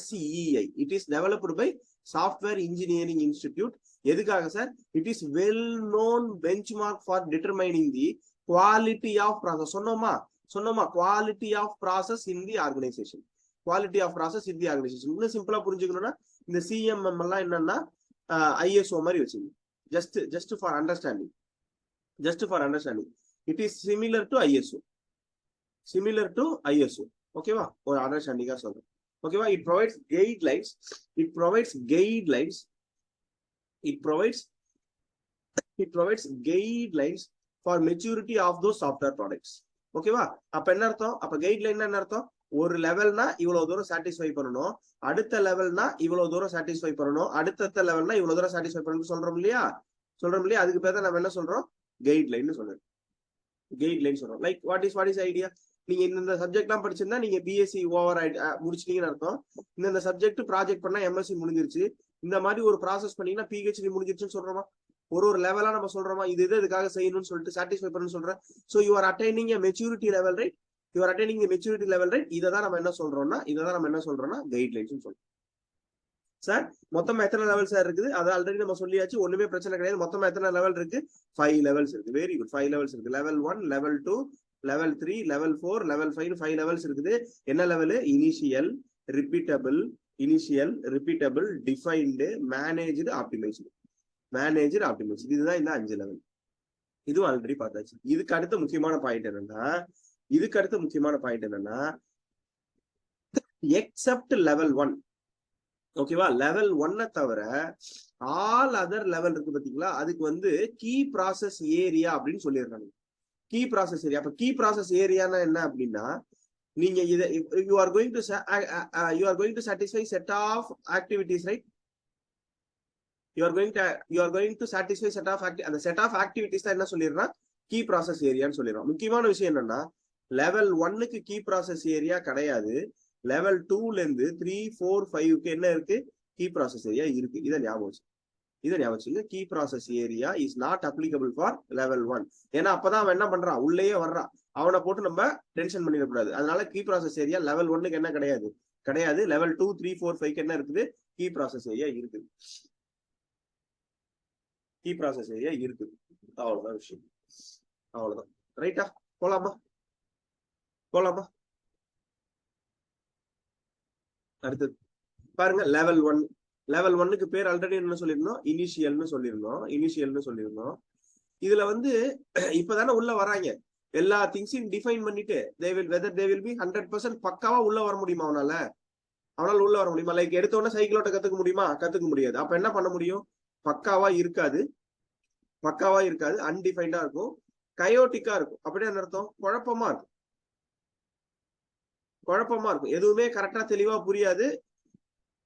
SEEI. It is developed by software engineering institute. எதுக்காக sir? It is well known benchmark for determining the quality of process. சொன்னோமா quality of process in the organization. Quality of process in the organization. இன்னும் சிம்பிளா புரிஞ்சுக்கணும்னா இந்த CMM எல்லாம் என்னன்னா ISO மாதிரி வச்சுக்கணும். Just for understanding, just for understanding. It is similar to ISO, similar to ISO. ஓகேவா? ஒரு அண்டர்ஸ்டாண்டிங்கா சொல்றேன். ஓகேவா? It provides guidelines, it provides guidelines, it provides guidelines for maturity of those software products. ஓகேவா? அப்ப என்ன அர்த்தம்? அப்ப கைட்லைன் என்ன அர்த்தம்? ஒரு லெவல்னா இவ்வளவு தூரம் சாட்டிஸ்ஃபை பண்ணணும், அடுத்த லெவல்னா இவ்வளவு தூரம் சாட்டிஸ்ஃபை பண்ணணும், அடுத்த லெவல்னா இவ்வளவு தூரம் சாட்டிஸ்ஃபை பண்ணணும் சொல்றோம் இல்லையா? அதுக்கு பேர் தான் நம்ம என்ன சொல்றோம்? கைட்லைன் சொல்றோம். கைட்லைன் சொல்றோம். Like what is idea? நீங்க இந்த சப்ஜெக்ட் எல்லாம் படிச்சிருந்தா நீங்க பிஎஸ்சி ஓவர் முடிச்சிட்டீங்கன்னு அர்த்தம். இந்த சப்ஜெக்ட் ப்ராஜெக்ட் பண்ணா MSc முடிஞ்சிருச்சு. இந்த மாதிரி ஒரு ப்ராசஸ் பண்ணீங்கன்னா PhD முடிஞ்சிருச்சுன்னு சொல்றோமா? ஒரு லெவலா நம்ம சொல்றோமா? இது இதுக்காக செய்யணும்னு சொல்லிட்டு சாட்டிஸ்ஃபை பண்ணணும்னு சொல்றேன். So you are attaining a maturity level, right? You are attaining a maturity level, right? இதை தான் நம்ம என்ன சொல்றோம்னா கைட்லைன்ஸ் சொல்றோம். சார் மொத்தம் எத்தனை லெவல் சார் இருக்குது? அது ஆல்ரெடி நம்ம சொல்லியாச்சு, ஒண்ணுமே பிரச்சனை கிடையாது. மொத்தம் எத்தனை லெவல் இருக்கு? 5 லெவல்ஸ் இருக்கு. வெரி குட், 5 லெவல்ஸ் இருக்கு. Level 1, level 2, level 3, level 4, level 5, 5 levels இருக்குது. என்ன level? Initial, repeatable, defined, managed, optimised. இதுதான் இந்த 5 லெவல். இதுவும் ஆல்ரெடி பார்த்தாச்சு. இதுக்கு அடுத்த முக்கியமான பாயிண்ட் என்னன்னா எக்ஸப்ட் லெவல் 1. ஓகேவா? லெவல் 1 தவிர ஆல் அதர் லெவல் இருக்கு பாத்தீங்களா? அதுக்கு கீ ப்ராசஸ் ஏரியா அப்படின்னு சொல்லிடுறாங்க. Key process area. அப்ப கீ ப்ராசஸ் ஏரியானா என்ன அப்படின்னா, நீங்க இதை you are going to satisfy set of activities, right? You are going to satisfy set of அந்த set of activities தான் என்ன சொல்லிடுறா? கீ ப்ராசஸ் ஏரியான்னு சொல்லிடுறோம். முக்கியமான விஷயம் என்னன்னா, லெவல் 1க்கு கீ ப்ராசஸ் ஏரியா கிடையாது. லெவல் 2ல இருந்து 3, 4, 5க்கு என்ன இருக்கு? கீ ப்ராசஸ் ஏரியா இருக்கு. இதை ஞாபகம். Key process area is not applicable for level 1. ஏன்னா அப்பதான் அவன் என்ன பண்றான்? உள்ளேயே வர்றான். அவனை போட்டு நம்ம டென்ஷன் பண்ணிடக்கூடாது. அதனால கீ ப்ராசஸ் ஏரியா லெவல் 1க்கு என்ன கிடையாது. லெவல் 2, 3, 4, 5க்கு என்ன இருக்குது? கீ ப்ராசஸ் ஏரியா இருக்குது. கீ ப்ராசஸ் ஏரியா இருக்குது. அவ்வளவுதான் விஷயம். அவ்வளவுதான். ரைட்டா? போலாமா? அடுத்தது பாருங்க, லெவல் 1க்கு பேர் ஆல்ரெடி என்ன சொல்லிருந்தோம்? இனிஷியல்னு சொல்லிருந்தோம். இதுல இப்பதானே உள்ள வராங்க. எல்லா திங்ஸையும் டிஃபைன் பண்ணிட்டு whether they will be 100% பக்காவா உள்ள வர முடியுமா? அவனால உள்ள வர முடியுமா? லைக் எடுத்த உடனே சைக்கிள் ஓட்ட கத்துக்க முடியுமா? கத்துக்க முடியாது. அப்ப என்ன பண்ண முடியும்? பக்காவா இருக்காது, அன்டிஃபைன்டா இருக்கும், கயோட்டிக்கா இருக்கும். அப்படியே அர்த்தம்? குழப்பமா இருக்கும், எதுவுமே கரெக்டா தெளிவா புரியாது.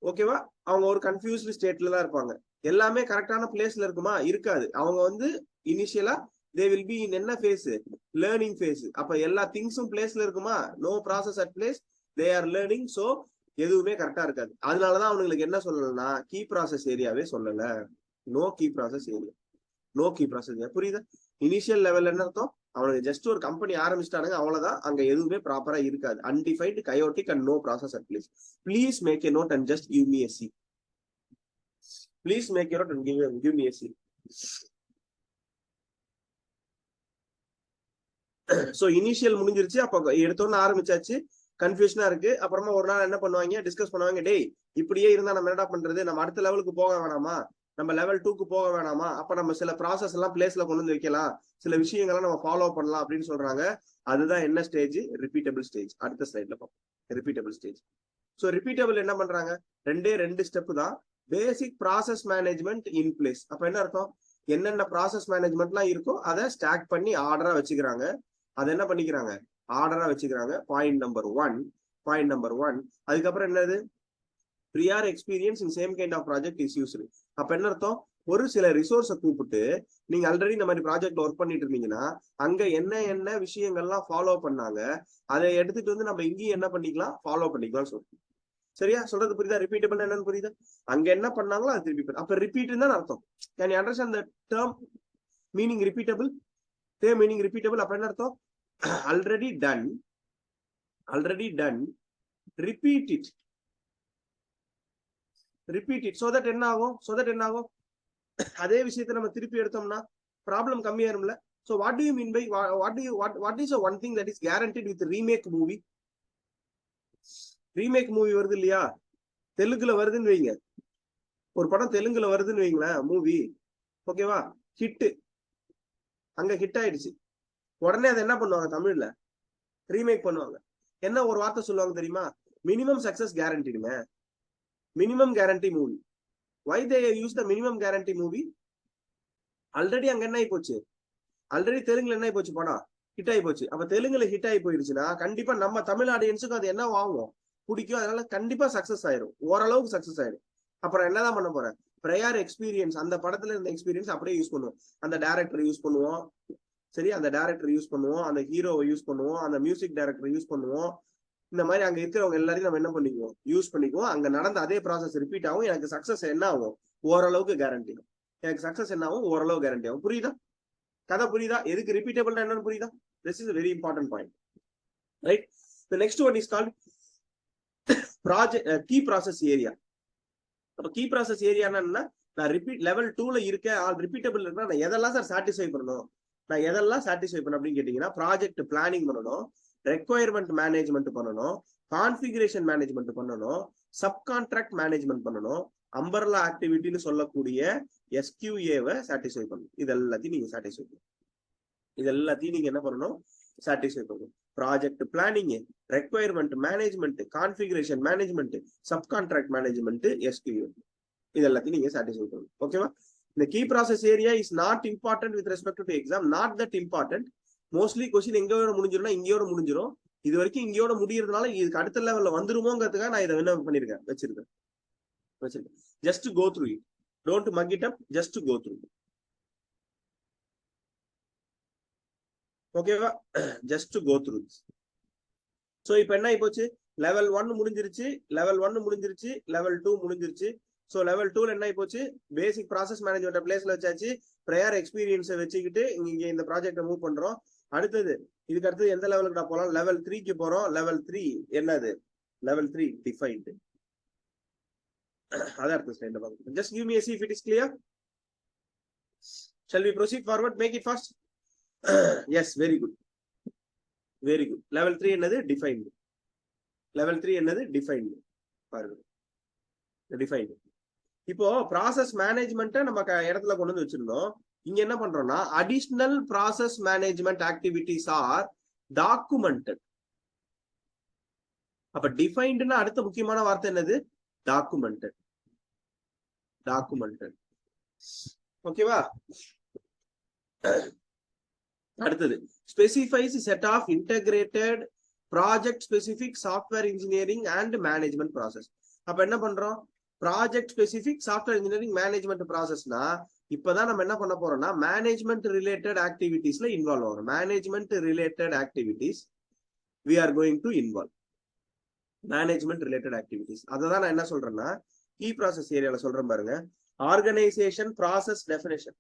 ஓகேவா? அவங்க ஒரு கன்ஃபியூஸ்டு ஸ்டேட்ல தான் இருப்பாங்க. எல்லாமே கரெக்டான பிளேஸ்ல இருக்குமா? இருக்காது. அவங்க இனிஷியலா they will be in என்ன phase? Learning phase. அப்ப எல்லா திங்ஸும் பிளேஸ்ல இருக்குமா? No process at place, they are learning. So எதுவுமே கரெக்டா இருக்காது. அதனாலதான் அவங்களுக்கு என்ன சொல்லலன்னா கீ ப்ராசஸ் ஏரியாவே சொல்லல. No key process area. புரியுதா? இனிஷியல் லெவல் என்ன அர்த்தம்? அவனுக்கு ஜஸ்ட் ஒரு கம்பெனி ஆரம்பிச்சிட்டானுங்க, அவ்வளவுதான். அங்க எதுவுமே ப்ராப்பரா இருக்காது. Undefined, chaotic and no process at place. Please make a note and just give me a C. So initial முடிஞ்சிருச்சு. அப்ப எடுத்தோன்னு ஆரம்பிச்சாச்சு, கன்ஃபியூஷனா இருக்கு. அப்புறமா ஒரு நாள் என்ன பண்ணுவாங்க, டிஸ்கஸ் பண்ணுவாங்க, டேய் இப்படியே இருந்தா நம்ம என்னடா பண்றது, நம்ம அடுத்த லெவலுக்கு போக வேணாமா, நம்ம லெவல் 2க்கு போக வேணாமா, அப்ப நம்ம சில ப்ராசஸ் எல்லாம் பிளேஸ்ல கொண்டு வந்து வைக்கலாம், சில விஷயங்கள்லாம் நம்ம ஃபாலோ பண்ணலாம் அப்படின்னு சொல்றாங்க. அதுதான் என்ன ஸ்டேஜ், ரிப்பீட்டபிள் ஸ்டேஜ். அடுத்த ஸ்லைட்ல பார்ப்போம் ரிப்பீட்டபிள் ஸ்டேஜ். சோ ரிப்பீட்டபிள் என்ன பண்றாங்க, ரெண்டு ஸ்டெப் தான். பேசிக் ப்ராசஸ் மேனேஜ்மெண்ட் இன் பிளேஸ். அப்ப என்ன அர்த்தம், என்னென்ன ப்ராசஸ் மேனேஜ்மெண்ட்லாம் இருக்கோ அதை ஸ்டாக் பண்ணி ஆர்டரா வச்சுக்கிறாங்க. அதை என்ன பண்ணிக்கிறாங்க, ஆர்டரா வச்சுக்கிறாங்க. Point number one. அதுக்கப்புறம் என்னது, prior experience in same kind of project is used. அப்ப என்ன அர்த்தம், ஒரு சில ரிசோர்ஸை கூப்பிட்டு நீங்க ஆல்ரெடி இந்த மாதிரி ப்ராஜெக்ட் ஒர்க் பண்ணிட்டு இருந்தீங்கன்னா அங்க என்ன விஷயங்கள்லாம் ஃபாலோ பண்ணாங்க அதை எடுத்துட்டு வந்து நம்ம இங்கேயும் என்ன பண்ணிக்கலாம், ஃபாலோ பண்ணிக்கலாம் சொல்றோம். சரியா சொல்றது புரியுதா, ரிப்பீட்டபிள் என்னன்னு புரியுதா, அங்க என்ன பண்ணாங்களோ அது திருப்பி. அப்ப ரிப்பீட் தான் அர்த்தம். Can you understand the term meaning repeatable, term meaning repeatable. அப்ப என்ன அர்த்தம், already done, repeat it so that என்ன ஆகும், அதே விஷயத்தை நம்ம திருப்பி எடுத்தோம்னா problem கம்மியாயிரும்ல. so what do you mean by what is the one thing that is guaranteed with remake movie? Remake movie வருது இல்லையா, தெலுங்குல வருதுன்னு வைங்க, ஒரு படம் தெலுங்குல வருதுன்னு வைங்களேன் மூவி, ஓகேவா, ஹிட், அங்க ஹிட் ஆயிடுச்சு, உடனே அதை என்ன பண்ணுவாங்க, தமிழ்ல ரீமேக் பண்ணுவாங்க. என்ன ஒரு வார்த்தை சொல்லுவாங்க தெரியுமா, மினிமம் சக்சஸ் கேரண்டிடுங்க, minimum guarantee movie. why they use the minimum guarantee movie? Already அங்க என்ன ஆகி போச்சு, ஆல்ரெடி தெலுங்குல என்ன ஆகி போச்சு, படம் ஹிட் ஆகி போச்சு. அப்ப தெலுங்குல ஹிட் ஆகி போயிருச்சுன்னா கண்டிப்பா நம்ம தமிழ் ஆடியன்ஸுக்கு அது என்ன வாங்குவோம், பிடிக்கும், அதனால கண்டிப்பா சக்சஸ் ஆயிரும், ஓரளவுக்கு சக்சஸ் ஆயிரும். அப்புறம் என்னதான் பண்ண போறேன், ப்ரையர் எக்ஸ்பீரியன்ஸ், அந்த படத்துல இருந்த எக்ஸ்பீரியன்ஸ் அப்படியே யூஸ் பண்ணுவோம், அந்த டைரக்டர் யூஸ் பண்ணுவோம், சரி, அந்த டைரக்டர் யூஸ் பண்ணுவோம், அந்த ஹீரோவை யூஸ் பண்ணுவோம், அந்த மியூசிக் டைரக்டர் யூஸ் பண்ணுவோம். இந்த மாதிரி அங்க இருக்கிறவங்க எல்லாரையும் நம்ம என்ன பண்ணிக்குவோம், யூஸ் பண்ணிக்குவோம். அங்க நடந்த அதே ப்ராசஸ் ரிப்பீட் ஆகும். எனக்கு சக்சஸ் என்ன ஆகும், ஓரளவுக்கு கேரண்டி ஆகும். எனக்கு சக்சஸ் என்ன ஆகும், ஓரளவு கேரண்டி ஆகும். புரியுதா கதை, புரியுதா, எதுக்கு ரிப்பீட்டபிள் என்னன்னு புரியுதா? This is very important point, right? The next one is called project key process area. அப்ப கீ ப்ராசஸ் ஏரியானா என்ன, நான் ரிப்பீட் லெவல் 2ல இருக்கேன், ஆல் ரிப்பீட்டபிள் இருக்குன்னா நான் எதெல்லாம் சார் சாட்டிஸ்ஃபை பண்ணணும், நான் எதெல்லாம் சாட்டிஸ்ஃபை பண்ணணும் அப்படின்னு கேட்டீங்கன்னா, ப்ராஜெக்ட் பிளானிங் பண்ணணும், ரெக்வயர்மெண்ட் மேனேஜ்மெண்ட் பண்ணணும், கான்ஃபிகரேஷன் மேனேஜ்மெண்ட் பண்ணணும், சப்கான்ட்ராக்ட் மேனேஜ்மெண்ட் பண்ணணும், அம்பர்லா ஆக்டிவிட்டின்னு சொல்லக்கூடிய எஸ்கியூஏவை சாட்டிஸ்ஃபை பண்ணணும். இது எல்லாத்தையும் நீங்க சாட்டிஸ்ஃபை பண்ணணும், இது எல்லாத்தையும் நீங்க என்ன பண்ணணும், சாட்டிஸ்ஃபை பண்ணணும். Project planning, requirement management, configuration management, subcontract management, SQA, இது எல்லாத்தையும் நீங்க சாட்டிஸ்ஃபை பண்ணணும். ஓகேவா? இந்த key process area is not important with respect to exam, not that important. Mostly question எங்கயோட முடிஞ்சிரும்னா இங்கயோட முடிஞ்சிடும். இது வரைக்கும் இங்கயோட முடியறதுனால இதுக்கு அடுத்த லெவல்ல வந்துருமோங்கிறதுக்காக நான் இதை என்ன பண்ணிருக்கேன், வச்சிருக்கேன். Just go through it, don't muck it up, just go through. ஓகேவா, ஜஸ்ட் கோ த்ரூ. சோ இப்போ என்ன ஆகி போச்சு, லெவல் 1 முடிஞ்சிருச்சு, லெவல் 2 முடிஞ்சிருச்சு. சோ லெவல் 2ல என்ன ஆகி போச்சு, பேசிக் ப்ராசஸ் மேனேஜ்மெண்ட் பிளேஸ்ல வச்சாச்சு, ப்ரையர் எக்ஸ்பீரியன்ஸை வச்சுக்கிட்டு இங்க இந்த ப்ராஜெக்டை மூவ் பண்றோம். அடுத்தது இதுக்கு அடுத்து எந்த லெவலுக்கு நான் போலாம், லெவல் 3க்கு போறோம். லெவல் 3 என்னது, லெவல் 3 டிஃபைன்டு. அதான் அடுத்த ஸ்லைட்ல பார்க்கலாம். Just give me a see if it is clear. Shall we proceed forward, make it fast? Yes, very good, very good. Level 3 என்னது, டிஃபைன்டு. லெவல் 3 என்னது, டிஃபைன்டு. பாருங்க, டிஃபைன்டு. இப்போ ப்ராசஸ் மேனேஜ்மெண்ட்டை நம்ம இடத்துல கொண்டு வந்து வச்சிருந்தோம். இங்க என்ன பண்றோம்னா, additional process management activities are documented. அப்ப டிஃபைன்டுனா அடுத்த முக்கியமான வார்த்தை என்னது, டாக்குமெண்டட். டாக்குமெண்டட். ஓகேவா? அடுத்தது specifies set of integrated project specific software engineering and management process. அப்ப என்ன பண்றோம், project specific software engineering management ப்ராசஸ்னா இப்பதான் நம்ம என்ன பண்ண போறோம்னா மேனேஜ்மெண்ட் ரிலேட்டட் ஆக்டிவிட்டிஸ்ல இன்வால்வ் ஆகும். மேனேஜ்மெண்ட் ரிலேட்டட் ஆக்டிவிட்டிஸ் we are going to involve. Management related ஆக்டிவிட்டிஸ், அதை தான் நான் என்ன சொல்றேன்னா கீ ப்ராசஸ் ஏரியால சொல்றேன் பாருங்க. Organisation process definition.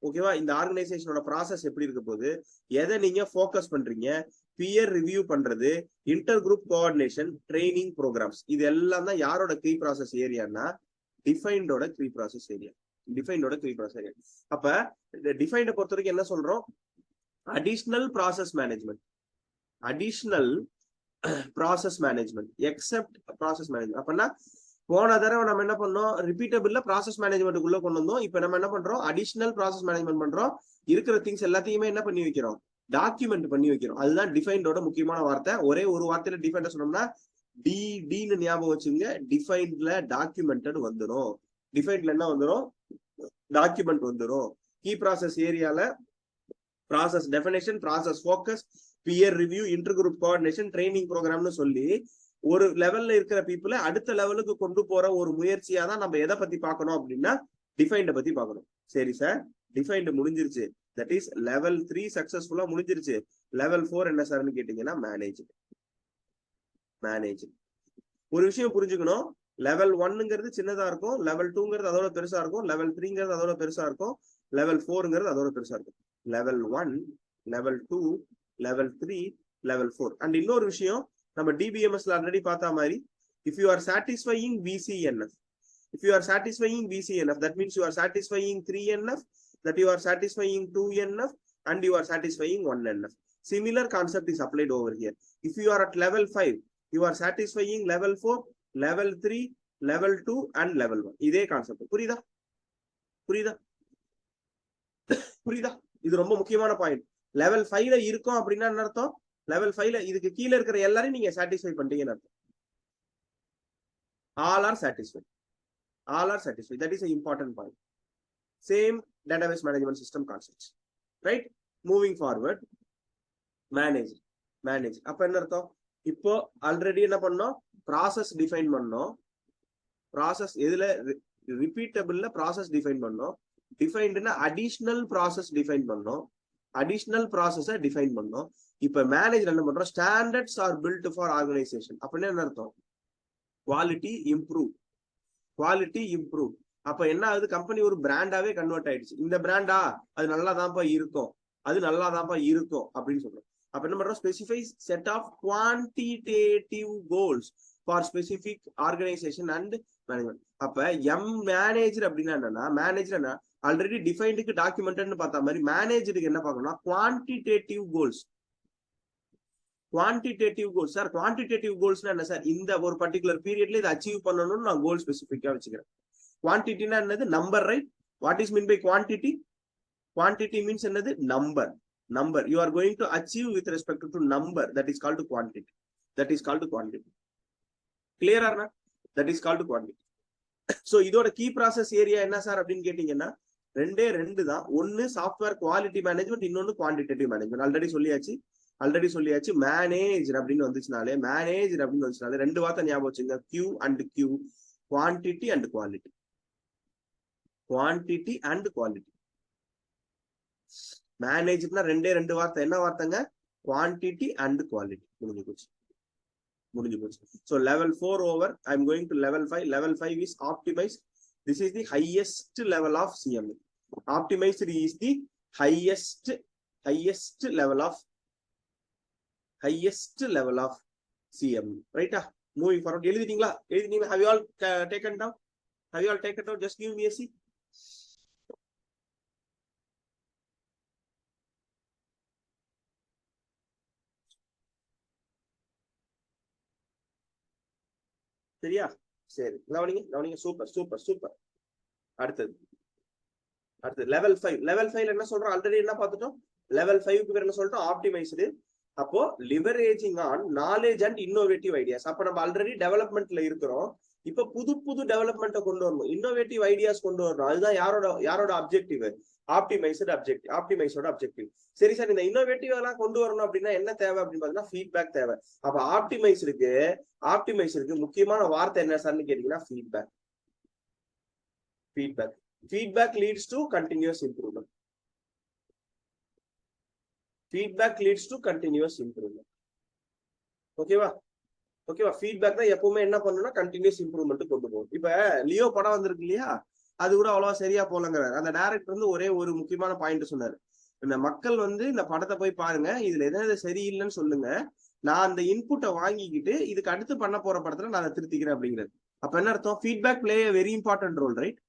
ஓகேவா, இந்த ஆர்கனைசேஷனோட ப்ராசஸ் எப்படி இருக்க போகுது, எதை நீங்க ஃபோக்கஸ் பண்றீங்க, பியர் ரிவ்யூ பண்றது, inter group coordination, training programs, இது எல்லாம் தான் யாரோட கீ ப்ராசஸ் ஏரியானா டிஃபைன்டோட கீ ப்ராசஸ் ஏரியா. டிஃபைண்டோட கீ ப்ராசஸ் ஏரியா. அப்ப டிஃபைண்டை பொறுத்த வரைக்கும் என்ன சொல்றோம்? Additional process management, additional process management, except process management. அப்படின்னா போன தடவை நம்ம என்ன பண்ணோம்? ரிப்பீட்டபிள்ல ப்ராசஸ் மேனேஜ்மெண்ட்டுக்குள்ள கொண்டு வந்தோம். இப்ப நம்ம என்ன பண்றோம்? அடிஷனல் ப்ராசஸ் மேனேஜ்மெண்ட் பண்றோம். இருக்கிற திங்ஸ் எல்லாத்தையுமே என்ன பண்ணி வைக்கிறோம்? டாக்குமெண்ட் பண்ணி வைக்கிறோம். அதுதான் டிஃபைண்டோட முக்கியமான வார்த்தை. ஒரே ஒரு வார்த்தையில டிஃபைண்ட் சொன்னோம்னா டின்னு ஞாபகம் வச்சுங்க. டிஃபைன்ட்ல டாக்குமெண்டட் வந்துடும். டிஃபைன்ட்ல என்ன வந்துடும்? டாக்குமெண்ட் வந்துடும். கீ ப்ராசஸ் ஏரியால process definition, process focus, peer review, inter group coordination, training ப்ரோக்ராம்னு சொல்லி ஒரு லெவல்ல இருக்கிற பீப்புளை அடுத்த லெவலுக்கு கொண்டு போற ஒரு முயற்சியா தான் நம்ம எதை பத்தி பார்க்கணும் அப்படின்னா டிஃபைண்ட பத்தி பார்க்கணும். சரி சார், டிஃபைண்ட் முடிஞ்சிருச்சு. தட் இஸ் லெவல் 3 சக்சஸ்ஃபுல்லா முடிஞ்சிருச்சு. லெவல் 4 என்ன சார்னு கேட்டீங்கன்னா மேனேஜ். ஒரு விஷயம் புரிஞ்சுக்கணும். லெவல் 1ங்கிறது சின்னதா இருக்கும், லெவல் 2ங்கிறது அதோட பெருசா இருக்கும், லெவல் 3ங்கிறது அதோட பெருசா இருக்கும், லெவல் 4ங்கிறது அதோட பெருசா இருக்கும். Level 1, level 2, level 3, level 4. And இன்னொரு விஷயம், நம்ம டிபிஎம்எஸ்ல ஆல்ரெடி பார்த்த மாதிரி, if you are satisfying VCNF, if you are satisfying VCNF, that means you are satisfying 3NF, that you are satisfying 2NF, and you are satisfying 1NF. Similar concept is applied over here. If you are at level 5, you are satisfying level 4, level 3, level 2, and level 1. இதே concept. புரியுதா? இது ரொம்ப முக்கியமான point. Level 5ல இருக்கும் அப்படின்னா என்ன அர்த்தம்? Level 5ல இதுக்கு கீழே இருக்கிற எல்லாரையும் நீங்க சாட்டிஸ்ஃபை பண்றீங்கன்னு அர்த்தம். All are satisfied. That is an important point. Same database management system concepts, right? Moving forward, manage. அப்ப என்ன அர்த்தம்? இப்போ ஆல்ரெடி என்ன பண்ணோம்? ப்ராசஸ் டிஃபைன் பண்ணோம். ப்ராசஸ் எதுல? ரிப்பீட்டபிள்ல ப்ராசஸ் டிஃபைன் பண்ணோம். டிஃபைன்ட்னா அடிஷனல் ப்ராசஸ் டிஃபைன் பண்ணோம். அடிஷனல் ப்ராசஸை டிஃபைன் பண்ணோம். இப்ப மேனேஜர் என்ன பண்றோம்? Standards are built for organisation. அப்படின்னு என்ன அர்த்தம்? Quality improve. அப்ப என்ன ஆகுது? கம்பெனி ஒரு பிராண்டாவே கன்வெர்ட் ஆயிடுச்சு. இந்த பிராண்டா அது நல்லாதான்ப்பா இருக்கும், அப்படின்னு சொல்றோம். அப்ப என்ன பண்றோம்? Specify set of quantitative goals for specific organisation and management. அப்ப மேனேஜர் அப்படின்னா என்னன்னா, மேனேஜர் என்ன? ஆல்ரெடி டிஃபைன்டுக்கு டாக்குமெண்ட்னு பார்த்த மாதிரி மேனேஜருக்கு என்ன பார்க்கணும்னா குவான்டிடேட்டிவ் கோல்ஸ். சார், குவான்டிடேட்டிவ் கோல்ஸ்னா என்ன சார்? இந்த ஒரு பர்டிகுலர் பீரியட்ல இதை அச்சீவ் பண்ணணும்னு நான் கோல் ஸ்பெசிஃபிக்கா வச்சுக்கிறேன். குவான்டிட்டினா என்னது? Number, right? What is mean by quantity? Quantity means என்னது? Number. You are going to achieve with respect to number. That is called quantity. Clear or not? That is called quantity. So இதோட key process area என்ன sir அப்படின்னு கேட்டீங்கன்னா ரெண்டு தான். ஒன்னு software quality management, இன்னொன்னு quantitative management. Already சொல்லியாச்சு. Manager அப்படின்னு வந்துச்சுனாலே ரெண்டு வார்த்தை ஞாபகம் வச்சுங்க. Q and Q, quantity and quality. மேனேஜர்னா ரெண்டு வார்த்தை. என்ன வார்த்தைங்க? Quantity and quality. முடிஞ்சு போச்சு. So level 4 over. I'm going to level 5. Level 5 is optimized. This is the highest level of CME. Optimized is the highest level of CME. Right? Moving forward. எழுதிட்டீங்களா? Have you all taken down? Just give me a C. சரியா? சரி, கவனிங்க. Super. அடுத்தது level 5. Level 5ல என்ன சொல்றோம்? Already என்ன பார்த்துட்டோம்? Level 5க்கு பேர் என்ன சொல்லிட்டோம்? ஆப்டிமைஸ்டு. அப்போ leveraging on knowledge and innovative ideas. அப்ப நம்ம ஆல்ரெடி டெவலப்மெண்ட்ல இருக்கிறோம். இப்ப புது டெவலப்மெண்ட்டை கொண்டு வரணும், இன்னோவேட்டிவ் ஐடியாஸ் கொண்டு வரணும். அதுதான் யாரோட அப்ஜெக்டிவ்? ஆப்டிமைஸோட அப்ஜெக்டிவ். சரி சார், இந்த இன்னோவேட்டிவ் எல்லாம் கொண்டு வரணும் அப்படின்னா என்ன தேவை அப்படின்னு பாத்தீங்கன்னா ஃபீட்பேக் தேவை. அப்ப ஆப்டிமைஸருக்கு முக்கியமான வார்த்தை என்ன சார்னு கேட்டீங்கன்னா feedback leads to continuous improvement. ஓகேவா? ஃபீட்பேக் தான் எப்பவுமே என்ன பண்ணணும்னா கண்டினியூஸ் இம்ப்ரூவ்மெண்ட் கொண்டு போகும். இப்ப லியோ படம் வந்திருக்கு இல்லையா? அது கூட அவ்வளவா சரியா போலங்கிறாரு. அந்த டைரக்டர் வந்து ஒரே ஒரு முக்கியமான பாயிண்ட் சொன்னாரு. இந்த மக்கள் வந்து இந்த படத்தை போய் பாருங்க, இதுல எதாவது சரியில்லைன்னு சொல்லுங்க, நான் அந்த இன்புட்டை வாங்கிக்கிட்டு இதுக்கு அடுத்து பண்ண போற படத்துல நான் அதை திருத்திக்கிறேன் அப்படிங்கிறது. அப்ப என்ன அர்த்தம்? Feedback play very important role, right?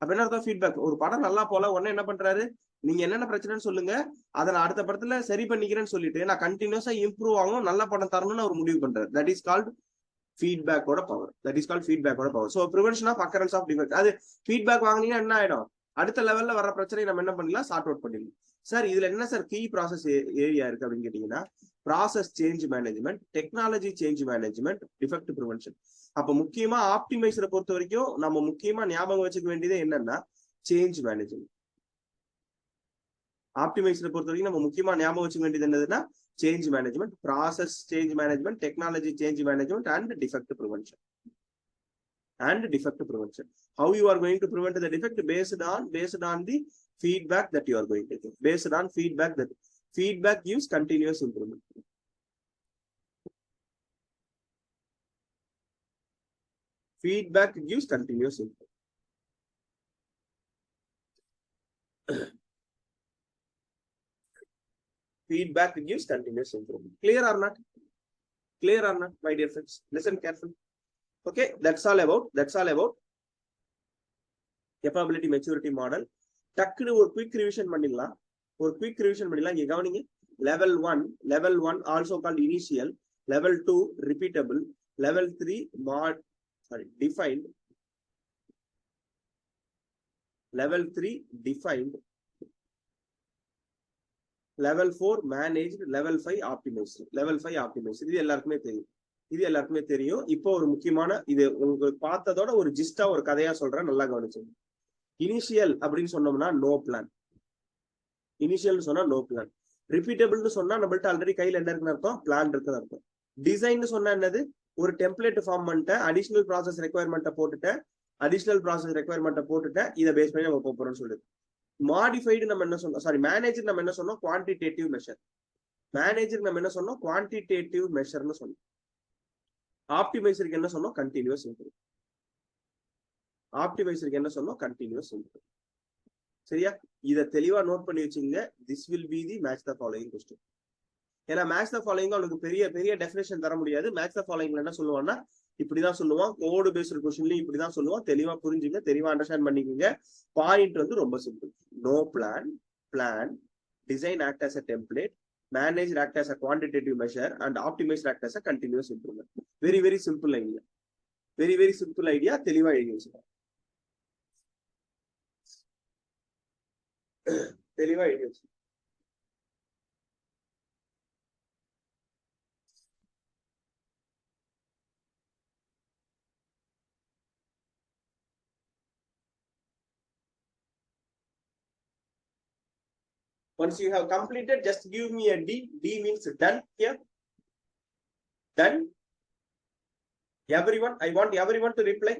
அப்ப என்ன அர்த்தம்? ஃபீட்பேக். ஒரு படம் நல்லா போல உடனே என்ன பண்றாரு, நீங்க என்னென்ன பிரச்சனைன்னு சொல்லுங்க, அதை நான் அடுத்த படத்துல சரி பண்ணிக்கிறேன்னு சொல்லிட்டு நான் கண்டினியூஸா இம்ப்ரூவ் ஆகணும், நல்ல படம் தரணும்னு அவர் முடிவு பண்றாரு. தட் இஸ் கால்ட் ஃபீட்பேக்கோட பவர். தட் இஸ் கால்ட் ஃபீட்பேக்கோட power. So prevention of occurrence of defect. அது ஃபீட்பேக் வாங்கினீங்கன்னா என்ன ஆயிடும், அடுத்த லெவல்ல வர பிரச்சனையை நம்ம என்ன பண்ணலாம், சார்ட் அவுட் பண்ணிடலாம். சார் இதுல என்ன சார் கீ ப்ராசஸ் ஏரியா இருக்கு அப்படின்னு கேட்டீங்கன்னா, process change management, technology change management, defect prevention. அப்ப முக்கியமா ஆப்டிமைசரை பொறுத்த வரைக்கும் நம்ம முக்கியமா ஞாபகம் வச்சுக்க வேண்டியது என்னன்னா சேஞ்ச் மேனேஜ்மெண்ட். ஆப்டிமைசரை பொறுத்த வரைக்கும் நம்ம முக்கியமா ஞாபகம் வச்சுக்க வேண்டியது என்னதுன்னா change management, process change management, technology change management and defect prevention. And defect prevention. How you are going to prevent the defect? Based on the feedback that you are going to give. Based on feedback, that feedback gives continuous improvement. Feedback gives continuous improvement. Feedback gives continuous improvement. Clear or not? Clear or not, my dear friends? Listen carefully. Okay, that's all about capability maturity model. டக்குனு ஒரு quick revision பண்ணிடலாம். இங்க கவனிங்க. level 1 also called initial, level 2 repeatable, level 3 defined, level 3 defined, level 4 managed, level 5 optimized. இது எல்லாருக்குமே தெரியும். இப்போ ஒரு முக்கியமான இது உங்களுக்கு பார்த்ததோட ஒரு ஜிஸ்டா ஒரு கதையா சொல்றேன், நல்லா கவனிச்சுங்க. இனிஷியல் அப்படின்னு சொன்னோம்னா நோ பிளான். இனிஷியல் சொன்னா நோ பிளான். ரிப்பீட்டபிள்னு சொன்னா நம்மள்ட்ட ஆல்ரெடி கையில என்ன இருக்குன்னு அர்த்தம், பிளான் இருக்குன்னு அர்த்தம். டிசைன் சொன்னா என்னது, ஒரு டெம்ப்ளேட் ஃபார்ம் பண்ணிட்டேன், அடிஷனல் ப்ராசஸ் ரெக்யர்மெண்ட்டை போட்டுட்டேன், இதை பேஸ் பண்ணி நம்ம போறோம்னு சொல்லுது. மாடிஃபைடு நம்ம என்ன சொன்னோம், சாரி மேனேஜர் நம்ம என்ன சொன்னோம், குவான்டிடேட்டிவ் மெஷர். குவான்டிடேட்டிவ் மெஷர்னு சொன்னோம். ஆப்டிமைசருக்கு என்ன சொன்னோம், கண்டினியூஸ் இம்ப்ரூவ். சரியா? இதை தெளிவா நோட் பண்ணி வச்சுங்க. This will be the match the following question. ஏன்னா மேட்ச் த ஃபாலோயிங் அவனுக்கு பெரிய டெஃபினேஷன் தர முடியாது. மேட்ச் த ஃபாலோயிங்ல என்ன சொல்லுவான்னா இப்படிதான் சொல்லுவான், கோடு பேஸ்டு கொஸ்டின்லயும் இப்படிதான் சொல்லுவான். தெளிவா புரிஞ்சுங்க, தெளிவா அண்டர்ஸ்டாண்ட் பண்ணிக்கோங்க. பாயிண்ட் வந்து ரொம்ப simple. No plan, design act as a template, manage act as a quantitative measure, and optimize act as a continuous improvement. Very simple idea. Very simple idea. தெளிவா எழுதி வச்சுக்கோங்க. Once you have completed, just give me a D. D means done here. Done. Everyone, I want everyone to reply.